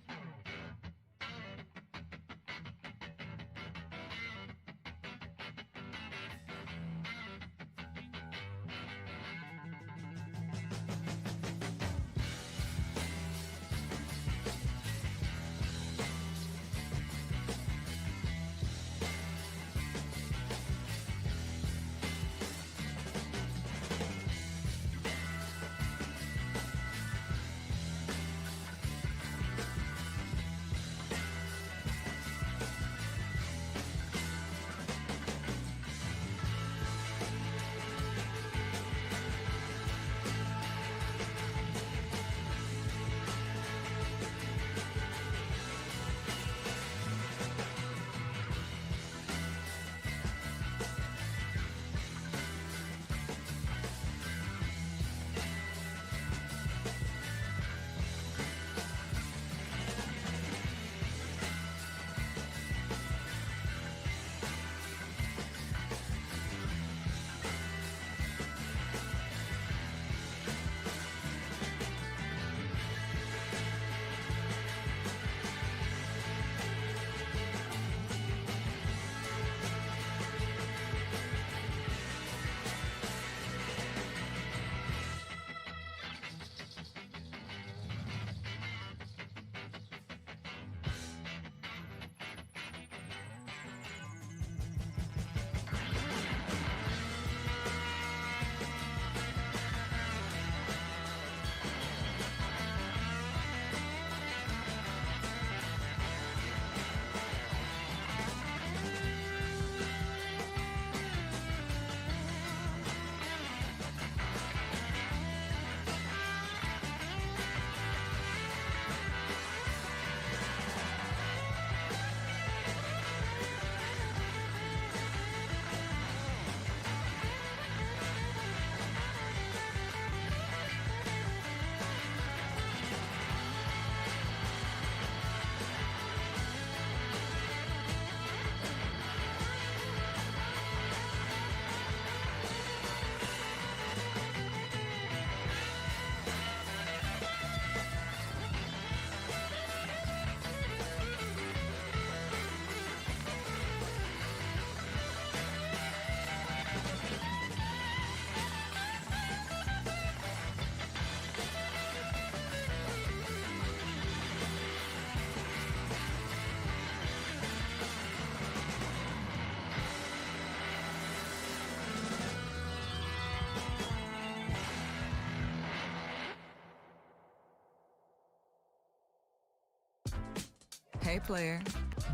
Hey, player,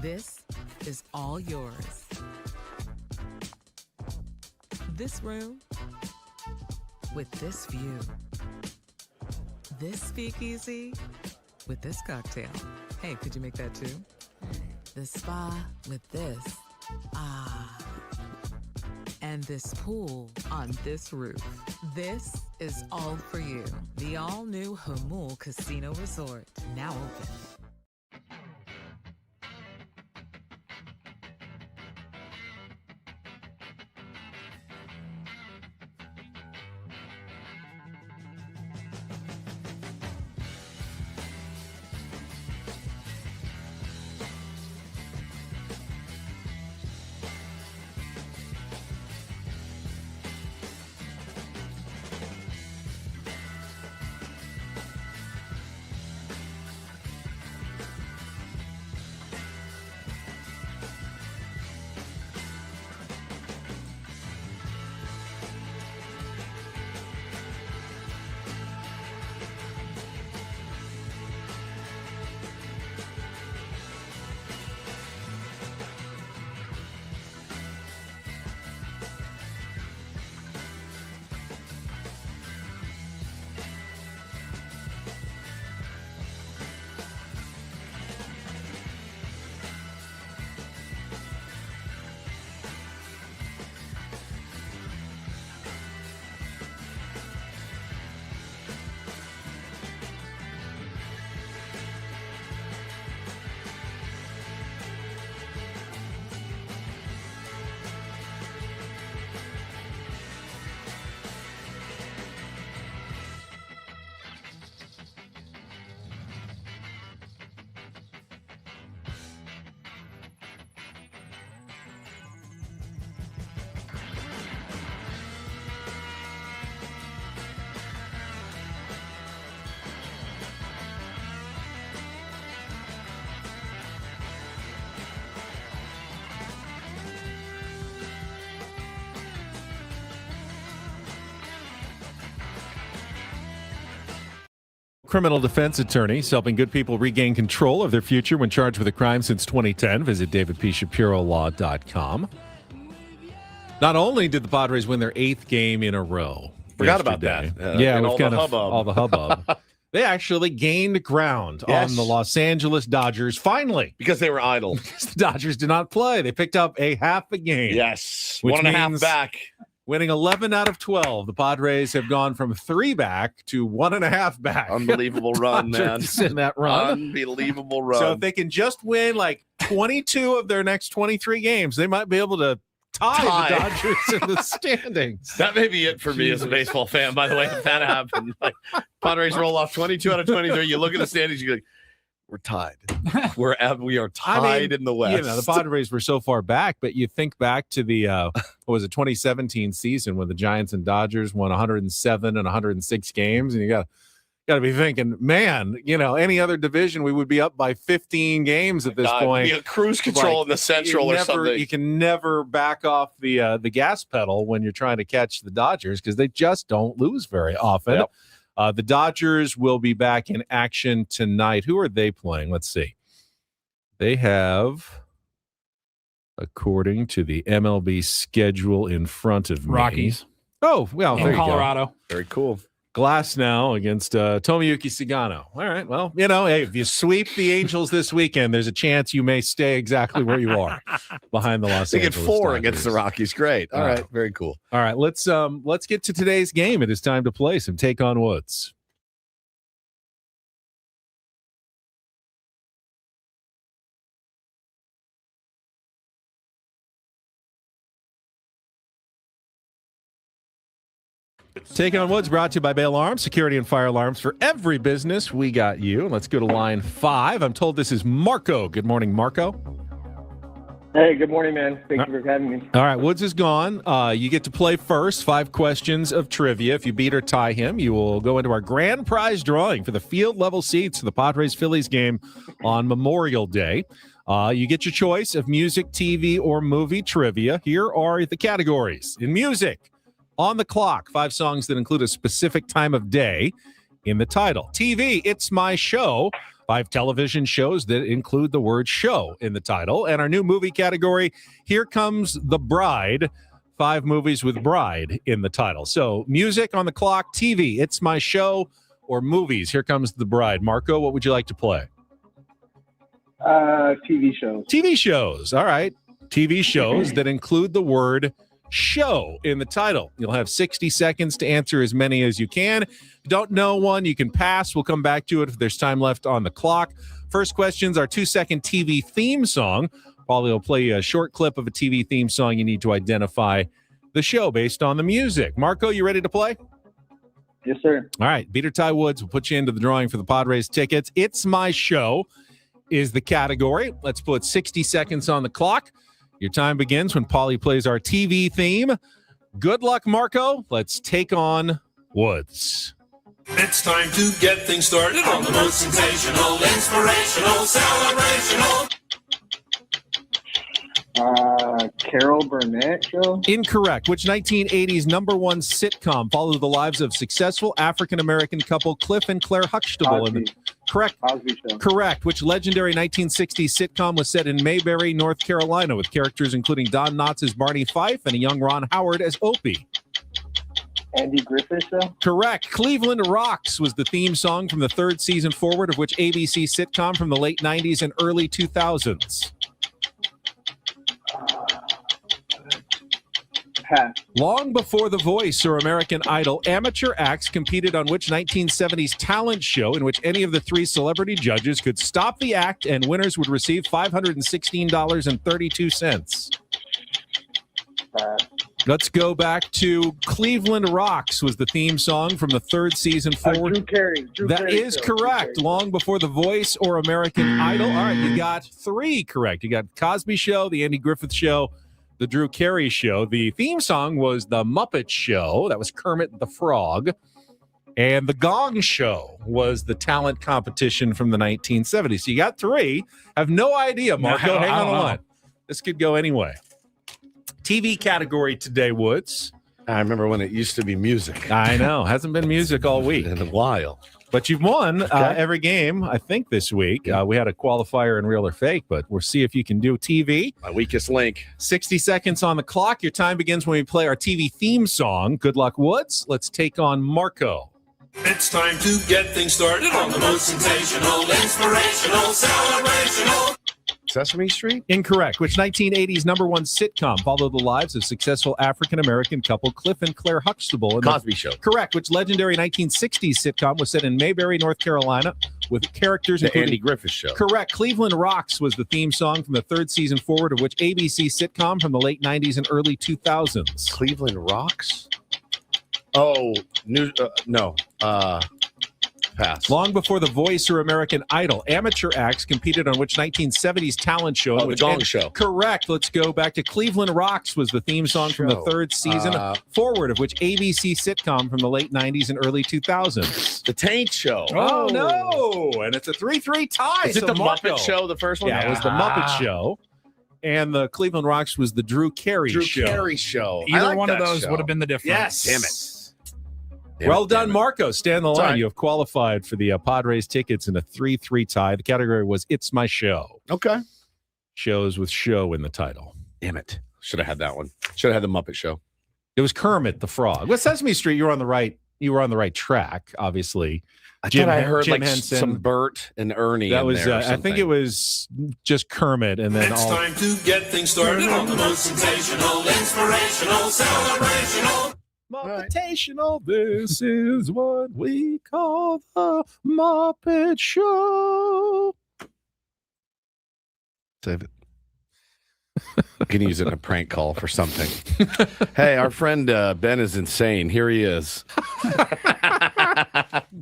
this is all yours. This room with this view. This speakeasy with this cocktail. Hey, could you make that too? The spa with this. Ah. And this pool on this roof. This is all for you. The all-new Hamul Casino Resort, now open. criminal defense attorneys helping good people regain control of their future when charged with a crime since 2010. Visit davidpshapirolaw.com. Not only did the Padres win their 8th game in a row. Forgot about that. Yeah, and with all the hubbub. all the hubbub. They actually gained ground on the Los Angeles Dodgers, finally. Because they were idle. Because the Dodgers did not play. They picked up a half a game. Yes. Which 1.5 means back. Winning 11 out of 12. The Padres have gone from 3 back to 1.5 back. Unbelievable run, man. In that run. Unbelievable run. So if they can just win like 22 of their next 23 games, they might be able to tie the Dodgers in the standings. That may be it for me as a baseball fan, by the way, if that happened. Like, Padres roll off 22 out of 23. You look at the standings, you go, we're tied. We are tied in the West. You know, the Padres were so far back, but you think back to the 2017 season when the Giants and Dodgers won 107 and 106 games, and you got to be thinking, man, you know, any other division we would be up by 15 games at this point. Be a cruise control in the Central or something. You can never back off the gas pedal when you're trying to catch the Dodgers because they just don't lose very often. Yep. The Dodgers will be back in action tonight. Who are they playing? Let's see. They have, according to the MLB schedule in front of me. Rockies. Oh, well, there in you go. Colorado. Very cool. Glass now against Tomoyuki Sagano. All right. Well, you know, hey, if you sweep the Angels this weekend, there's a chance you may stay exactly where you are behind the Los they Angeles get 4 Dodgers. against the Rockies. Great. All right. Very cool. All right. Let's get to today's game. It is time to play some Take on Woods. Take on Woods brought to you by Bail Arms, security and fire alarms for every business. We got you. Let's go to line 5. I'm told this is Marco. Good morning, Marco. Hey, good morning, man. Thank you for having me. All right, Woods is gone. You get to play first. 5 questions of trivia. If you beat or tie him, you will go into our grand prize drawing for the field level seats for the Padres-Phillies game on Memorial Day. You get your choice of music, TV, or movie trivia. Here are the categories. In music, On the Clock, 5 songs that include a specific time of day in the title. TV, It's My Show, 5 television shows that include the word show in the title. And our new movie category, Here Comes the Bride, 5 movies with bride in the title. So music, On the Clock, TV, It's My Show, or movies, Here Comes the Bride. Marco, what would you like to play? TV shows. TV shows. All right. TV shows that include the word show in the title. You'll have 60 seconds to answer as many as you can. If you don't know one, you can pass. We'll come back to it if there's time left on the clock. First question's our 2-second TV theme song. Paulie will play you a short clip of a TV theme song. You need to identify the show based on the music. Marco, you ready to play? Yes, sir. All right. Beat or tie Woods will put you into the drawing for the Padres tickets. It's My Show is the category. Let's put 60 seconds on the clock. Your time begins when Paulie plays our TV theme. Good luck, Marco. Let's take on Woods. It's time to get things started on the most sensational, inspirational, celebrational. Carol Burnett show? Incorrect. Which 1980s #1 sitcom followed the lives of successful African-American couple Cliff and Claire Huxtable? Correct. Cosby Show. Correct. Which legendary 1960s sitcom was set in Mayberry, North Carolina, with characters including Don Knotts as Barney Fife and a young Ron Howard as Opie? Andy Griffith Show? Correct. Cleveland Rocks was the theme song from the 3rd season forward of which ABC sitcom from the late 90s and early 2000s? Pass. Long before The Voice or American Idol, amateur acts competed on which 1970s talent show in which any of the 3 celebrity judges could stop the act and winners would receive $516.32? Let's go back to Cleveland Rocks was the theme song from the 3rd season forward. Drew Carey. That is correct. Long before The Voice or American Idol. All right, you got 3 correct. You got Cosby Show, the Andy Griffith Show, the Drew Carey Show. The theme song was The Muppet Show. That was Kermit the Frog. And The Gong Show was the talent competition from the 1970s. So you got 3. I have no idea, Marco. No, Hang I on don't the know. line. This could go anyway. TV category today, Woods. I remember when it used to be music. I know. Hasn't been music all week. In a while. But you've won every game, I think, this week. We had a qualifier in real or fake, but we'll see if you can do TV. My weakest link. 60 seconds on the clock. Your time begins when we play our TV theme song. Good luck, Woods. Let's take on Marco. It's time to get things started on the most sensational, inspirational, celebrational. Sesame Street? Incorrect. Which 1980s number one sitcom followed the lives of successful African-American couple Cliff and Claire Huxtable? Cosby Show. Correct. Which legendary 1960s sitcom was set in Mayberry, North Carolina, with characters The including... Andy Griffith Show. Correct. Cleveland Rocks was the theme song from the third season forward of which ABC sitcom from the late 90s and early 2000s? Cleveland Rocks? Oh, no. Pass. Long before The Voice or American Idol, amateur acts competed on which 1970s talent show? The Gong Show. Correct. Let's go back to Cleveland Rocks was the theme song from the third season forward of which ABC sitcom from the late 90s and early 2000s? The Taint Show. Oh, no. And it's a 3-3 tie. Is it so the Marco. Muppet Show, the first one? Yeah, it was the Muppet Show. And the Cleveland Rocks was the Drew Carey Show. Carey Show. Either one of those would have been the difference. Yes. Damn it. Well done, Marco. Stay on the line. Right. You have qualified for the Padres tickets in a 3-3 tie. The category was It's My Show. Okay. Shows with show in the title. Damn it. Should have had that one. Should have had the Muppet Show. It was Kermit the Frog. With Sesame Street, you were on the right track, obviously. I thought I heard Jim like Henson. some Bert and Ernie. That in was, there or I think it was just Kermit, and then It's time to get things started on the most sensational, inspirational, celebrational. Muppetational, this is what we call the Muppet Show. Save it. You can use it in a prank call for something. Hey, our friend Ben is insane. Here he is.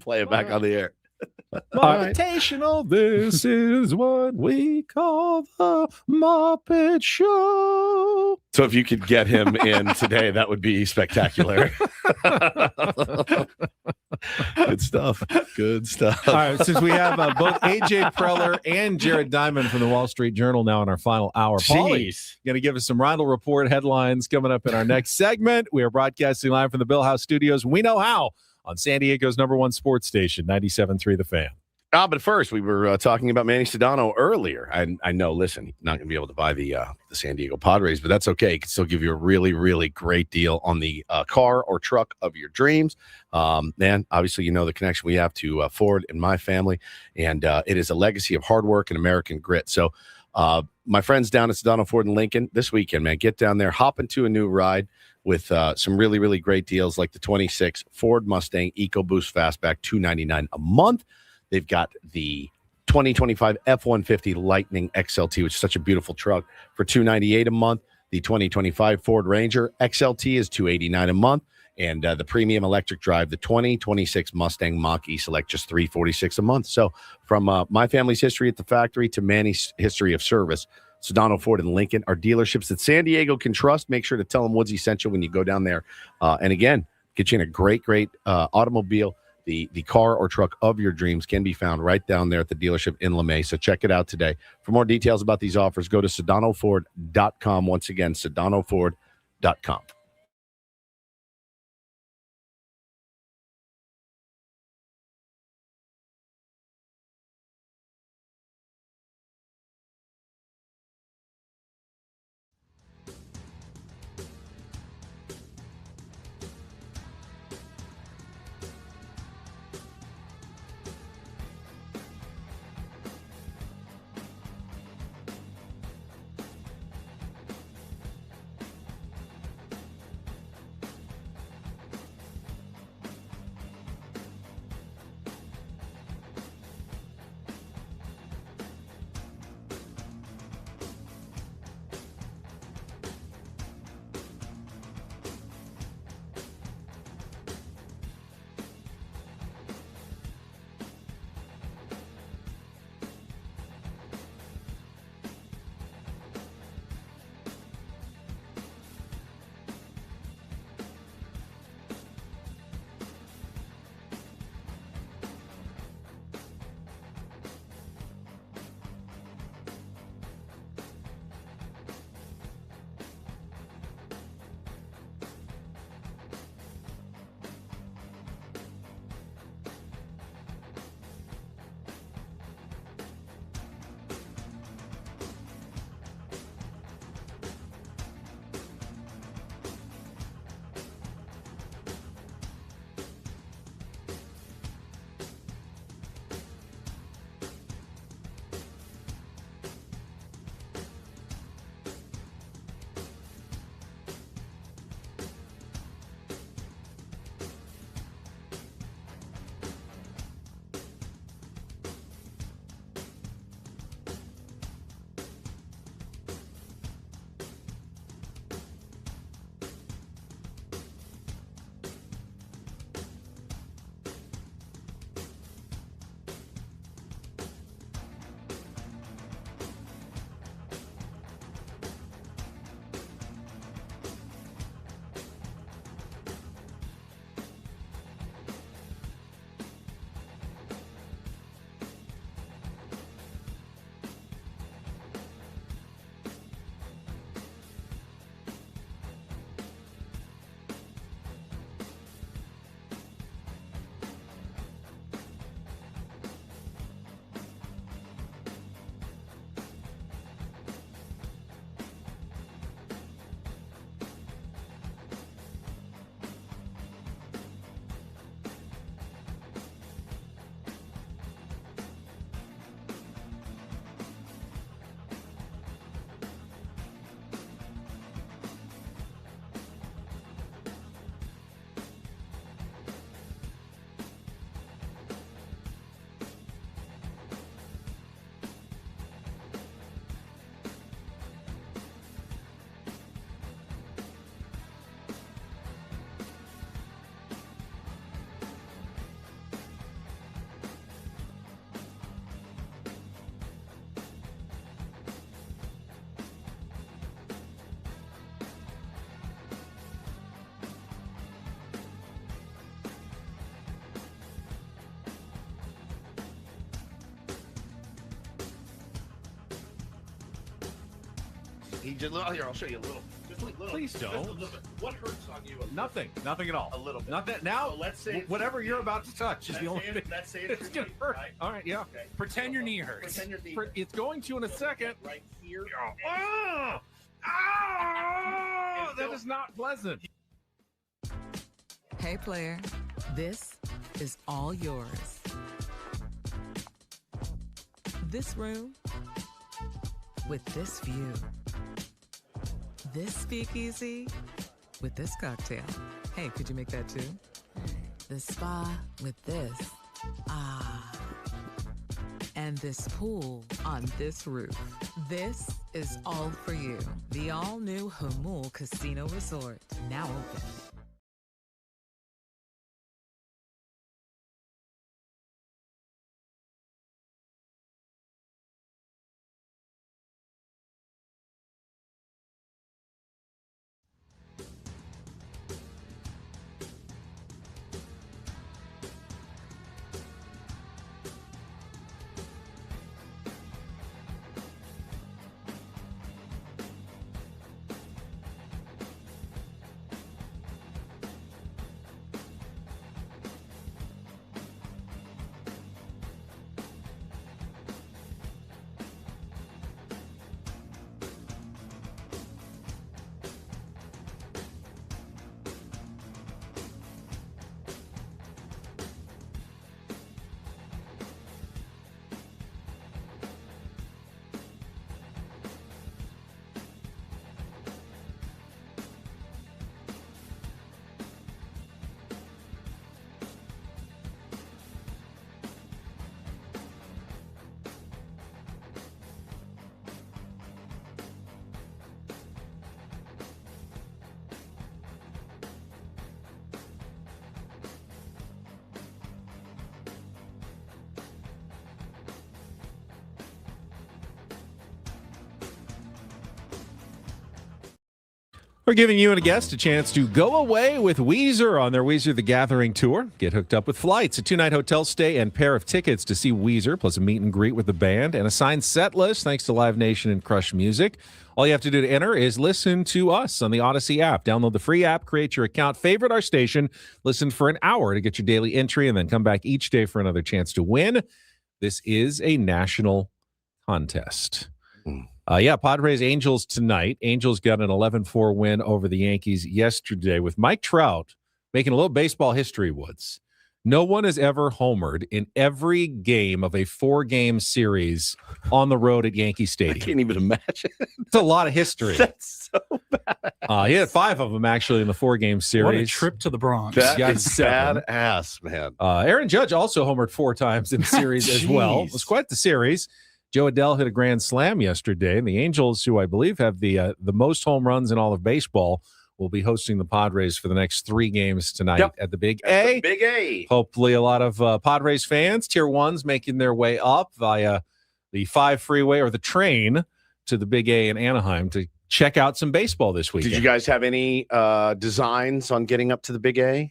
Play it back on the air. Muppetational, this is what we call the Muppet Show. So if you could get him in today, that would be spectacular. Good stuff. Good stuff. All right, since we have both AJ Preller and Jared Diamond from the Wall Street Journal now in our final hour. Paulie's going to give us some Reindl Report headlines coming up in our next segment. We are broadcasting live from the Bill House Studios. We know how on San Diego's number one sports station, 97.3 The Fan. But first, we were talking about Manny Sedano earlier. I know, listen, not going to be able to buy the San Diego Padres, but that's okay. It can still give you a really, really great deal on the car or truck of your dreams. Man, obviously, you know the connection we have to Ford and my family, and it is a legacy of hard work and American grit. So my friends down at Sedano Ford and Lincoln this weekend, man, get down there, hop into a new ride with some really, really great deals like the 26 Ford Mustang EcoBoost Fastback, $299 a month. They've got the 2025 F-150 Lightning XLT, which is such a beautiful truck, for $298 a month. The 2025 Ford Ranger XLT is $289 a month. And the premium electric drive, the 2026 Mustang Mach-E Select, just $346 a month. So from my family's history at the factory to Manny's history of service, Sedano Ford and Lincoln are dealerships that San Diego can trust. Make sure to tell them Woodsy sent you when you go down there. And again, get you in a great automobile. The car or truck of your dreams can be found right down there at the dealership in LeMay. So check it out today. For more details about these offers, go to SedanoFord.com. Once again, SedanoFord.com. He just here. I'll show you a little. Just a little. Please don't. Just a little bit. What hurts on you? Nothing at all. A little bit. Nothing. Now, So let's say whatever you're about to touch is the only thing. Let's say It's gonna hurt. Right? All right, yeah. Okay. Pretend your knee hurts. Pretend your knee. It's going to in a second. Right here. Oh, that is not pleasant. Hey, player, this is all yours. This room with this view. This speakeasy with this cocktail. Hey, could you make that too? The spa with this. Ah. And this pool on this roof. This is all for you. The all-new Hamul Casino Resort, now open. We're giving you and a guest a chance to go away with Weezer on their Weezer The Gathering tour. Get hooked up with flights, a 2-night hotel stay, and pair of tickets to see Weezer, plus a meet and greet with the band, and a signed set list thanks to Live Nation and Crush Music. All you have to do to enter is listen to us on the Odyssey app. Download the free app, create your account, favorite our station, listen for an hour to get your daily entry, and then come back each day for another chance to win. This is a national contest. Padres Angels tonight. Angels got an 11-4 win over the Yankees yesterday with Mike Trout making a little baseball history, Woods. No one has ever homered in every game of a 4-game series on the road at Yankee Stadium. I can't even imagine. It's a lot of history. That's so bad. He had 5 of them actually in the 4-game series. What a trip to the Bronx. That is badass, man. Aaron Judge also homered 4 times in the series as well. It was quite the series. Joe Adell hit a grand slam yesterday, and the Angels, who I believe have the most home runs in all of baseball, will be hosting the Padres for the next 3 games tonight at the Big A. Big A. Hopefully a lot of Padres fans, Tier 1s, making their way up via the 5 freeway or the train to the Big A in Anaheim to check out some baseball this weekend. Did you guys have any designs on getting up to the Big A?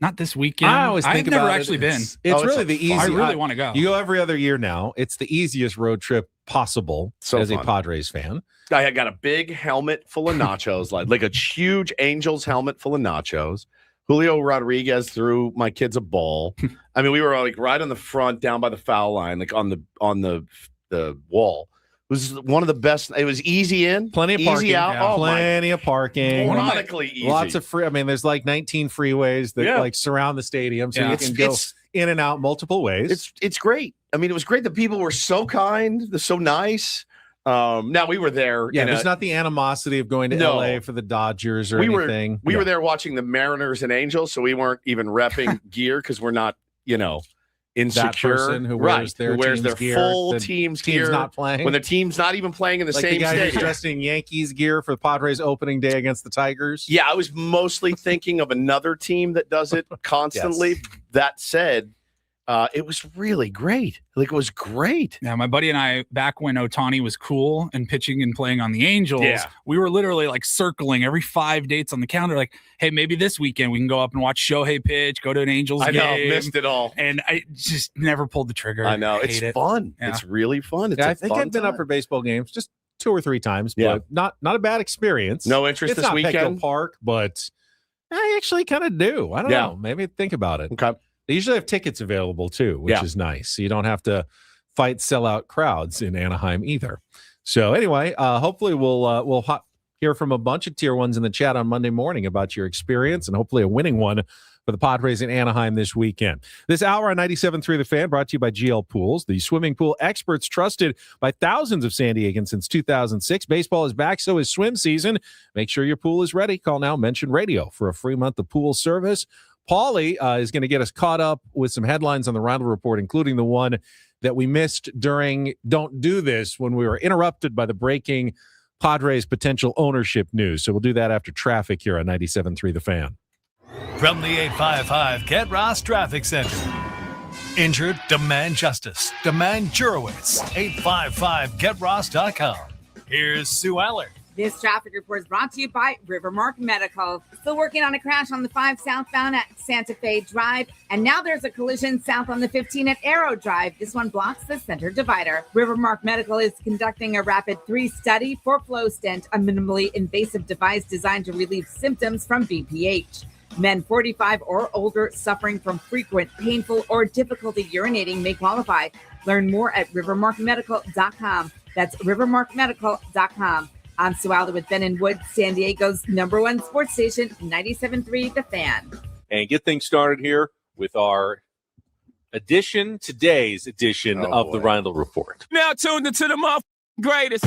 Not this weekend. I always think I've never about actually it. been. It's really the easy. I really want to go. You go every other year now. It's the easiest road trip possible as a Padres fan. I got a big helmet full of nachos, like a huge Angels helmet full of nachos. Julio Rodriguez threw my kids a ball. I mean, we were like right on the front, down by the foul line, like on the wall. It was one of the best. It was easy in, plenty of easy parking, out. yeah. Plenty of parking. Ironically easy. Lots of free. I mean, there's like 19 freeways that like surround the stadium, so you can go in and out multiple ways. It's great. I mean, it was great. The people were so kind, they're so nice. Now we were there. Yeah, there's not the animosity of going to LA for the Dodgers or anything. We were there watching the Mariners and Angels, so we weren't even repping gear because we're not, insecure. That person who wears their gear, full team's gear not playing when the team's not even playing in the same the guy stadium. who's dressed in Yankees gear for the Padres opening day against the Tigers. Yeah, I was mostly thinking of another team that does it constantly. Yes. That said, it was really great. Like, it was great. Yeah, my buddy and I, back when Ohtani was cool and pitching and playing on the Angels, we were literally like circling every 5 dates on the calendar. Like, hey, maybe this weekend we can go up and watch Shohei pitch, go to an Angels game. I know, missed it all. And I just never pulled the trigger. I know. It's fun. Yeah. It's really fun. It's I think I've been up for baseball games, just 2 or 3 times, Yeah. but not a bad experience. No interest it's this not weekend? Petco Park, but I actually kind of do. I don't Yeah. know. Maybe think about it. Okay. They usually have tickets available too, which Yeah. is nice. So you don't have to fight sellout crowds in Anaheim either. So anyway, hopefully we'll hear from a bunch of tier ones in the chat on Monday morning about your experience and hopefully a winning one for the Padres in Anaheim this weekend. This hour on 97.3 The Fan brought to you by GL Pools, the swimming pool experts trusted by thousands of San Diegans since 2006. Baseball is back, so is swim season. Make sure your pool is ready. Call now, mention radio for a free month of pool service. Paulie is going to get us caught up with some headlines on the Reindl Report, including the one that we missed during Don't Do This when we were interrupted by the breaking Padres potential ownership news. So we'll do that after traffic here on 97.3 The Fan. From the 855 Get Ross Traffic Center. Injured? Demand justice. Demand Jurowitz. 855GetRoss.com. Here's Sue Eller. This traffic report is brought to you by Rivermark Medical. Still working on a crash on the 5 southbound at Santa Fe Drive. And now there's a collision south on the 15 at Arrow Drive. This one blocks the center divider. Rivermark Medical is conducting a rapid 3 study for flow stent, a minimally invasive device designed to relieve symptoms from BPH. Men 45 or older suffering from frequent, painful, or difficulty urinating may qualify. Learn more at rivermarkmedical.com. That's rivermarkmedical.com. I'm Sue Alder with Ben and Wood, San Diego's #1 sports station, 97.3 The Fan. And get things started here with our today's edition of the Reindl Report. Now tuned into the greatest.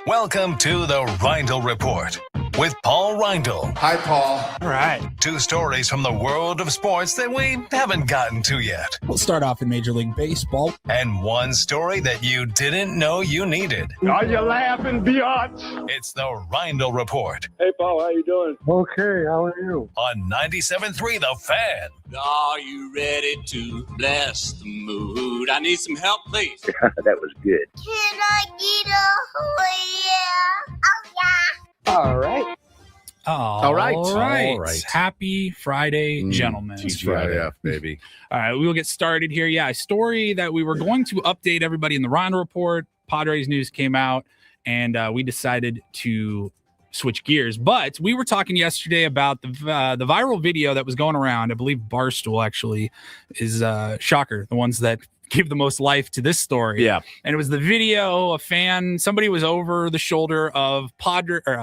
Welcome to the Reindl Report with Paul Reindl. Hi, Paul. All right. 2 stories from the world of sports that we haven't gotten to yet. We'll start off in Major League Baseball. And 1 story that you didn't know you needed. Are you laughing, biatch? It's the Reindl Report Hey, Paul, how you doing? Okay, how are you? on 97.3 The Fan. Are you ready to bless the mood? I need some help, please. That was good. Can I get a yeah? Oh, yeah. All right. All right. All right. Happy Friday, gentlemen. TGIF, baby. All right, we will get started here. Yeah, a story that we were going to update everybody in the Reindl Report. Padres news came out, and we decided to switch gears. But we were talking yesterday about the viral video that was going around. I believe Barstool actually is shocker, the ones that give the most life to this story. Yeah. And it was the video, somebody was over the shoulder of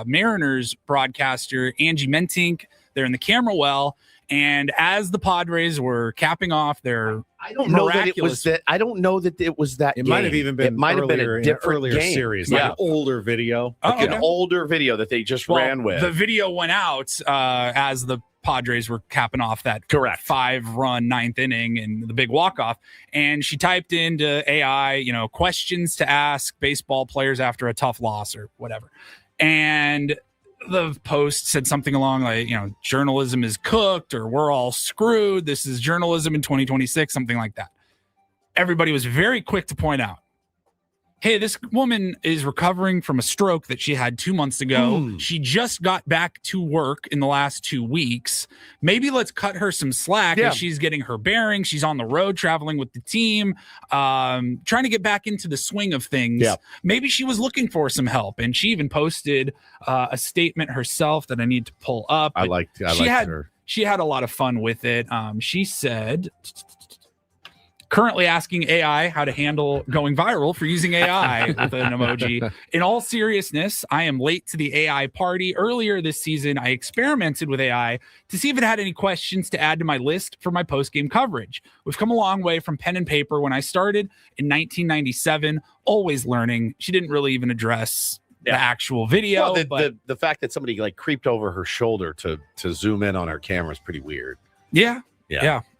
Mariners broadcaster Angie Mentink. They're in the camera well. And as the Padres were capping off their I don't know that it was that. I don't know that it was that. It might have even been. It might have been a different earlier game. series, Yeah. like an older video. Like an older video that they just ran with. The video went out as the Padres were capping off that 5-run 9th inning and the big walk-off. And she typed into AI, questions to ask baseball players after a tough loss or whatever. And the post said something along like, journalism is cooked or we're all screwed. This is journalism in 2026, something like that. Everybody was very quick to point out, hey, this woman is recovering from a stroke that she had 2 months ago. She just got back to work in the last 2 weeks. Maybe let's cut her some slack as she's getting her bearings. She's on the road traveling with the team, trying to get back into the swing of things. Yeah. Maybe she was looking for some help. And she even posted a statement herself that I need to pull up. I liked her. She had a lot of fun with it. She said, currently asking AI how to handle going viral for using AI with an emoji. In all seriousness, I am late to the AI party. Earlier this season, I experimented with AI to see if it had any questions to add to my list for my post-game coverage. We've come a long way from pen and paper when I started in 1997, always learning. She didn't really even address the actual video. Well, the fact that somebody creeped over her shoulder to zoom in on her camera is pretty weird. Yeah.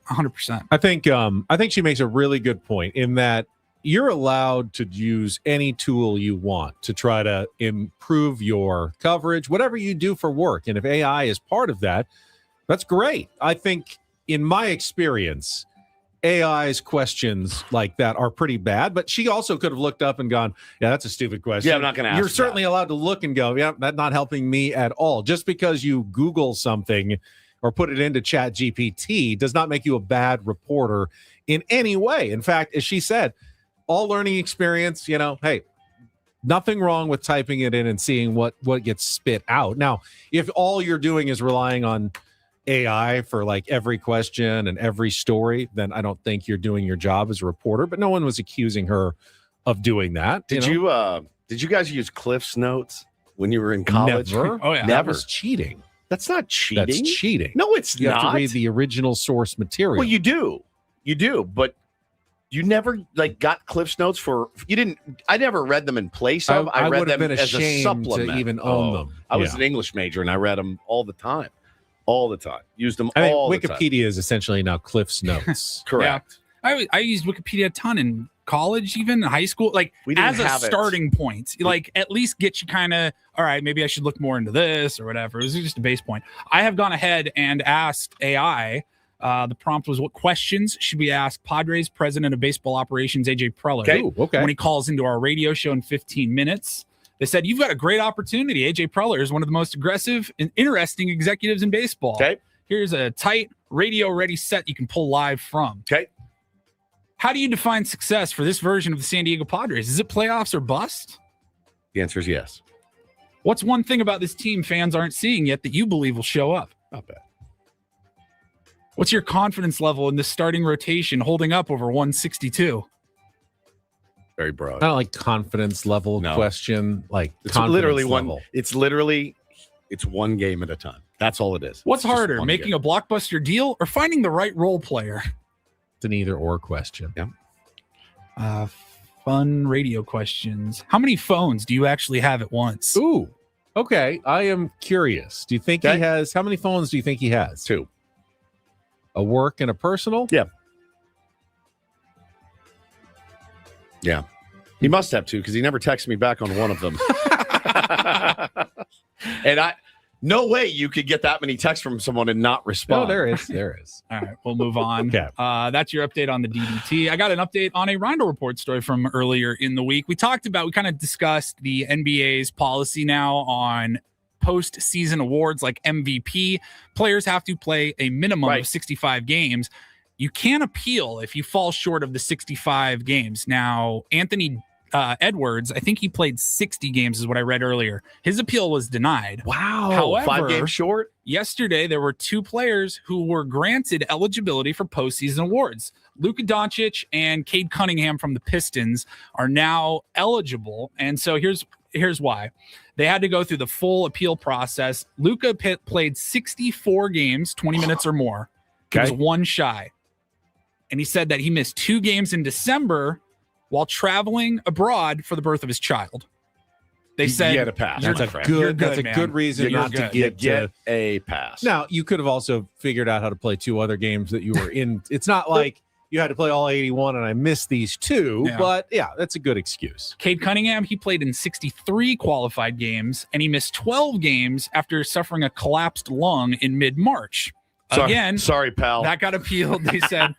100%. I think she makes a really good point in that you're allowed to use any tool you want to try to improve your coverage, whatever you do for work. And if AI is part of that, that's great. I think in my experience, AI's questions like that are pretty bad, but she also could have looked up and gone, yeah, that's a stupid question. Yeah, I'm not going to ask You're certainly allowed to look and go, yeah, that's not helping me at all. Just because you Google something or put it into Chat GPT does not make you a bad reporter in any way. In fact, as she said, all learning experience, hey, Nothing wrong with typing it in and seeing what gets spit out. Now, if all you're doing is relying on AI for like every question and every story, then I don't think you're doing your job as a reporter. But no one was accusing her of doing that. Did you guys use Cliff's Notes when you were in college? Never. Oh, yeah. That was cheating. That's not cheating. That's cheating. No, it's you not. have to read the original source material. Well, you do, but you never like got Cliff's Notes for you didn't. I never read them in place of. I read would have them been as a ashamed supplement. to even own them. I was an English major and I read them all the time. Used them I mean, all the time. Wikipedia is essentially now Cliff's Notes. Correct. Yeah. I used Wikipedia a ton in college, even in high school, like We didn't as a have it. starting point, like at least get you kind of, all right, maybe I should look more into this or whatever. It was just a base point. I have gone ahead and asked AI. The prompt was, what questions should we ask Padres president of baseball operations, AJ Preller, Okay. when he calls into our radio show in 15 minutes? They said, you've got a great opportunity. AJ Preller is one of the most aggressive and interesting executives in baseball. Okay. Here's a tight radio-ready set you can pull live from. Okay. How do you define success for this version of the San Diego Padres? Is it playoffs or bust? The answer is yes. What's one thing about this team fans aren't seeing yet that you believe will show up? Not bad. What's your confidence level in the starting rotation holding up over 162? Very broad. Not like confidence level question. Like It's confidence literally level. It's one game at a time. That's all it is. What's It's just harder, one making game. a blockbuster deal or finding the right role player? It's an either or question. Yeah. Fun radio questions. How many phones do you actually have at once? Ooh. Okay. I am curious. Do you think he has, how many phones do you think he has? 2. A work and a personal? Yeah. Yeah. He must have 2 because he never texted me back on one of them. And no way you could get that many texts from someone and not respond. No, there is. All right, we'll move on. Okay. That's your update on the DDT. I got an update on a Reindl Report story from earlier in the week. We kind of discussed the NBA's policy now on postseason awards like MVP. Players have to play a minimum of 65 games. You can appeal if you fall short of the 65 games. Now, Anthony Edwards, I think he played 60 games is what I read earlier. His appeal was denied. Wow. However, 5 games short? Yesterday, there were 2 players who were granted eligibility for postseason awards. Luka Doncic and Cade Cunningham from the Pistons are now eligible. And so here's why. They had to go through the full appeal process. Luka played 64 games, 20 minutes or more. He was 1 shy. And he said that he missed 2 games in December while traveling abroad for the birth of his child. They said, you get a pass. That's a good reason not to get a pass. Now, you could have also figured out how to play 2 other games that you were in. It's not like you had to play all 81 and I missed these 2, but yeah, that's a good excuse. Cade Cunningham, he played in 63 qualified games, and he missed 12 games after suffering a collapsed lung in mid-March. Again, sorry, pal. That got appealed. They said,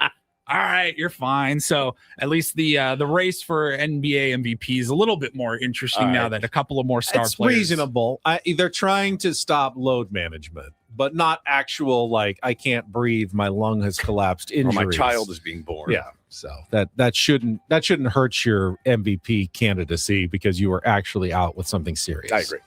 all right, you're fine. So at least the race for NBA MVP is a little bit more interesting now that a couple of more star it's players. Reasonable. They're trying to stop load management, but not actual like I can't breathe, my lung has collapsed injuries. Or my child is being born. Yeah. So that shouldn't hurt your MVP candidacy because you were actually out with something serious. I agree.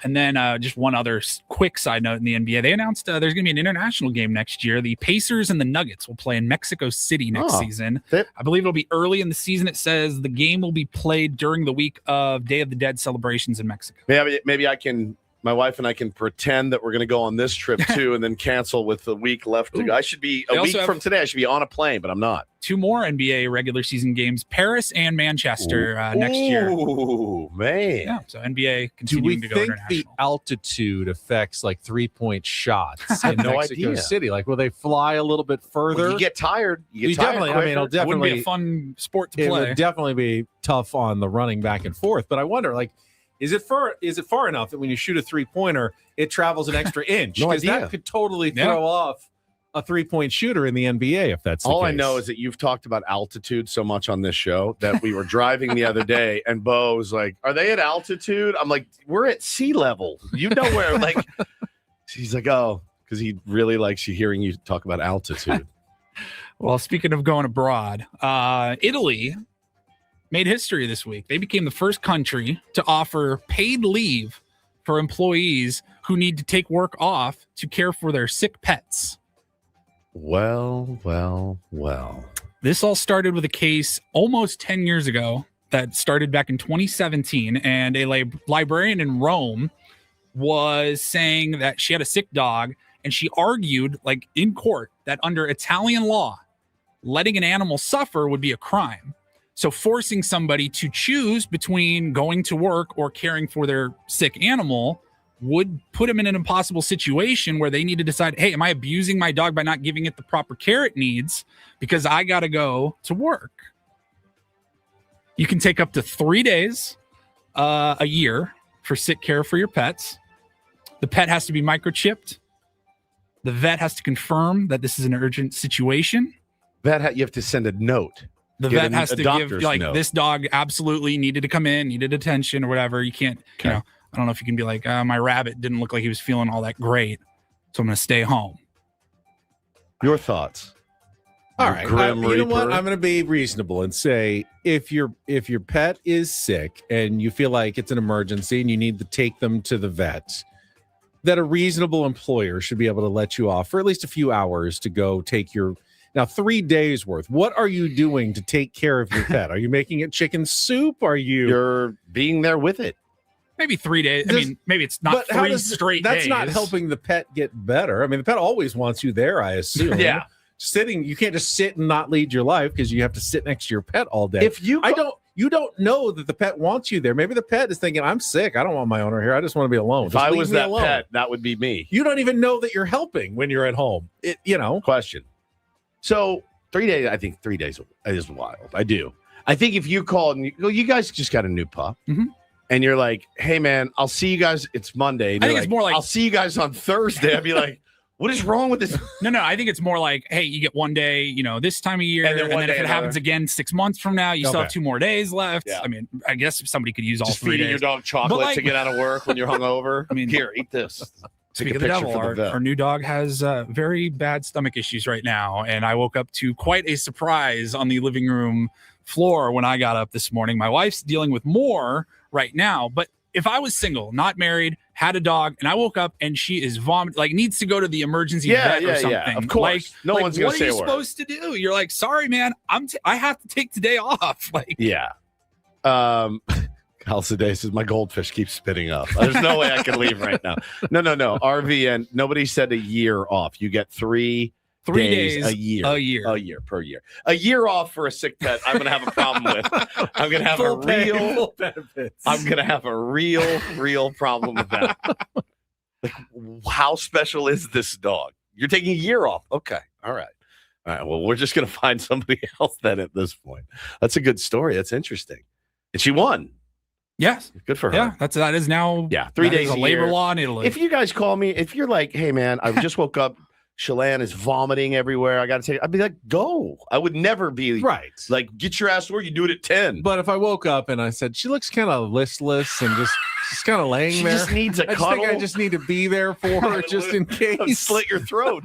And then just one other quick side note in the NBA. They announced there's going to be an international game next year. The Pacers and the Nuggets will play in Mexico City next season. I believe it'll be early in the season. It says the game will be played during the week of Day of the Dead celebrations in Mexico. Maybe I can, my wife and I can pretend that we're going to go on this trip too and then cancel with the week left to go. I should be a week from today. I should be on a plane, but I'm not. 2 more NBA regular season games, Paris and Manchester next year. Oh, man. Yeah, so NBA Do continuing we to go think international. the altitude affects like 3-point shots in no Mexico idea. City? Like, will they fly a little bit further? Well, you get tired. You get definitely. I mean, it'll It definitely wouldn't be a fun sport to It play. would definitely be tough on the running back and forth. But I wonder, like, is it far enough that when you shoot a 3-pointer, it travels an extra inch? No Because idea. that could totally throw off a 3-point shooter in the NBA if that's the All I case. know is that you've talked about altitude so much on this show that we were driving the other day and Bo was like, are they at altitude? I'm like, we're at sea level. You know where, like, she's like, oh, because he really likes hearing you talk about altitude. Well, speaking of going abroad, Italy made history this week. They became the first country to offer paid leave for employees who need to take work off to care for their sick pets. Well. This all started with a case almost 10 years ago that started back in 2017, and a librarian in Rome was saying that she had a sick dog, and she argued, like in court, that under Italian law, letting an animal suffer would be a crime. So forcing somebody to choose between going to work or caring for their sick animal would put them in an impossible situation where they need to decide, hey, am I abusing my dog by not giving it the proper care it needs because I got to go to work? You can take up to 3 days a year for sick care for your pets. The pet has to be microchipped. The vet has to confirm that this is an urgent situation. You have to send a note. The vet has to give, like, this dog absolutely needed to come in, needed attention or whatever. You can't, you know, I don't know if you can be like, my rabbit didn't look like he was feeling all that great, so I'm going to stay home. Your thoughts? All right. You know what? I'm going to be reasonable and say if your pet is sick and you feel like it's an emergency and you need to take them to the vet, that a reasonable employer should be able to let you off for at least a few hours to go take your... Now, 3 days worth. What are you doing to take care of your pet? Are you making it chicken soup? You're being there with it. Maybe 3 days. I mean, maybe it's not 3 straight days. That's not helping the pet get better. I mean, the pet always wants you there, I assume. Yeah. You can't just sit and not lead your life because you have to sit next to your pet all day. You don't know that the pet wants you there. Maybe the pet is thinking, I'm sick. I don't want my owner here. I just want to be alone. If I was that pet, that would be me. You don't even know that you're helping when you're at home. Question. So 3 days, I think 3 days is wild. I do. I think if you call and you guys just got a new pup, and you're like, hey, man, I'll see you guys. It's Monday. I think it's more like, I'll see you guys on Thursday. I'd be like, what is wrong with this? No, I think it's more like, hey, you get 1 day, this time of year. And then if it happens again 6 months from now, you still have 2 more days left. Yeah. I mean, I guess if somebody could use all 3 days. Feeding your dog chocolate to get out of work when you're hungover. I mean, here, eat this. Speaking of the devil, our new dog has very bad stomach issues right now. And I woke up to quite a surprise on the living room floor when I got up this morning. My wife's dealing with more right now. But if I was single, not married, had a dog, and I woke up and she is vomiting, like needs to go to the emergency vet or something. Yeah, of course. No one's going to say a word. What are you supposed to do? You're like, sorry, man, I have to take today off. Kyle Sade says, my goldfish keeps spitting up. There's no way I can leave right now. No. RVN, nobody said a year off. You get 3 days a year. Per year. A year off for a sick pet, I'm going to have a problem with. I'm going to have full benefits. I'm going to have a real problem with that. Like, how special is this dog? You're taking a year off. Okay. All right. Well, we're just going to find somebody else then at this point. That's a good story. That's interesting. And she won. Yes. Good for her. Yeah, that is now 3 days a labor law in Italy. If you guys call me, if you're like, hey man, I just woke up, Chelan is vomiting everywhere. I got to take. I'd be like, go. I would never be like, get your ass to work. You do it at 10. But if I woke up and I said, she looks kind of listless and just kind of laying there. She just needs a cuddle. I think I just need to be there for her just in case. Slit your throat.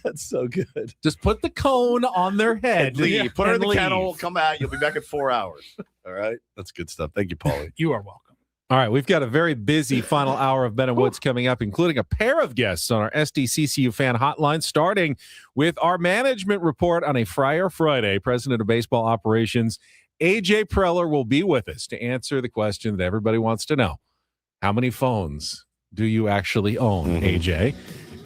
That's so good. Just put the cone on their head. Leave. Put her in the kennel. Come back. You'll be back in 4 hours. All right. That's good stuff. Thank you, Paulie. You are welcome. All right, we've got a very busy final hour of Ben and Woods coming up, including a pair of guests on our SDCCU fan hotline, starting with our management report on a Friar Friday. President of Baseball Operations, AJ Preller, will be with us to answer the question that everybody wants to know. How many phones do you actually own, AJ?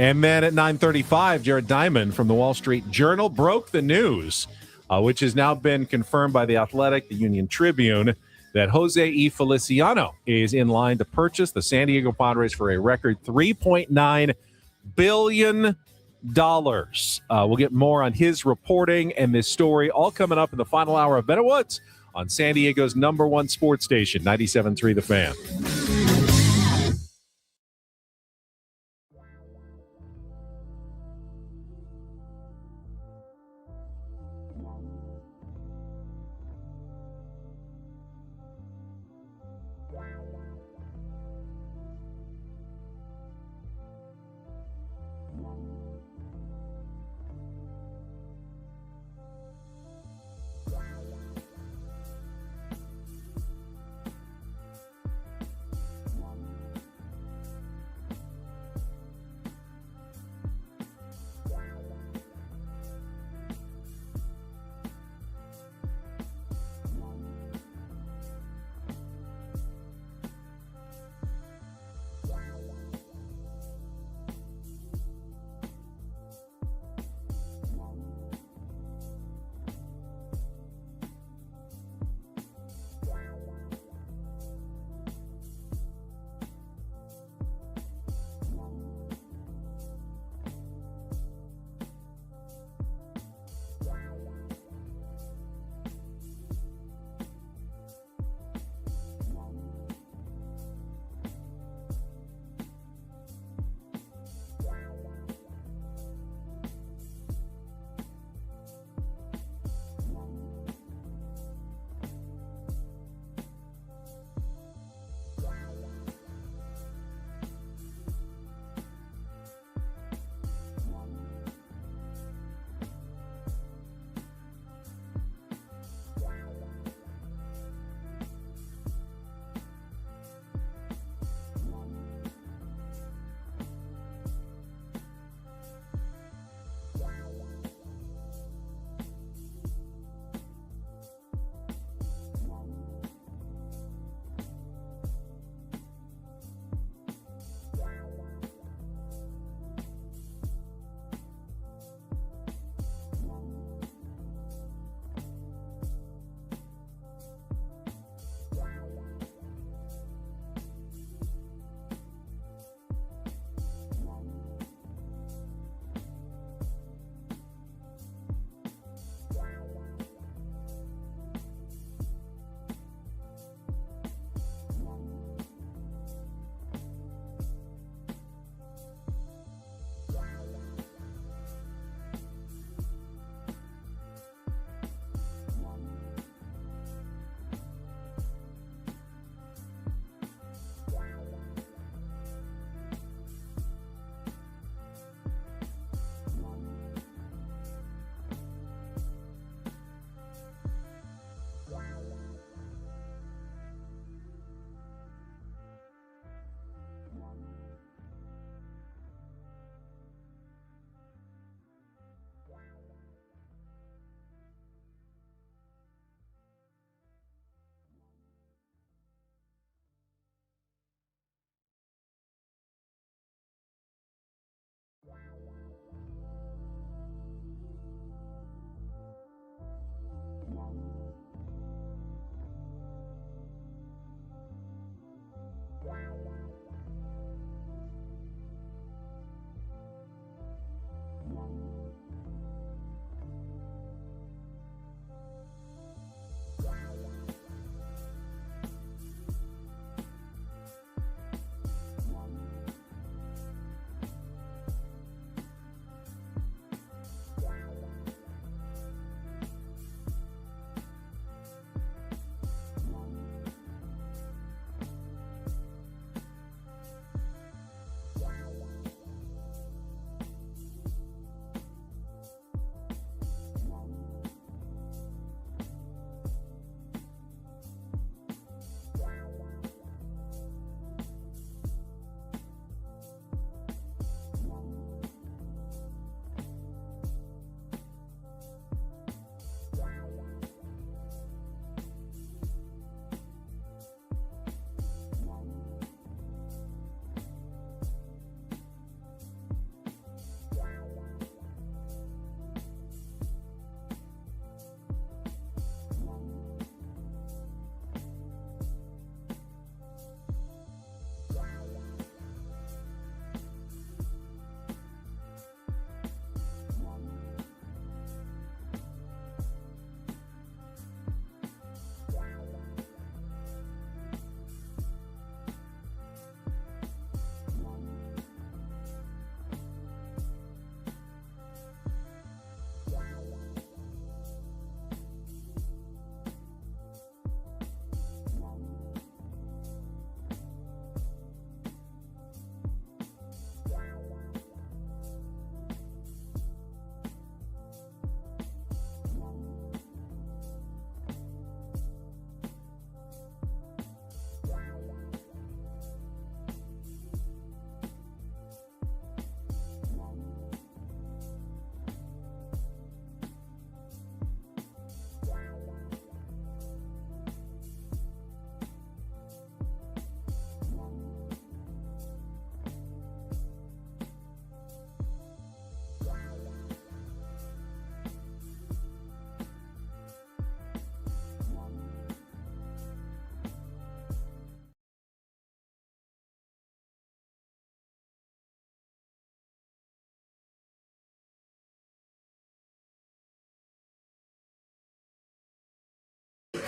And then at 9:35, Jared Diamond from the Wall Street Journal broke the news, which has now been confirmed by The Athletic, the Union Tribune, that Jose E. Feliciano is in line to purchase the San Diego Padres for a record $3.9 billion. We'll get more on his reporting and this story all coming up in the final hour of Ben and Woods on San Diego's #1 sports station, 97.3 The Fan.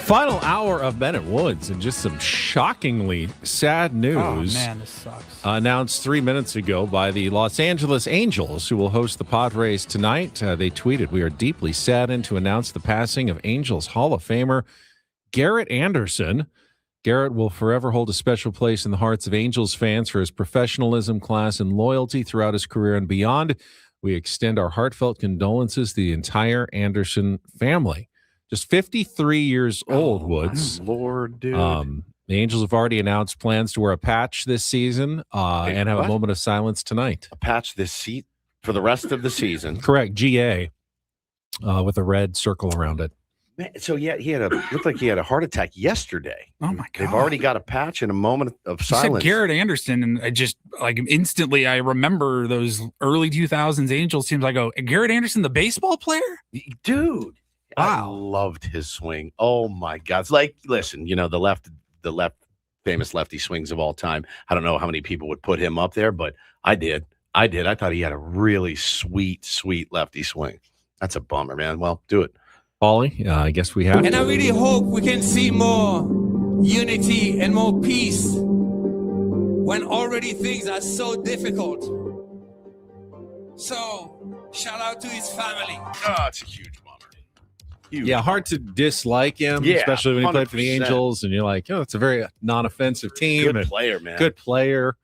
Final hour of Bennett Woods, and just some shockingly sad news. Oh, man, this sucks. Announced 3 minutes ago by the Los Angeles Angels, who will host the Padres tonight. They tweeted, "We are deeply saddened to announce the passing of Angels Hall of Famer Garrett Anderson. Garrett will forever hold a special place in the hearts of Angels fans for his professionalism, class, and loyalty throughout his career and beyond. We extend our heartfelt condolences to the entire Anderson family." Just 53 years old, Woods. Lord, dude. The Angels have already announced plans to wear a patch this season and have a moment of silence tonight. A patch this seat for the rest of the season. Correct, GA, with a red circle around it. Man, so yeah, looked like he had a heart attack yesterday. Oh my God! They've already got a patch and a moment of You silence. said Garrett Anderson, and I just instantly I remember those early 2000s Angels teams. I go, Garrett Anderson, the baseball player, dude. Wow. I loved his swing. Oh my God! It's like, listen, the left famous lefty swings of all time. I don't know how many people would put him up there, but I did. I thought he had a really sweet lefty swing. That's a bummer, man. Well, do it. Paulie, I guess we have. And I really hope we can see more unity and more peace when already things are so difficult. So, shout out to his family. Oh, it's a huge bummer. Huge. Yeah, hard to dislike him, especially when he played for the 100%. Angels, and you're like, it's a very non-offensive team. Good and player, man. Good player.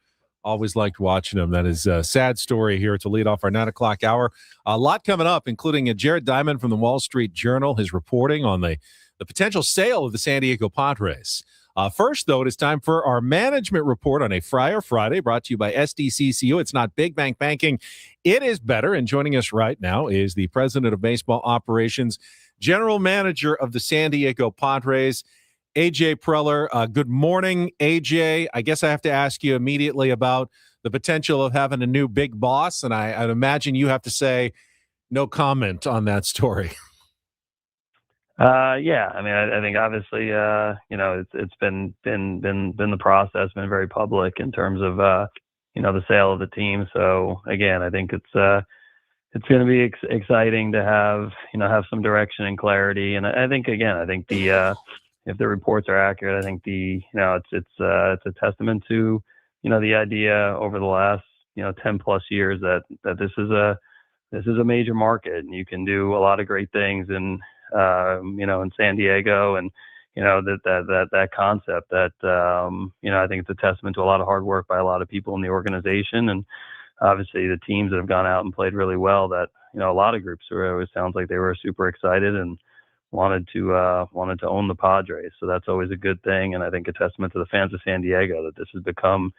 Always liked watching him. That is a sad story here to lead off our 9 o'clock hour. A lot coming up, including Jared Diamond from the Wall Street Journal, his reporting on the potential sale of the San Diego Padres. First, though, it is time for our management report on a Friar Friday, brought to you by SDCCU. It's not big bank banking. It is better. And joining us right now is the president of baseball operations, general manager of the San Diego Padres, AJ Preller. Good morning, AJ. I guess I have to ask you immediately about the potential of having a new big boss, and I'd imagine you have to say no comment on that story. Yeah, I mean, I think obviously, it's been the process, been very public in terms of the sale of the team. So again, I think it's going to be exciting to have some direction and clarity. And I think the if the reports are accurate, I think it's a testament to the idea over the last 10 plus years that this is a major market, and you can do a lot of great things in San Diego, and that concept that I think it's a testament to a lot of hard work by a lot of people in the organization, and obviously the teams that have gone out and played really well. That a lot of groups it sounds like they were super excited and wanted to own the Padres. So that's always a good thing, and I think a testament to the fans of San Diego that this has become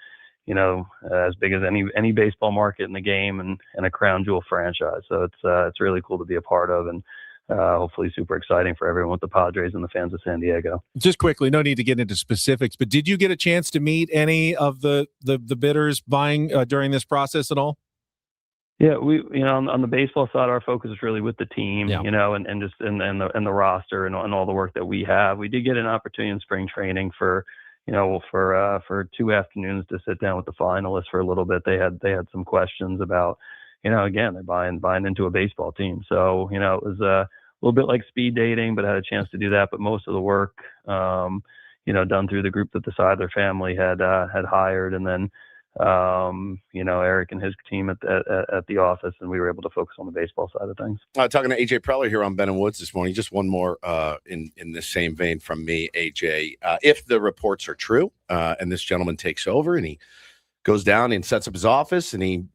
as big as any baseball market in the game, and a crown jewel franchise. So it's really cool to be a part of, and hopefully super exciting for everyone with the Padres and the fans of San Diego. Just quickly, no need to get into specifics, but did you get a chance to meet any of the bidders buying during this process at all? Yeah, we on the baseball side, our focus is really with the team, and just in the roster and all the work that we have. We did get an opportunity in spring training for 2 afternoons to sit down with the finalists for a little bit. They had some questions about, again, they're buying into a baseball team. So, it was a little bit like speed dating, but I had a chance to do that. But most of the work, done through the group that the Seidler family had hired, and then, Eric and his team at the office, and we were able to focus on the baseball side of things. Talking to AJ Preller here on Ben and Woods this morning. Just one more in the same vein from me, AJ. If the reports are true, and this gentleman takes over and he goes down and sets up his office, and he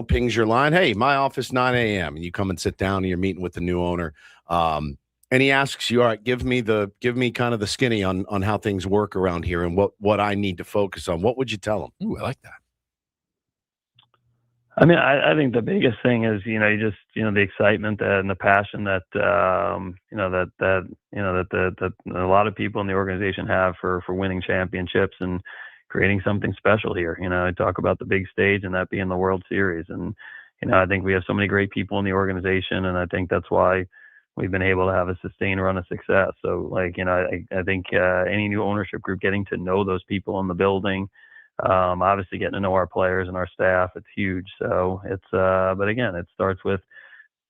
pings your line, hey, my office 9 a.m. and you come and sit down and you're meeting with the new owner, and he asks you, all right, give me kind of the skinny on how things work around here and what I need to focus on. What would you tell him? Ooh, I like that. I mean, I think the biggest thing is, the excitement and the passion that, that a lot of people in the organization have for winning championships and creating something special here. I talk about the big stage and that being the World Series. And, I think we have so many great people in the organization, and I think that's why we've been able to have a sustained run of success. So I think any new ownership group, getting to know those people in the building, obviously getting to know our players and our staff, it's huge. So it's, but again, it starts with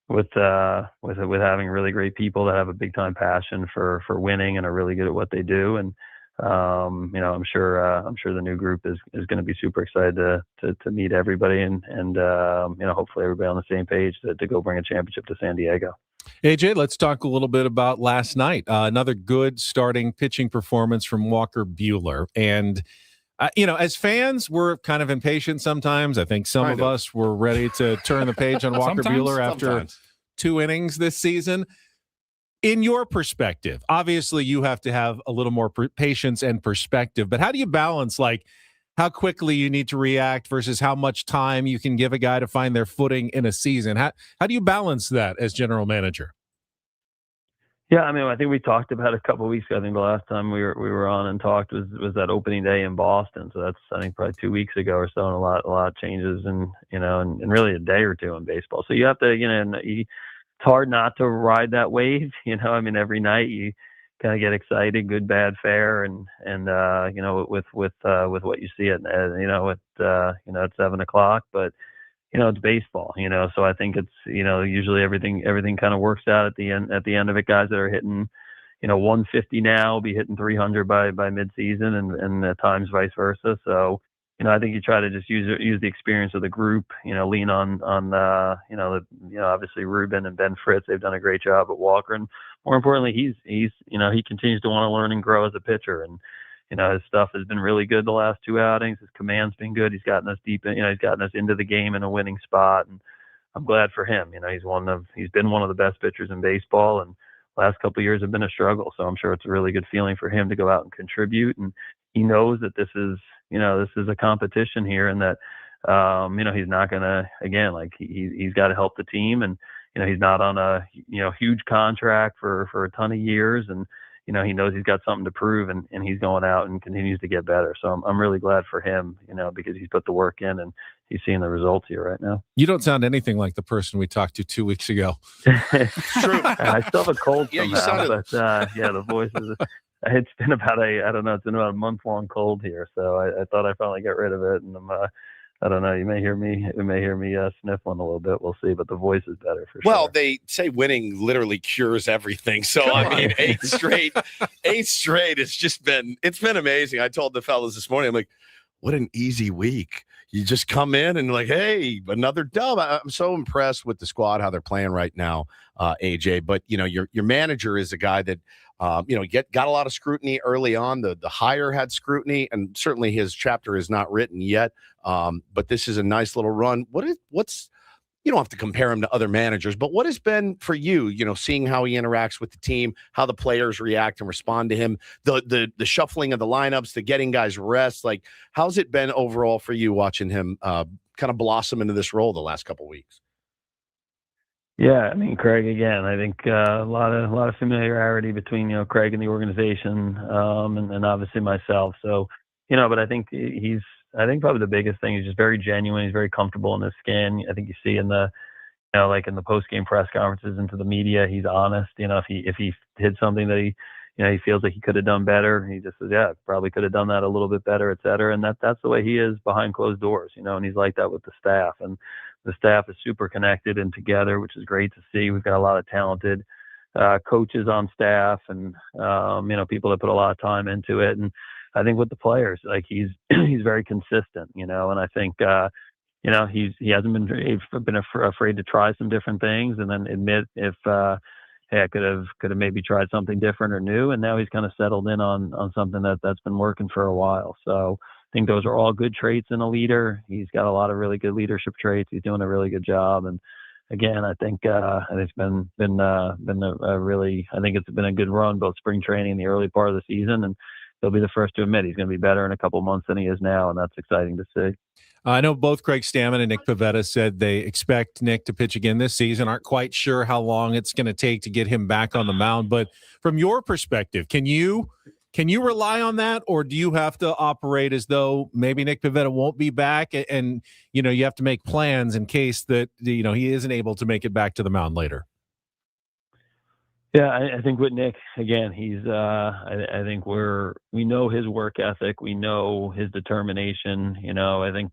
with having really great people that have a big time passion for winning and are really good at what they do. And I'm sure the new group is going to be super excited to meet everybody and hopefully everybody on the same page to go bring a championship to San Diego. AJ, let's talk a little bit about last night. Another good starting pitching performance from Walker Buehler. And, as fans, we're kind of impatient sometimes. I think some of us were ready to turn the page on Walker Buehler after 2 innings this season. In your perspective, obviously you have to have a little more patience and perspective, but how do you balance how quickly you need to react versus how much time you can give a guy to find their footing in a season? How do you balance that as general manager? Yeah, I think we talked about it a couple of weeks ago. I think the last time we were on and talked was that opening day in Boston. So that's, I think, probably 2 weeks ago or so, and a lot of changes and really a day or two in baseball. So you have to, it's hard not to ride that wave. Every night you kind of get excited, good, bad, fair, and with what you see at at 7:00, but it's baseball, so I think it's, usually everything kind of works out at the end of it. Guys that are hitting, 150 now will be hitting 300 by midseason, and at times vice versa. So, I think you try to just use the experience of the group, lean on obviously Ruben and Ben Fritz. They've done a great job at Walker. And more importantly, he continues to want to learn and grow as a pitcher. And, his stuff has been really good the last 2 outings. His command's been good. He's gotten us deep in, he's gotten us into the game in a winning spot. And I'm glad for him. He's been one of the best pitchers in baseball, and last couple of years have been a struggle. So I'm sure it's a really good feeling for him to go out and contribute. And he knows that this is a competition here, and that, he's not going to, again, he's got to help the team, and, he's not on a, huge contract for a ton of years, and, he knows he's got something to prove, and he's going out and continues to get better. So I'm really glad for him, because he's put the work in and he's seeing the results here right now. You don't sound anything like the person we talked to 2 weeks ago. It's true. I still have a cold somehow, but the voice is. It's been about it's been about a month-long cold here, so I thought I finally got rid of it, and I don't know. You may hear me sniffling a little bit. We'll see, but the voice is better for sure. Well, they say winning literally cures everything. So eighth straight, it's been amazing. I told the fellas this morning, I'm like, what an easy week. You just come in and hey, another dub. I'm so impressed with the squad, how they're playing right now, AJ. But your manager is a guy that got a lot of scrutiny early on. The hire had scrutiny, and certainly his chapter is not written yet. But this is a nice little run. What's you don't have to compare him to other managers, but what has been for you, seeing how he interacts with the team, how the players react and respond to him, the shuffling of the lineups, the getting guys rest, how's it been overall for you watching him kind of blossom into this role the last couple of weeks? Yeah, Craig, again, I think a lot of familiarity between, Craig and the organization, and obviously myself. So, but I think probably the biggest thing is just very genuine. He's very comfortable in his skin. I think you see in the, in the post-game press conferences and to the media, he's honest. If he did something that he feels like he could have done better, he just says, yeah, probably could have done that a little bit better, et cetera. And that's the way he is behind closed doors, and he's like that with the staff. And the staff is super connected and together, which is great to see. We've got a lot of talented coaches on staff, and people that put a lot of time into it. And I think with the players, he's very consistent, and I think he hasn't been afraid to try some different things and then admit if I could have maybe tried something different or new. And now he's kind of settled in on something that's been working for a while. So I think those are all good traits in a leader. He's got a lot of really good leadership traits. He's doing a really good job. And again, I think it's been a really, I think it's been a good run, both spring training and the early part of the season. And he'll be the first to admit he's going to be better in a couple of months than he is now. And that's exciting to see. I know both Craig Stammen and Nick Pivetta said they expect Nick to pitch again this season. Aren't quite sure how long it's going to take to get him back on the mound. But from your perspective, can you rely on that, or do you have to operate as though maybe Nick Pivetta won't be back, and you have to make plans in case that he isn't able to make it back to the mound later? Yeah, I think with Nick, again, he's I think we know his work ethic, we know his determination. I think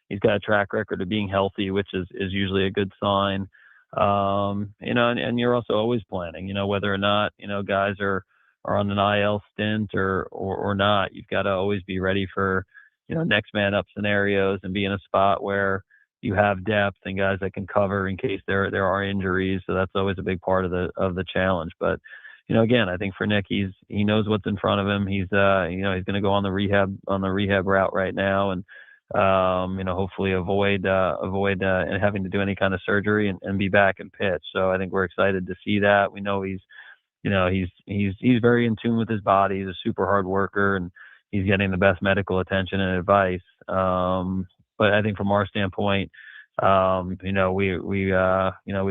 he's got a track record of being healthy, which is usually a good sign. And you're also always planning, whether or not, guys are on an IL stint or not. You've got to always be ready for, next man up scenarios and be in a spot where you have depth and guys that can cover in case there are injuries. So that's always a big part of the challenge. But, again, I think for Nick, he knows what's in front of him. He's going to go on the rehab route right now, and hopefully avoid having to do any kind of surgery and be back and pitch. So I think we're excited to see that. We know he's very in tune with his body. He's a super hard worker, and he's getting the best medical attention and advice. But I think from our standpoint, we'd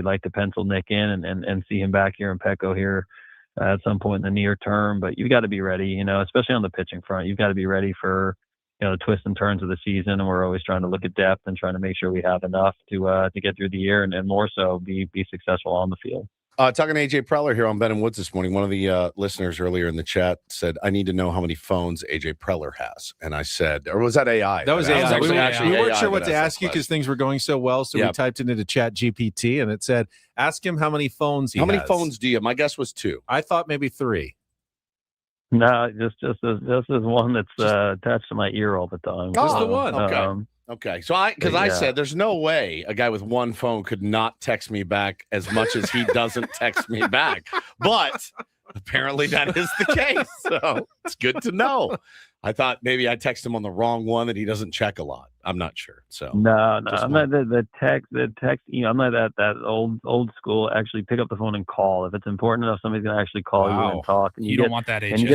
like to pencil Nick in and see him back here in Petco here at some point in the near term. But you've got to be ready, especially on the pitching front. You've got to be ready for the twists and turns of the season, and we're always trying to look at depth and trying to make sure we have enough to get through the year and more so be successful on the field. Talking to AJ Preller here on Ben and Woods this morning. One of the listeners earlier in the chat said, I need to know how many phones AJ Preller has. And I said, or was that AI? That was AI. We weren't sure what to ask you because things things were going so well. So we typed it into Chat GPT and it said, ask him how many phones he has. How many phones do you have? My guess was 2. I thought maybe 3. No, just as one that's attached to my ear all the time. Just the one. Okay. Okay. So I said there's no way a guy with one phone could not text me back as much as he doesn't text me back. But apparently that is the case. So it's good to know. I thought maybe I text him on the wrong one that he doesn't check a lot. I'm not sure. So no, I'm not the text. I'm not that old school. Actually, pick up the phone and call if it's important enough. Somebody's gonna actually call you and talk. And you don't want that, AJ. And you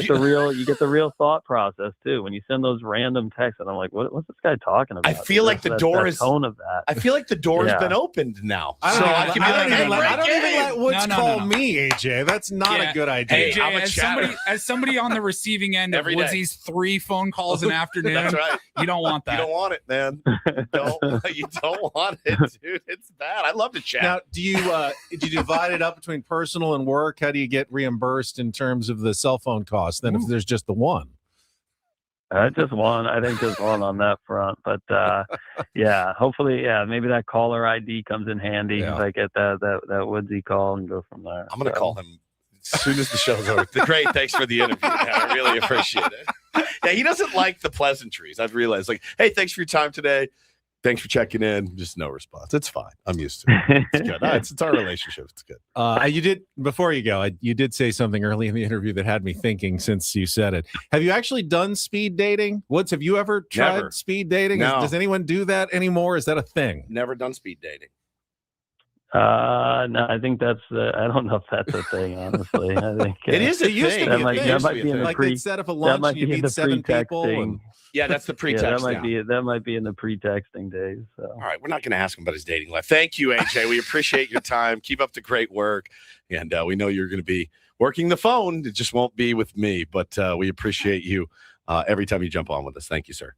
get the real thought process too. When you send those random texts, and I'm like, what's this guy talking about? I feel like the door is tone of that. I feel like the door has been opened now. I don't even let Woods call me, AJ. That's not a good idea. AJ, as somebody on the receiving end of Woodsy's 3 phone calls an afternoon, That's right. You don't want that. You don't want it, man. You don't want it, dude. It's bad. I love to chat. Now, do you divide it up between personal and work? How do you get reimbursed in terms of the cell phone costs? Then if there's just the one. Just one. I think just one on that front. But hopefully, maybe that caller ID comes in handy if I get that Woodsy call and go from there. I'm gonna call him as soon as the show's over. Great, thanks for the interview, man. I really appreciate it. Yeah, he doesn't like the pleasantries. I've realized, like, hey, thanks for your time today. Thanks for checking in. Just no response. It's fine. I'm used to it. It's good. It's our relationship. It's good. You did, before you go, you did say something early in the interview that had me thinking since you said it. Have you actually done speed dating? Woods, have you ever tried speed dating? No. Does anyone do that anymore? Is that a thing? Never done speed dating. No, I think that's I don't know if that's a thing, honestly. I think it is a thing. That might be in the they'd set up a lunch and you meet 7 people. And... Yeah, that's the pretext. That might be in the pre-texting days. So. All right, we're not going to ask him about his dating life. Thank you, AJ. We appreciate your time. Keep up the great work, and we know you're going to be working the phone. It just won't be with me, but we appreciate you every time you jump on with us. Thank you, sir.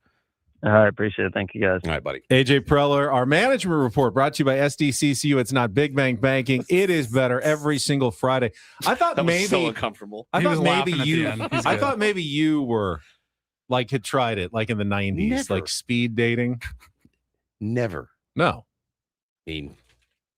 All right, appreciate it. Thank you, guys. All right, buddy. AJ Preller, our management report brought to you by SDCCU. It's not Big Bang Banking. It is better every single Friday. I thought that maybe was so uncomfortable. I thought maybe you were had tried it like in the 90s, Never. like speed dating. Never. No. I mean,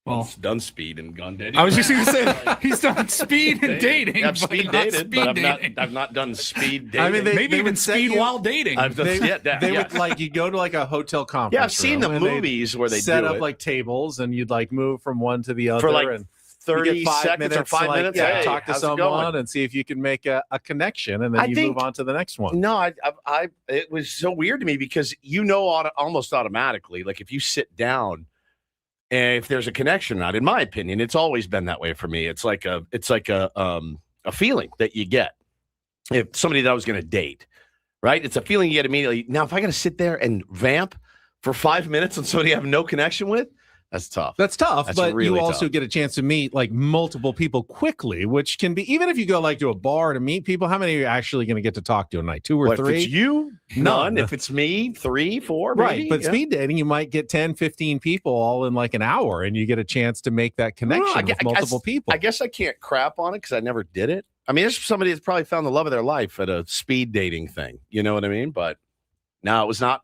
he's done speed and gone dating. I was just going to say he's done speed and dating. I've speed dated, but I've not done speed dating. I mean, maybe even speed while dating. They would you go to like a hotel conference. Yeah, I've seen the movies where they set do up it. like tables and you'd like move from one to the other for like and 30 seconds or 5 minutes. Hey, talk to someone and see if you can make a connection, and then you move on to the next one. No, it was so weird to me because almost automatically, like if you sit down, and if there's a connection or not, in my opinion, it's always been that way for me. It's like a feeling that you get if somebody that I was going to date, right? It's a feeling you get immediately. Now, if I got to sit there and vamp for 5 minutes on somebody I have no connection with, that's tough. That's tough, but really you also get a chance to meet like multiple people quickly, which can be, even if you go like to a bar to meet people, how many are you actually going to get to talk to a night? 2 or 3? If it's you, none. If it's me, 3, 4, maybe. Right. But speed dating, you might get 10, 15 people all in like an hour, and you get a chance to make that connection with multiple people. I guess I can't crap on it because I never did it. I mean, there's somebody that's probably found the love of their life at a speed dating thing. You know what I mean? But no, it was not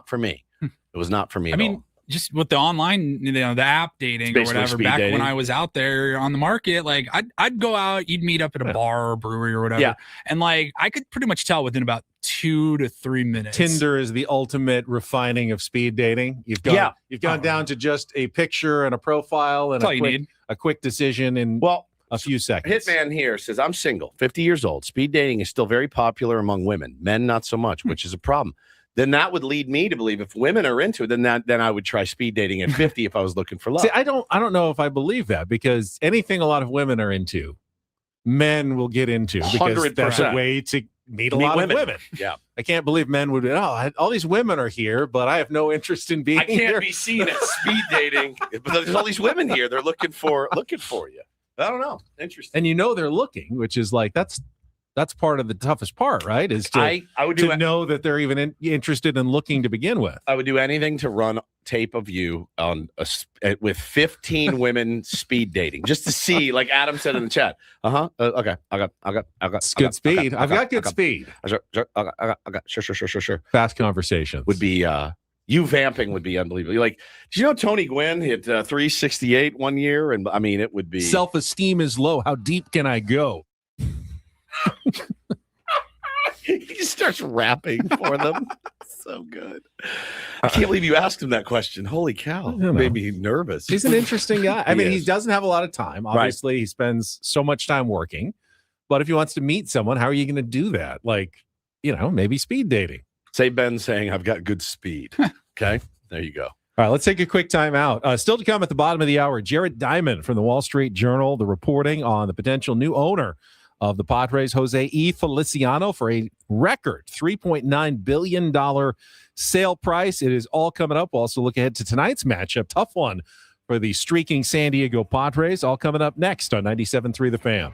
for me. It was not for me at all. just with the online, the app dating or whatever, back when I was out there on the market, like I'd go out, you'd meet up at a bar or brewery or whatever. Yeah. And like, I could pretty much tell within about 2 to 3 minutes. Tinder is the ultimate refining of speed dating. You've gone down to just a picture and a profile and a quick decision in a few seconds. Hitman here says, I'm single, 50 years old. Speed dating is still very popular among women. Men, not so much, which is a problem. Then that would lead me to believe if women are into it, then I would try speed dating at 50 if I was looking for love. See, I don't know if I believe that, because anything a lot of women are into, men will get into, because 100%. that's a way to meet a lot of women. Yeah. I can't believe men would be, all these women are here, but I have no interest in being I can't here. be seen as speed dating, but there's all these women here. They're looking for you. I don't know. Interesting. And they're looking, which is like, that's part of the toughest part, right? Is to, I would to know that they're even interested in looking to begin with. I would do anything to run tape of you on with 15 women speed dating, just to see, like Adam said in the chat. Okay. I got It's good speed. I've got good speed. Sure. Fast conversations would be you vamping would be unbelievable. Like, did you know Tony Gwynn hit 368 one year? And I mean, it would be self-esteem is low. How deep can I go? He just starts rapping for them. So good. I can't believe you asked him that question. Holy cow. Made me nervous. He's an interesting guy. I mean, he doesn't have a lot of time. Obviously, he spends so much time working. But if he wants to meet someone, how are you going to do that? Like, maybe speed dating. Say Ben saying, I've got good speed. Okay. There you go. All right, let's take a quick time out. Still to come at the bottom of the hour, Jared Diamond from the Wall Street Journal, the reporting on the potential new owner of the Padres, Jose E. Feliciano, for a record $3.9 billion sale price. It is all coming up. We'll also look ahead to tonight's matchup. Tough one for the streaking San Diego Padres. All coming up next on 97.3 The Fan.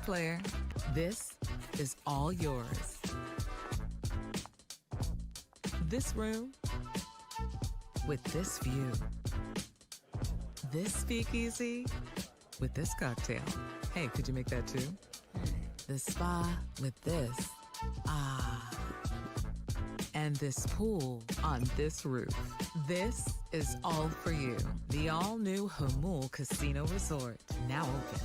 player, this is all yours. This room with this view. This speakeasy with this cocktail. Hey, could you make that too? The spa with this. Ah. And this pool on this roof. This is all for you. The all-new Hamul Casino Resort, now open.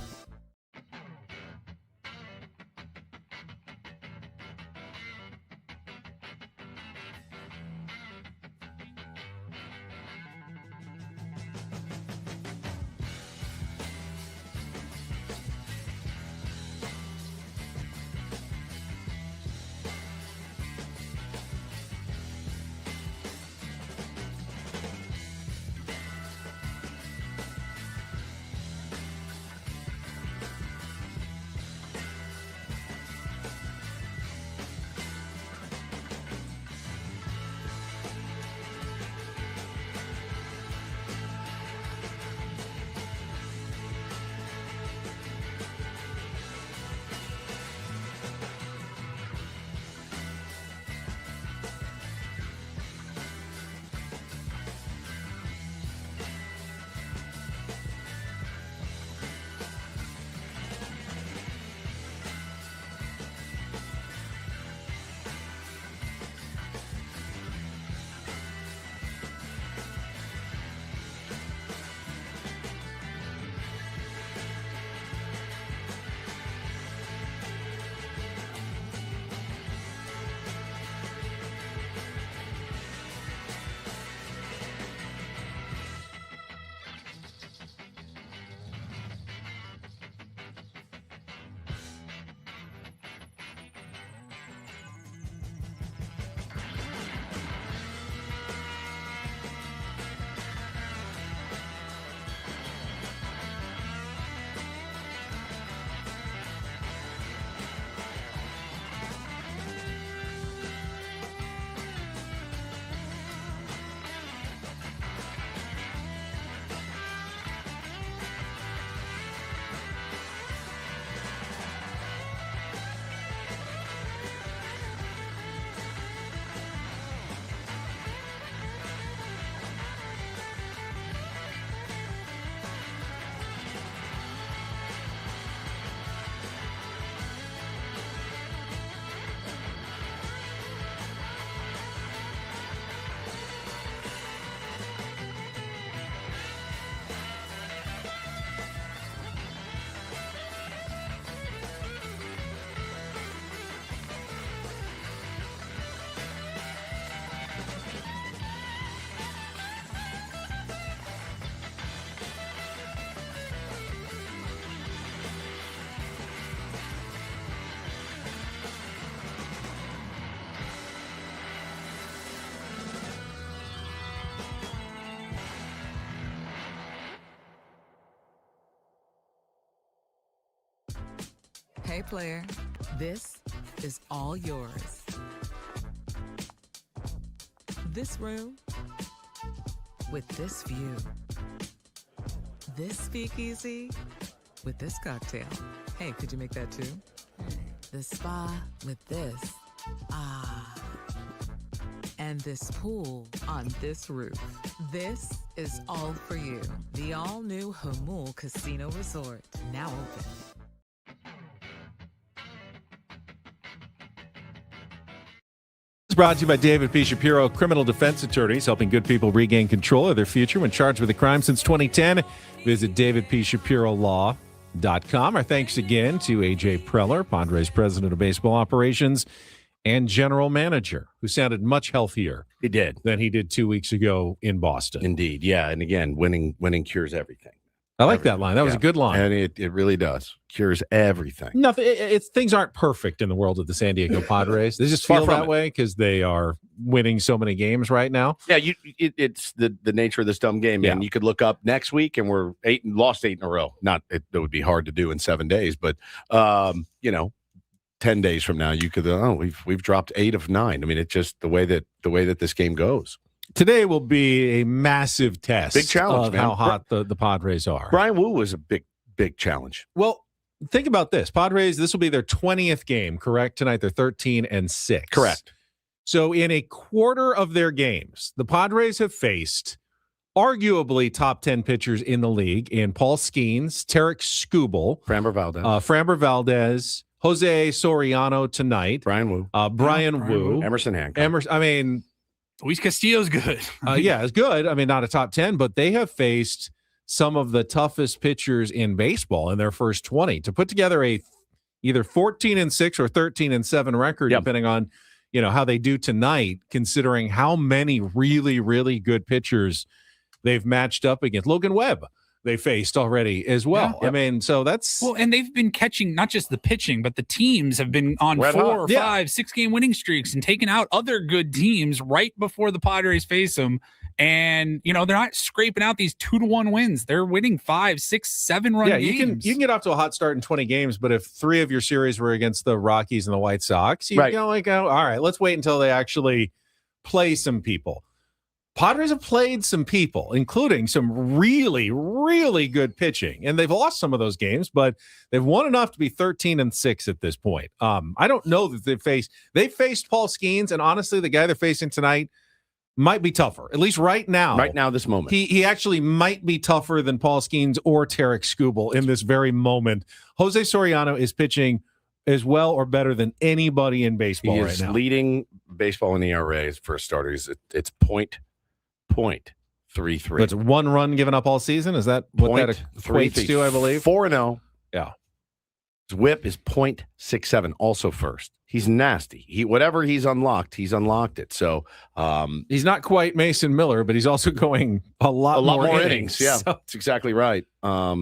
Hey player, this is all yours. This room with this view. This speakeasy with this cocktail. Hey, could you make that too? The spa with this. Ah. And this pool on this roof. This is all for you. The all-new Hamul Casino Resort, now open. Brought to you by David P. Shapiro, criminal defense attorneys, helping good people regain control of their future when charged with a crime since 2010. Visit davidpshapirolaw.com. Our thanks again to A.J. Preller, Padres president of baseball operations and general manager, who sounded much healthier. He did. Than he did 2 weeks ago in Boston. Indeed, yeah. And again, winning cures everything. I like that line. That was a good line. And it really does. Cures everything. Nothing. It's things aren't perfect in the world of the San Diego Padres. They just feel that way because they are winning so many games right now. Yeah, it's the nature of this dumb game. Yeah. And you could look up next week and we're lost 8 in a row. Not it would be hard to do in 7 days, but 10 days from now you could we've dropped 8 of 9. I mean, it's just the way that this game goes. Today will be a massive test. Big challenge, of man. how hot the Padres are. Brian Wu was a big challenge. Well, think about this. Padres, this will be their 20th game, correct? Tonight they're 13-6. Correct. So in a quarter of their games, the Padres have faced arguably top 10 pitchers in the league in Paul Skeens, Tarek Skubal, Framber Valdez, Jose Soriano tonight, Brian Wu, Emerson Hancock. Luis Castillo's good. Yeah, it's good. I mean, not a top 10, but they have faced some of the toughest pitchers in baseball in their first 20 to put together a either 14-6 or 13-7 record, depending on, how they do tonight, considering how many really, really good pitchers they've matched up against. Logan Webb they faced already as well. Yeah. I mean, so that's... Well, and they've been catching not just the pitching, but the teams have been on Red 4 hot. or 5, 6-game winning streaks and taking out other good teams right before the Padres face them. And, they're not scraping out these 2-1 wins. They're winning 5, 6, 7-run games. You can get off to a hot start in 20 games, but if 3 of your series were against the Rockies and the White Sox, you go all right, let's wait until they actually play some people. Padres have played some people, including some really, really good pitching, and they've lost some of those games, but they've won enough to be 13-6 at this point. I don't know that they faced Paul Skeens, and honestly, the guy they're facing tonight might be tougher, at least right now. Right now, this moment. He actually might be tougher than Paul Skeens or Tarek Skubal in this very moment. Jose Soriano is pitching as well or better than anybody in baseball right now. Leading baseball in ERA for starters. It's .33. That's 1 run given up all season. Is that what that equates to, I believe? 4-0. Yeah. His whip is .67, also first. He's nasty. Whatever he's unlocked it. So he's not quite Mason Miller, but he's also going a lot more innings. Yeah, So- that's exactly right.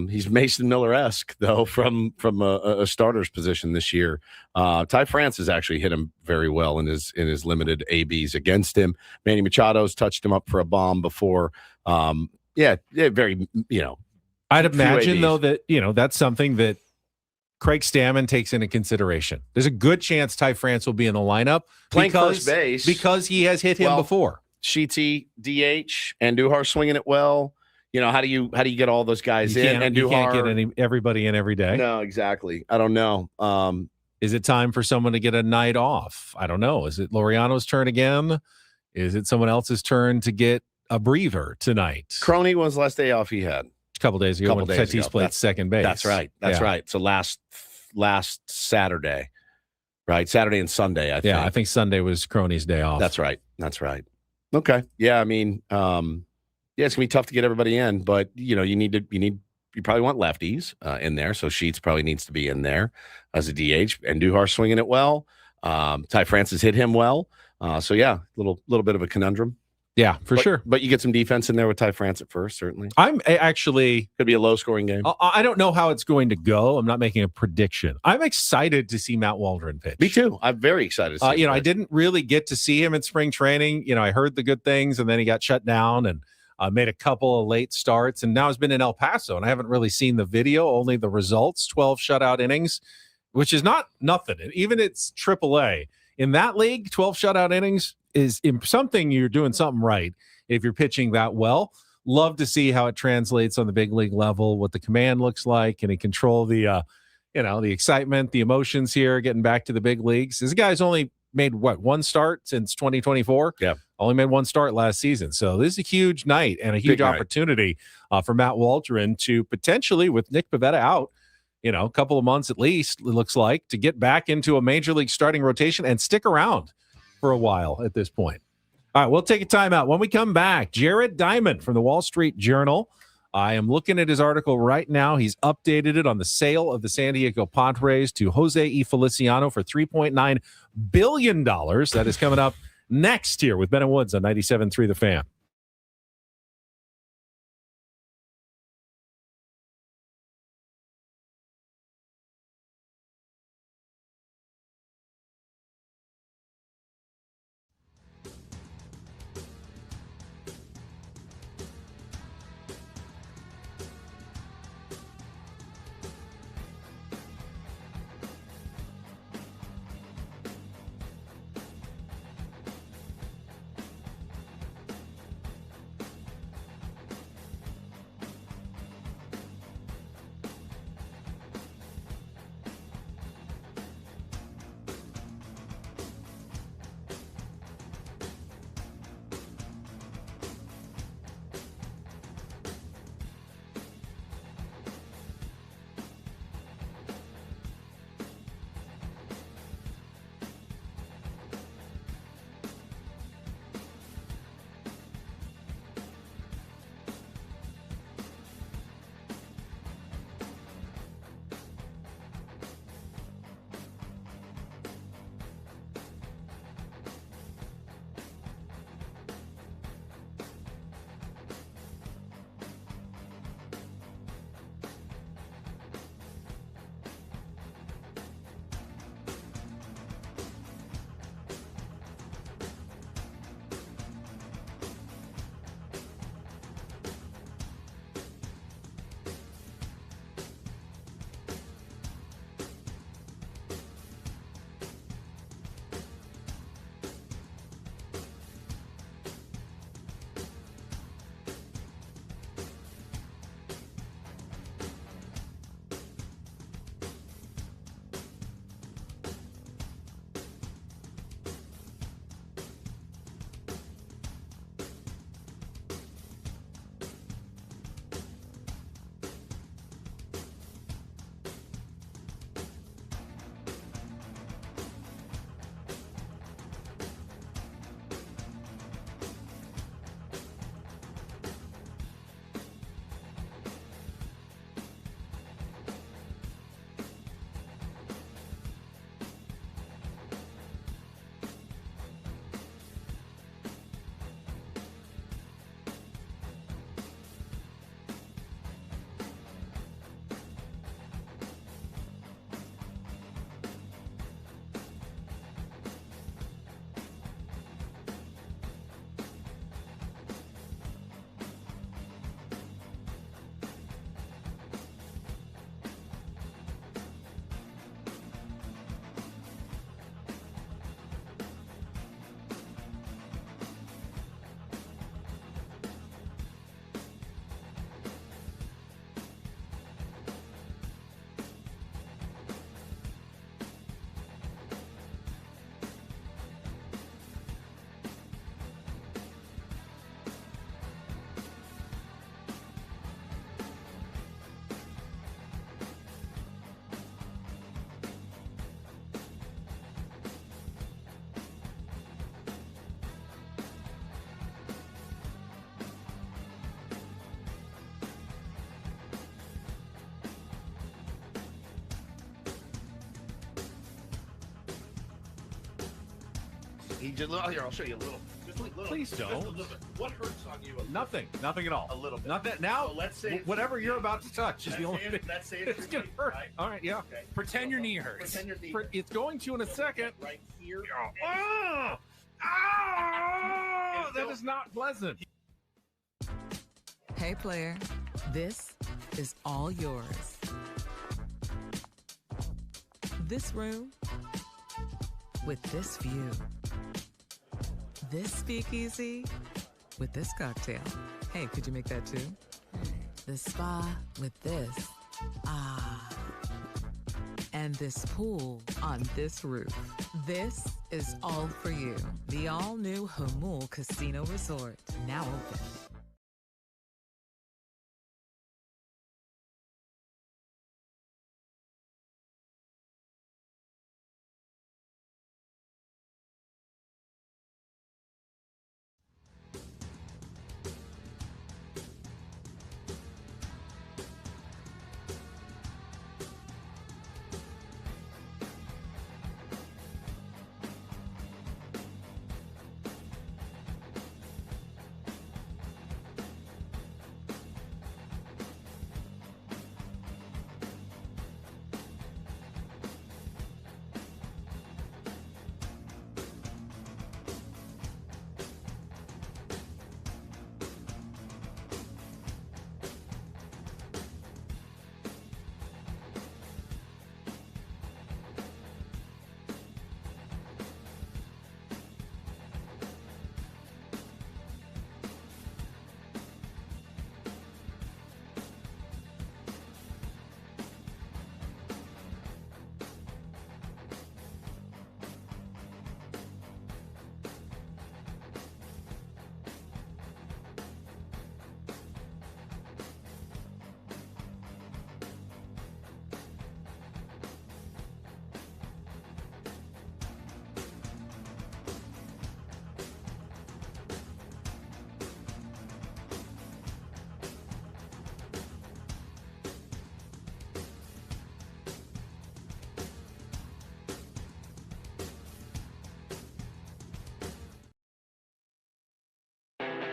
He's Mason Miller-esque, though, from a starter's position this year. Ty France has actually hit him very well in his limited ABs against him. Manny Machado's touched him up for a bomb before. Very, I'd imagine, ABs. though, that, that's something that Craig Stammen takes into consideration. There's a good chance Ty France will be in the lineup Playing first base because he has hit him before. Sheetsy, DH, and Andujar swinging it well. How do you get all those guys in? And You can't get everybody in every day. No, exactly. I don't know. Is it time for someone to get a night off? I don't know. Is it Laureano's turn again? Is it someone else's turn to get a breather tonight? Crony was the last day off he had. A couple days ago when Tatis played second base. That's right. That's right. So last Saturday, right? Saturday and Sunday, I think. Yeah, I think Sunday was Crony's day off. That's right. Okay. Yeah, I mean, it's gonna be tough to get everybody in, but you probably want lefties in there. So Sheets probably needs to be in there as a DH. And Andujar swinging it well. Ty France has hit him well. So yeah, little bit of a conundrum. Yeah, for sure. But you get some defense in there with Ty France at first, certainly. I'm actually... Could be a low-scoring game. I don't know how it's going to go. I'm not making a prediction. I'm excited to see Matt Waldron pitch. Me too. I'm very excited to see him I didn't really get to see him in spring training. I heard the good things, and then he got shut down and made a couple of late starts, and now has been in El Paso, and I haven't really seen the video, only the results, 12 shutout innings, which is not nothing. And even it's AAA. In that league, 12 shutout innings is something you're doing something right if you're pitching that well. Love to see how it translates on the big league level, what the command looks like. Can he control the excitement, the emotions here, getting back to the big leagues? This guy's only made, one start since 2024? Yeah. Only made 1 start last season. So this is a huge night and a huge opportunity for Matt Waldron to potentially, with Nick Pivetta out, a couple of months at least, it looks like, to get back into a major league starting rotation and stick around for a while at this point. All right, we'll take a timeout. When we come back, Jared Diamond from the Wall Street Journal. I am looking at his article right now. He's updated it on the sale of the San Diego Padres to Jose E. Feliciano for $3.9 billion. That is coming up next here with Ben and Woods on 97.3 The Fan. He just here. I'll show you a little. Just a little. Please don't. Just a little bit. What hurts on you? Nothing at all. A little bit. Not that now. So let's say whatever you're about to touch is the only thing. Let's say It's gonna hurt. Right? All right, yeah. Okay. Pretend your knee hurts. Pretend your knee. It's going to in a second. Right here. Oh, that is not pleasant. Hey, player, this is all yours. This room with this view. This speakeasy with this cocktail. Hey, could you make that too? The spa with this. Ah. And this pool on this roof. This is all for you. The all-new Hamul Casino Resort, now open.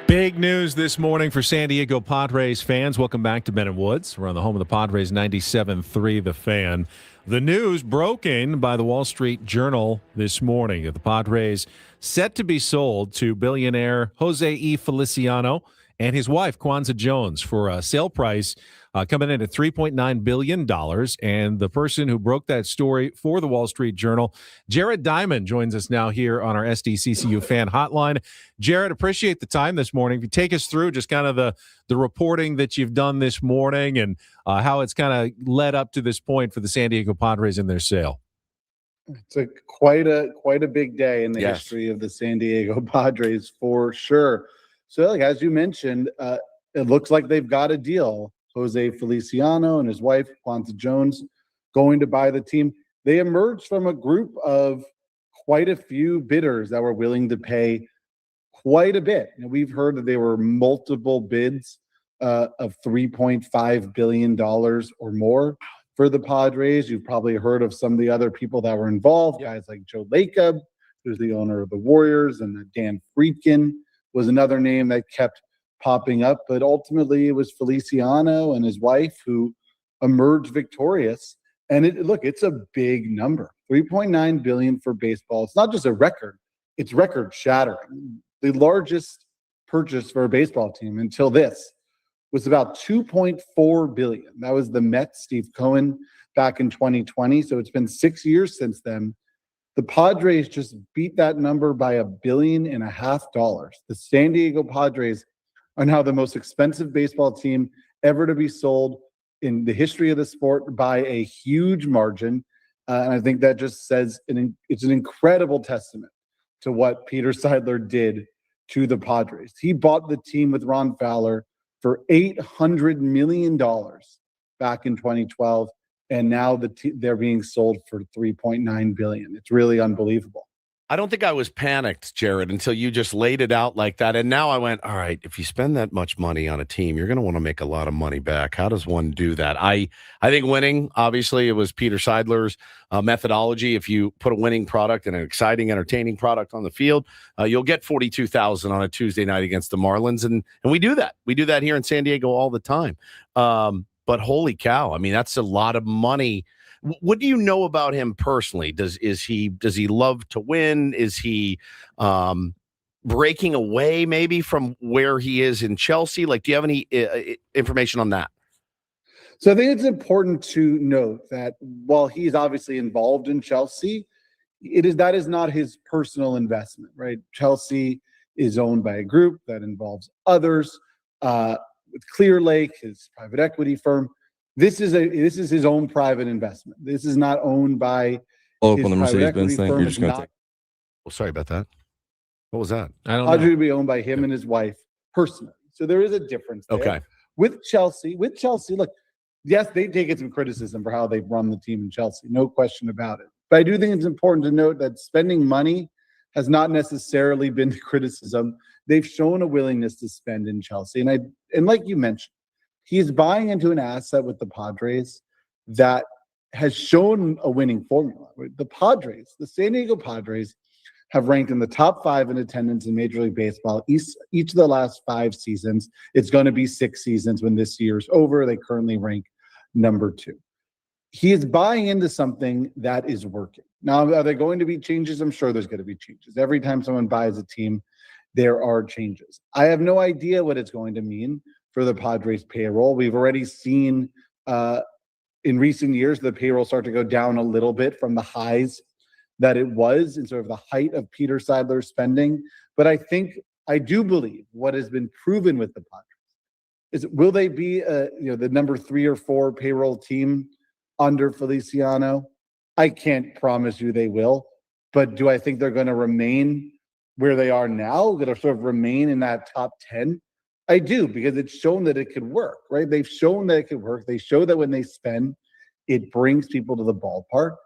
Big news this morning for San Diego Padres fans. Welcome back to Ben and Woods. We're on the home of the Padres, 97.3 The Fan. The news broken by the Wall Street Journal this morning that the Padres set to be sold to billionaire Jose E. Feliciano and his wife, Kwanzaa Jones, for a sale price coming in at $3.9 billion. And the person who broke that story for the Wall Street Journal, Jared Diamond, joins us now here on our SDCCU fan hotline. Jared, appreciate the time this morning. If you take us through just kind of the reporting that you've done this morning and how it's kind of led up to this point for the San Diego Padres in their sale. It's quite a big day in the history of the San Diego Padres for sure. So, as you mentioned, it looks like they've got a deal. Jose Feliciano and his wife, Kwanzaa Jones, going to buy the team. They emerged from a group of quite a few bidders that were willing to pay quite a bit. And we've heard that there were multiple bids of $3.5 billion or more for the Padres. You've probably heard of some of the other people that were involved, guys like Joe Lacob, who's the owner of the Warriors, and Dan Friedkin was another name that kept popping up, but ultimately it was Feliciano and his wife who emerged victorious. And it's a big number, $3.9 billion for baseball. It's not just a record; it's record shattering. The largest purchase for a baseball team until this was about $2.4 billion. That was the Mets, Steve Cohen, back in 2020. So it's been 6 years since then. The Padres just beat that number by $1.5 billion. The San Diego Padres are now the most expensive baseball team ever to be sold in the history of the sport by a huge margin. And I think that just says it's an incredible testament to what Peter Seidler did to the Padres. He bought the team with Ron Fowler for $800 million back in 2012. And now they're being sold for $3.9 billion. It's really unbelievable. I don't think I was panicked, Jared, until you just laid it out like that. And now I went, all right, if you spend that much money on a team, you're going to want to make a lot of money back. How does one do that? I think winning, obviously, it was Peter Seidler's methodology. If you put a winning product and an exciting, entertaining product on the field, you'll get 42,000 on a Tuesday night against the Marlins. And we do that. We do that here in San Diego all the time. But holy cow, I mean, that's a lot of money. What do you know about him personally? Does he love to win? Is he breaking away maybe from where he is in Chelsea? Like, do you have any information on that? So I think it's important to note that while he's obviously involved in Chelsea, that is not his personal investment, right? Chelsea is owned by a group that involves others with Clear Lake, his private equity firm. This is his own private investment. This is not owned by on the Mercedes-Benz thing. You're just going to take. Well, sorry about that. What was that? I don't know. To be owned by him and his wife personally. So there is a difference there. Okay. With Chelsea, look, yes, they've taken some criticism for how they've run the team in Chelsea. No question about it. But I do think it's important to note that spending money has not necessarily been the criticism. They've shown a willingness to spend in Chelsea. And like you mentioned, he's buying into an asset with the Padres that has shown a winning formula. The San Diego Padres, have ranked in the top 5 in attendance in Major League Baseball each of the last 5 seasons. It's going to be 6 seasons when this year's over. They currently rank number 2. He is buying into something that is working. Now, are there going to be changes? I'm sure there's going to be changes. Every time someone buys a team, there are changes. I have no idea what it's going to mean for the Padres payroll. We've already seen in recent years the payroll start to go down a little bit from the highs that it was in sort of the height of Peter Seidler's spending. But I do believe what has been proven with the Padres is, will they be the number 3 or 4 payroll team under Feliciano? I can't promise you they will, but do I think they're going to remain where they are now, going to sort of remain in that top 10? I do, because it's shown that it could work, right? They've shown that it could work. They show that when they spend, it brings people to the ballpark.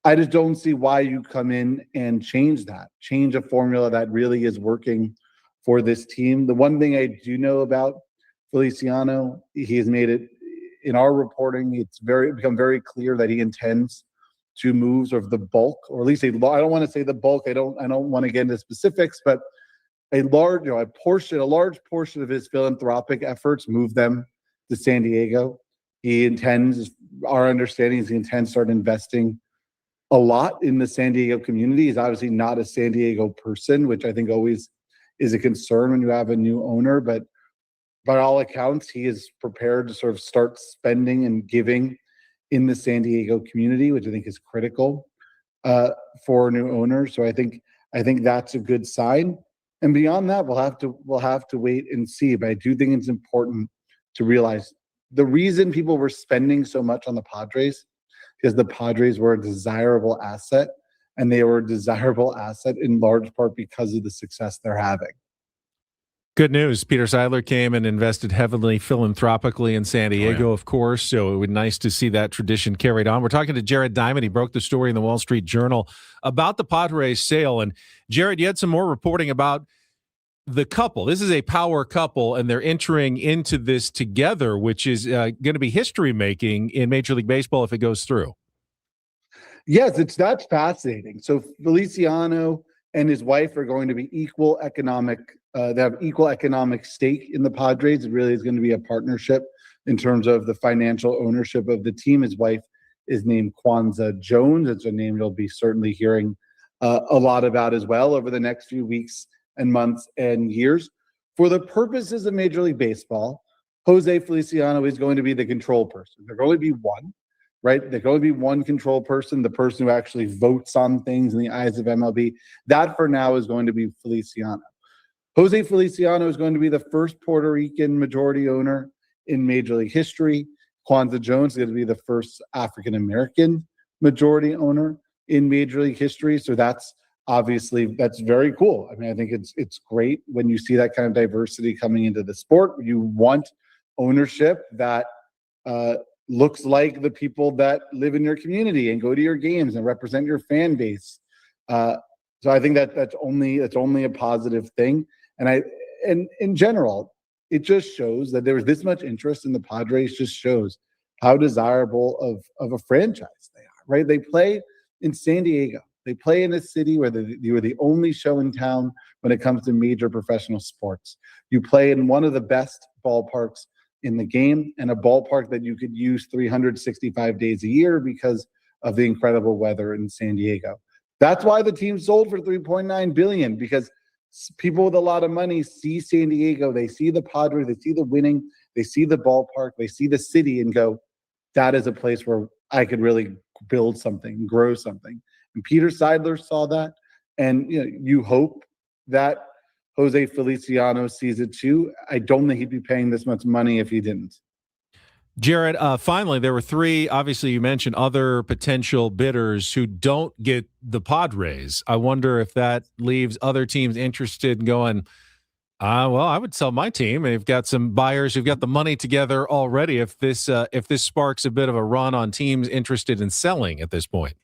I just don't see why you come in and change a formula that really is working for this team. The one thing I do know about Feliciano, he has made it in our reporting. It's become very clear that he intends to move sort of the bulk, or at least I don't want to say the bulk. I don't want to get into specifics, but a large portion of his philanthropic efforts, move them to San Diego. Our understanding is he intends to start investing a lot in the San Diego community. He's obviously not a San Diego person, which I think always is a concern when you have a new owner. But by all accounts, he is prepared to sort of start spending and giving in the San Diego community, which I think is critical for a new owner. So I think that's a good sign. And beyond that, we'll have to wait and see. But I do think it's important to realize the reason people were spending so much on the Padres, because the Padres were a desirable asset, and they were a desirable asset in large part because of the success they're having. Good news. Peter Seidler came and invested heavily philanthropically in San Diego, of course, so it would be nice to see that tradition carried on. We're talking to Jared Diamond. He broke the story in the Wall Street Journal about the Padres sale. And Jared, you had some more reporting about the couple. This is a power couple, and they're entering into this together, which is going to be history-making in Major League Baseball if it goes through. Yes, that's fascinating. So Feliciano and his wife are going to be equal economic. They have equal economic stake in the Padres. It really is going to be a partnership in terms of the financial ownership of the team. His wife is named Kwanzaa Jones. It's a name you'll be certainly hearing a lot about as well over the next few weeks and months and years. For the purposes of Major League Baseball, Jose Feliciano is going to be the control person. There's going to be one, right? There's going to be one control person, the person who actually votes on things in the eyes of MLB. That for now is going to be Feliciano. Jose Feliciano is going to be the first Puerto Rican majority owner in Major League history. Kwanzaa Jones is going to be the first African-American majority owner in Major League history. So that's very cool. I mean, I think it's great when you see that kind of diversity coming into the sport. You want ownership that looks like the people that live in your community and go to your games and represent your fan base. So I think that's only a positive thing. And in general, it just shows that there was this much interest in the Padres. Just shows how desirable of a franchise they are, right? They play in San Diego. They play in a city where you are the only show in town when it comes to major professional sports. You play in one of the best ballparks in the game, and a ballpark that you could use 365 days a year because of the incredible weather in San Diego. That's why the team sold for $3.9 billion, because people with a lot of money see San Diego, they see the Padres, they see the winning, they see the ballpark, they see the city, and go, that is a place where I could really build something, grow something. And Peter Seidler saw that, and you hope that Jose Feliciano sees it too. I don't think he'd be paying this much money if he didn't. Jared, finally, there were three, obviously you mentioned other potential bidders who don't get the Padres. I wonder if that leaves other teams interested in going, well, I would sell my team. They've got some buyers who've got the money together already. If this sparks a bit of a run on teams interested in selling at this point.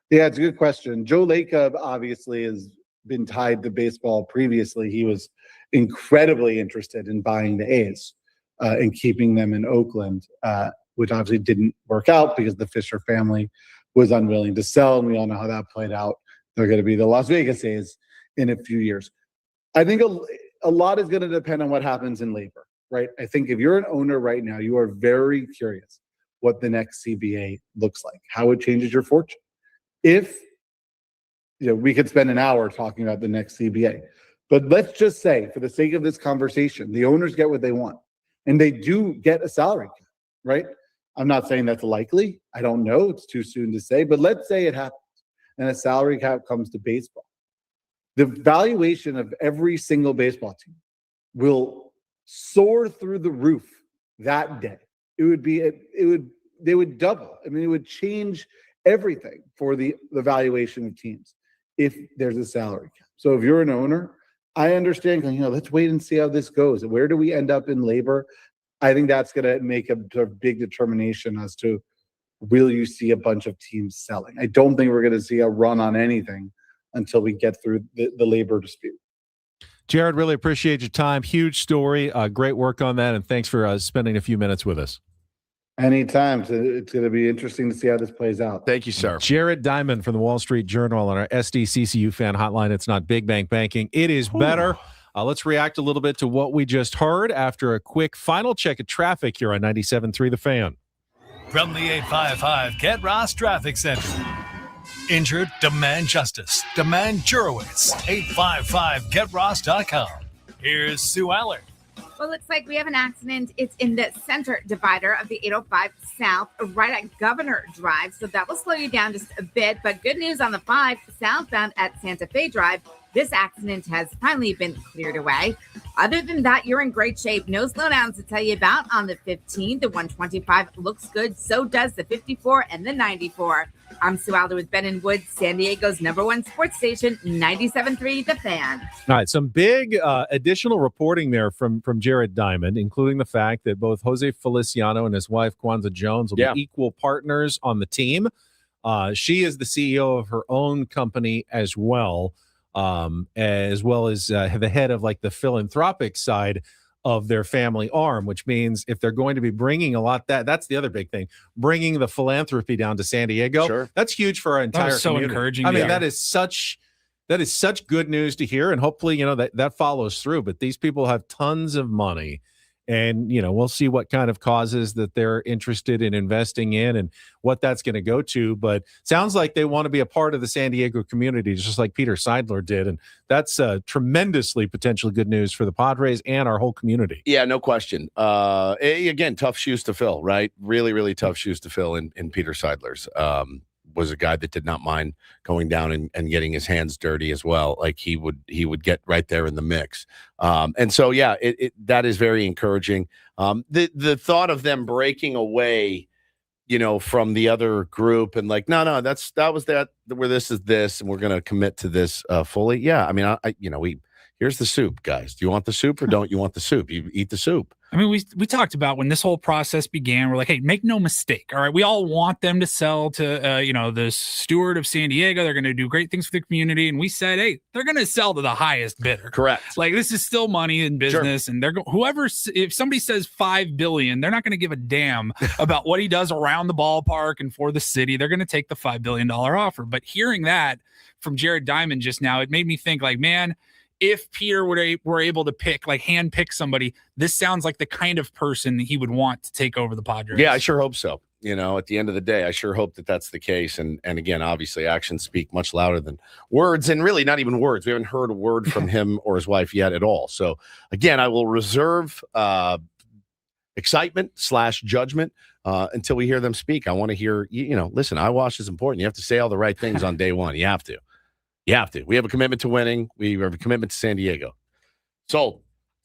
Yeah, it's a good question. Joe Lacob obviously has been tied to baseball previously. He was incredibly interested in buying the A's and keeping them in Oakland, which obviously didn't work out because the Fisher family was unwilling to sell, and we all know how that played out. They're going to be the Las Vegas A's in a few years. I think a lot is going to depend on what happens in labor, right? I think if you're an owner right now, you are very curious what the next CBA looks like, how it changes your fortune. If we could spend an hour talking about the next CBA, but let's just say, for the sake of this conversation, the owners get what they want, and they do get a salary cap, right? I'm not saying that's likely. I don't know. It's too soon to say, but let's say it happens and a salary cap comes to baseball. The valuation of every single baseball team will soar through the roof that day. They would double. I mean, it would change everything for the valuation of teams if there's a salary cap. So if you're an owner, I understand, let's wait and see how this goes. Where do we end up in labor? I think that's going to make a big determination as to, will you see a bunch of teams selling? I don't think we're going to see a run on anything until we get through the labor dispute. Jared, really appreciate your time. Huge story. Great work on that. And thanks for spending a few minutes with us. Anytime. It's going to be interesting to see how this plays out. Thank you, sir. Jared Diamond from the Wall Street Journal on our SDCCU fan hotline. It's not big bank banking. It is better. Let's react a little bit to what we just heard after a quick final check of traffic here on 97.3 The Fan. From the 855 Get Ross Traffic Center. Injured? Demand justice. Demand Jurowitz. 855GetRoss.com. Here's Sue Aller. Well, looks like we have an accident. It's in the center divider of the 805 South, right at Governor Drive. So that will slow you down just a bit. But good news on the 5 southbound at Santa Fe Drive. This accident has finally been cleared away. Other than that, you're in great shape. No slowdowns to tell you about on the 15. The 125 looks good. So does the 54 and the 94. I'm Sue Alder with Ben and Wood, San Diego's #1 sports station, 97.3 The Fan. All right, some big additional reporting there from Jared Diamond, including the fact that both Jose Feliciano and his wife, Kwanzaa Jones, will be equal partners on the team. She is the CEO of her own company as well as the head of like the philanthropic side of their family arm, which means if they're going to be bringing that's the other big thing, bringing the philanthropy down to San Diego, that's huge for our entire community. So encouraging. I mean, that is such good news to hear, and hopefully, that follows through. But these people have tons of money, and we'll see what kind of causes that they're interested in investing in and what that's going to go to. But sounds like they want to be a part of the San Diego community, just like Peter Seidler did, and that's tremendously potential good news for the Padres and our whole community. Yeah, no question. Again, tough shoes to fill, right? Really, really tough shoes to fill in Peter Seidler's. Was a guy that did not mind going down and getting his hands dirty as well. Like he would get right there in the mix. And so, yeah, that is very encouraging. The thought of them breaking away, from the other group and like, no, that was where this is this, and we're going to commit to this fully. Yeah. I mean, here's the soup, guys. Do you want the soup or don't you want the soup? You eat the soup. I mean, we talked about when this whole process began, we're like, hey, make no mistake. All right. We all want them to sell to, the steward of San Diego. They're going to do great things for the community. And we said, hey, they're going to sell to the highest bidder. Correct. Like, this is still money in business. Sure. And if somebody says $5 billion, they're not going to give a damn about what he does around the ballpark and for the city. They're going to take the $5 billion offer. But hearing that from Jared Diamond just now, it made me think like, man, if Peter were able to hand pick somebody, this sounds like the kind of person he would want to take over the Padres. Yeah, I sure hope so. At the end of the day, I sure hope that that's the case. And again, obviously, actions speak much louder than words, and really not even words. We haven't heard a word from him or his wife yet at all. So again, I will reserve excitement / judgment until we hear them speak. I want to hear, listen, eyewash is important. You have to say all the right things on day one. You have to. You have to. We have a commitment to winning. We have a commitment to San Diego. Sold.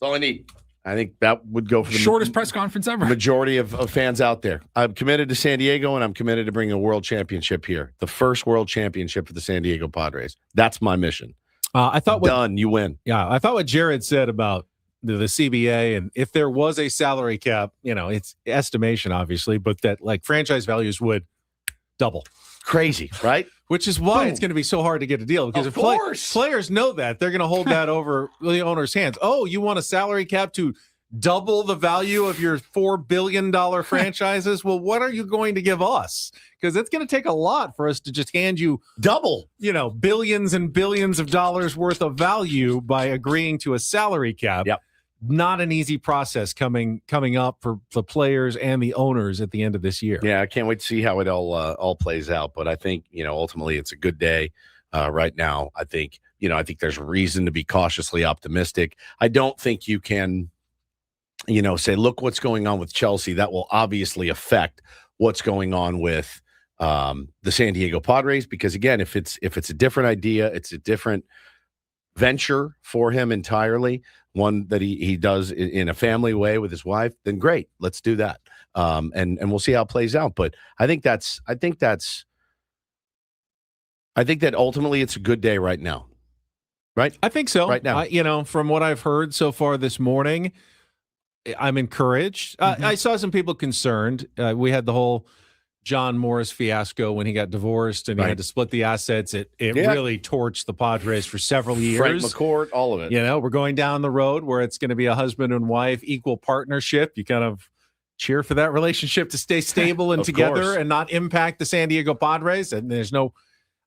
That's all I need. I think that would go for the shortest press conference ever. Majority of fans out there. I'm committed to San Diego, and I'm committed to bringing a world championship here. The first world championship for the San Diego Padres. That's my mission. I thought done. You win. Yeah, I thought what Jared said about the CBA, and if there was a salary cap, it's estimation, obviously, but that like franchise values would double. Crazy, right? Which is why it's going to be so hard to get a deal, because if players know that, they're going to hold that over the owner's hands. Oh, you want a salary cap to double the value of your $4 billion franchises? Well, what are you going to give us? Because it's going to take a lot for us to just hand you double, billions and billions of dollars worth of value by agreeing to a salary cap. Yep. Not an easy process coming up for the players and the owners at the end of this year. Yeah, I can't wait to see how it all plays out. But I think ultimately it's a good day right now. I think there's reason to be cautiously optimistic. I don't think you can say, look what's going on with Chelsea. That will obviously affect what's going on with the San Diego Padres, because again, if it's a different idea, it's a different venture for him entirely. One that he does in a family way with his wife, then great, let's do that. And we'll see how it plays out. But I think that ultimately it's a good day right now. Right? I think so. Right now. From what I've heard so far this morning, I'm encouraged. I saw some people concerned. We had the whole John Morris fiasco when he got divorced and he had to split the assets. It really torched the Padres for several years. Frank McCourt, all of it. We're going down the road where it's going to be a husband and wife equal partnership. You kind of cheer for that relationship to stay stable and together and not impact the San Diego Padres. And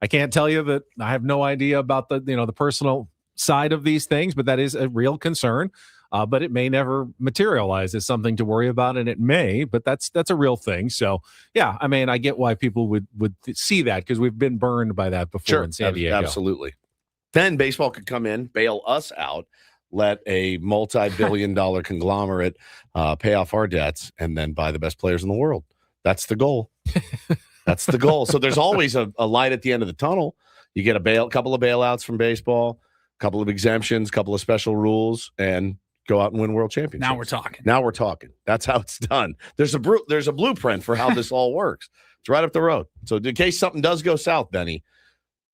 I can't tell you that I have no idea about the personal side of these things, but that is a real concern. But it may never materialize as something to worry about, and it may, but that's a real thing. So, yeah, I mean, I get why people would see that, because we've been burned by that before in San Diego. Absolutely. Then baseball could come in, bail us out, let a multi-billion-dollar conglomerate pay off our debts, and then buy the best players in the world. That's the goal. That's the goal. So there's always a light at the end of the tunnel. You get a couple of bailouts from baseball, a couple of exemptions, a couple of special rules, and go out and win world championships. Now we're talking. That's how it's done. There's a blueprint for how this all works. It's right up the road. So in case something does go south, Benny,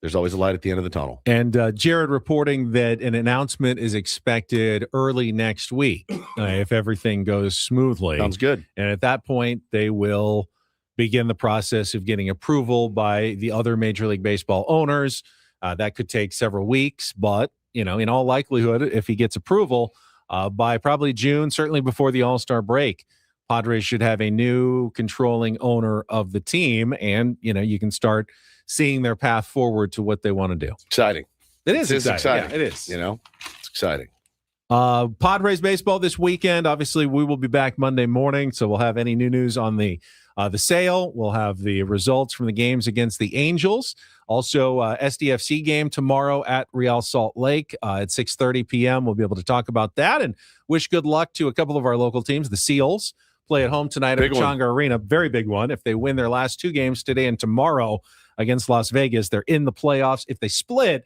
there's always a light at the end of the tunnel. And Jared reporting that an announcement is expected early next week if everything goes smoothly. Sounds good. And at that point, they will begin the process of getting approval by the other Major League Baseball owners. That could take several weeks, but in all likelihood, if he gets approval, by probably June, certainly before the All-Star break, Padres should have a new controlling owner of the team, and you can start seeing their path forward to what they want to do. Exciting. It is exciting. Yeah, it is. It's exciting. Padres baseball this weekend. Obviously, we will be back Monday morning, so we'll have any new news on the sale. We'll have the results from the games against the Angels. Also, SDFC game tomorrow at Real Salt Lake at 6:30 p.m. We'll be able to talk about that and wish good luck to a couple of our local teams. The Seals play at home tonight at Changa Arena. Very big one. If they win their last two games today and tomorrow against Las Vegas, they're in the playoffs. If they split,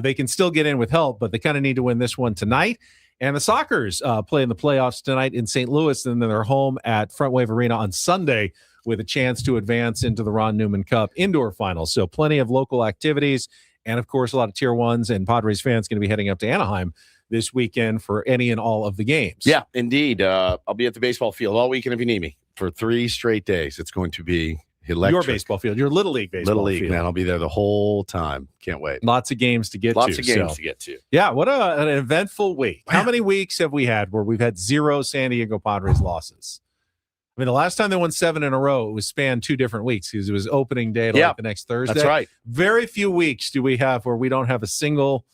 they can still get in with help, but they kind of need to win this one tonight. And the Sockers play in the playoffs tonight in St. Louis, and then they're home at Front Wave Arena on Sunday with a chance to advance into the Ron Newman Cup indoor finals. So plenty of local activities And, of course, a lot of Tier 1s and Padres fans going to be heading up to Anaheim this weekend for any and all of the games. Yeah, indeed. I'll be at the baseball field all weekend if you need me for 3 straight days. It's going to be electric. Your baseball field, your Little League baseball Little League, field. man. I'll be there the whole time. Can't wait. Lots of games to get to. Lots of games to get to. Yeah, what an eventful week. Wow. How many weeks have we had where we've had 0 San Diego Padres losses? I mean, the last time they won 7 in a row, it was spanned 2 different weeks because it was opening day to like the next Thursday. That's right. Very few weeks do we have where we don't have a single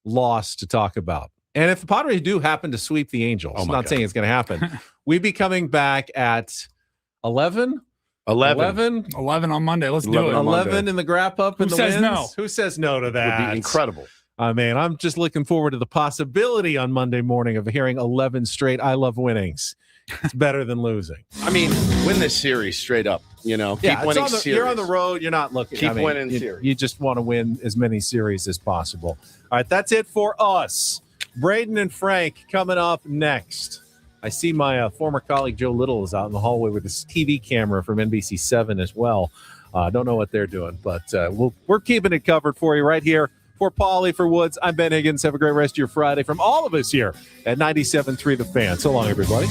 loss to talk about. And if the Padres do happen to sweep the Angels, I'm not saying it's going to happen, we'd be coming back at 11 on Monday. Let's do it. 11 in the Wrap-Up and the says wins. no? Who says no to that? Would be incredible. I mean, I'm just looking forward to the possibility on Monday morning of hearing 11 straight I love winnings. It's better than losing. I mean, win this series straight up. You know, keep winning series. You're on the road. You're not looking. Keep winning series. You just want to win as many series as possible. All right, that's it for us. Braden and Frank coming up next. I see my former colleague Joe Little is out in the hallway with his TV camera from NBC7 as well. Don't know what they're doing, but we're keeping it covered for you right here. For Paulie, for Woods, I'm Ben Higgins. Have a great rest of your Friday from all of us here at 97.3 The Fan. So long, everybody.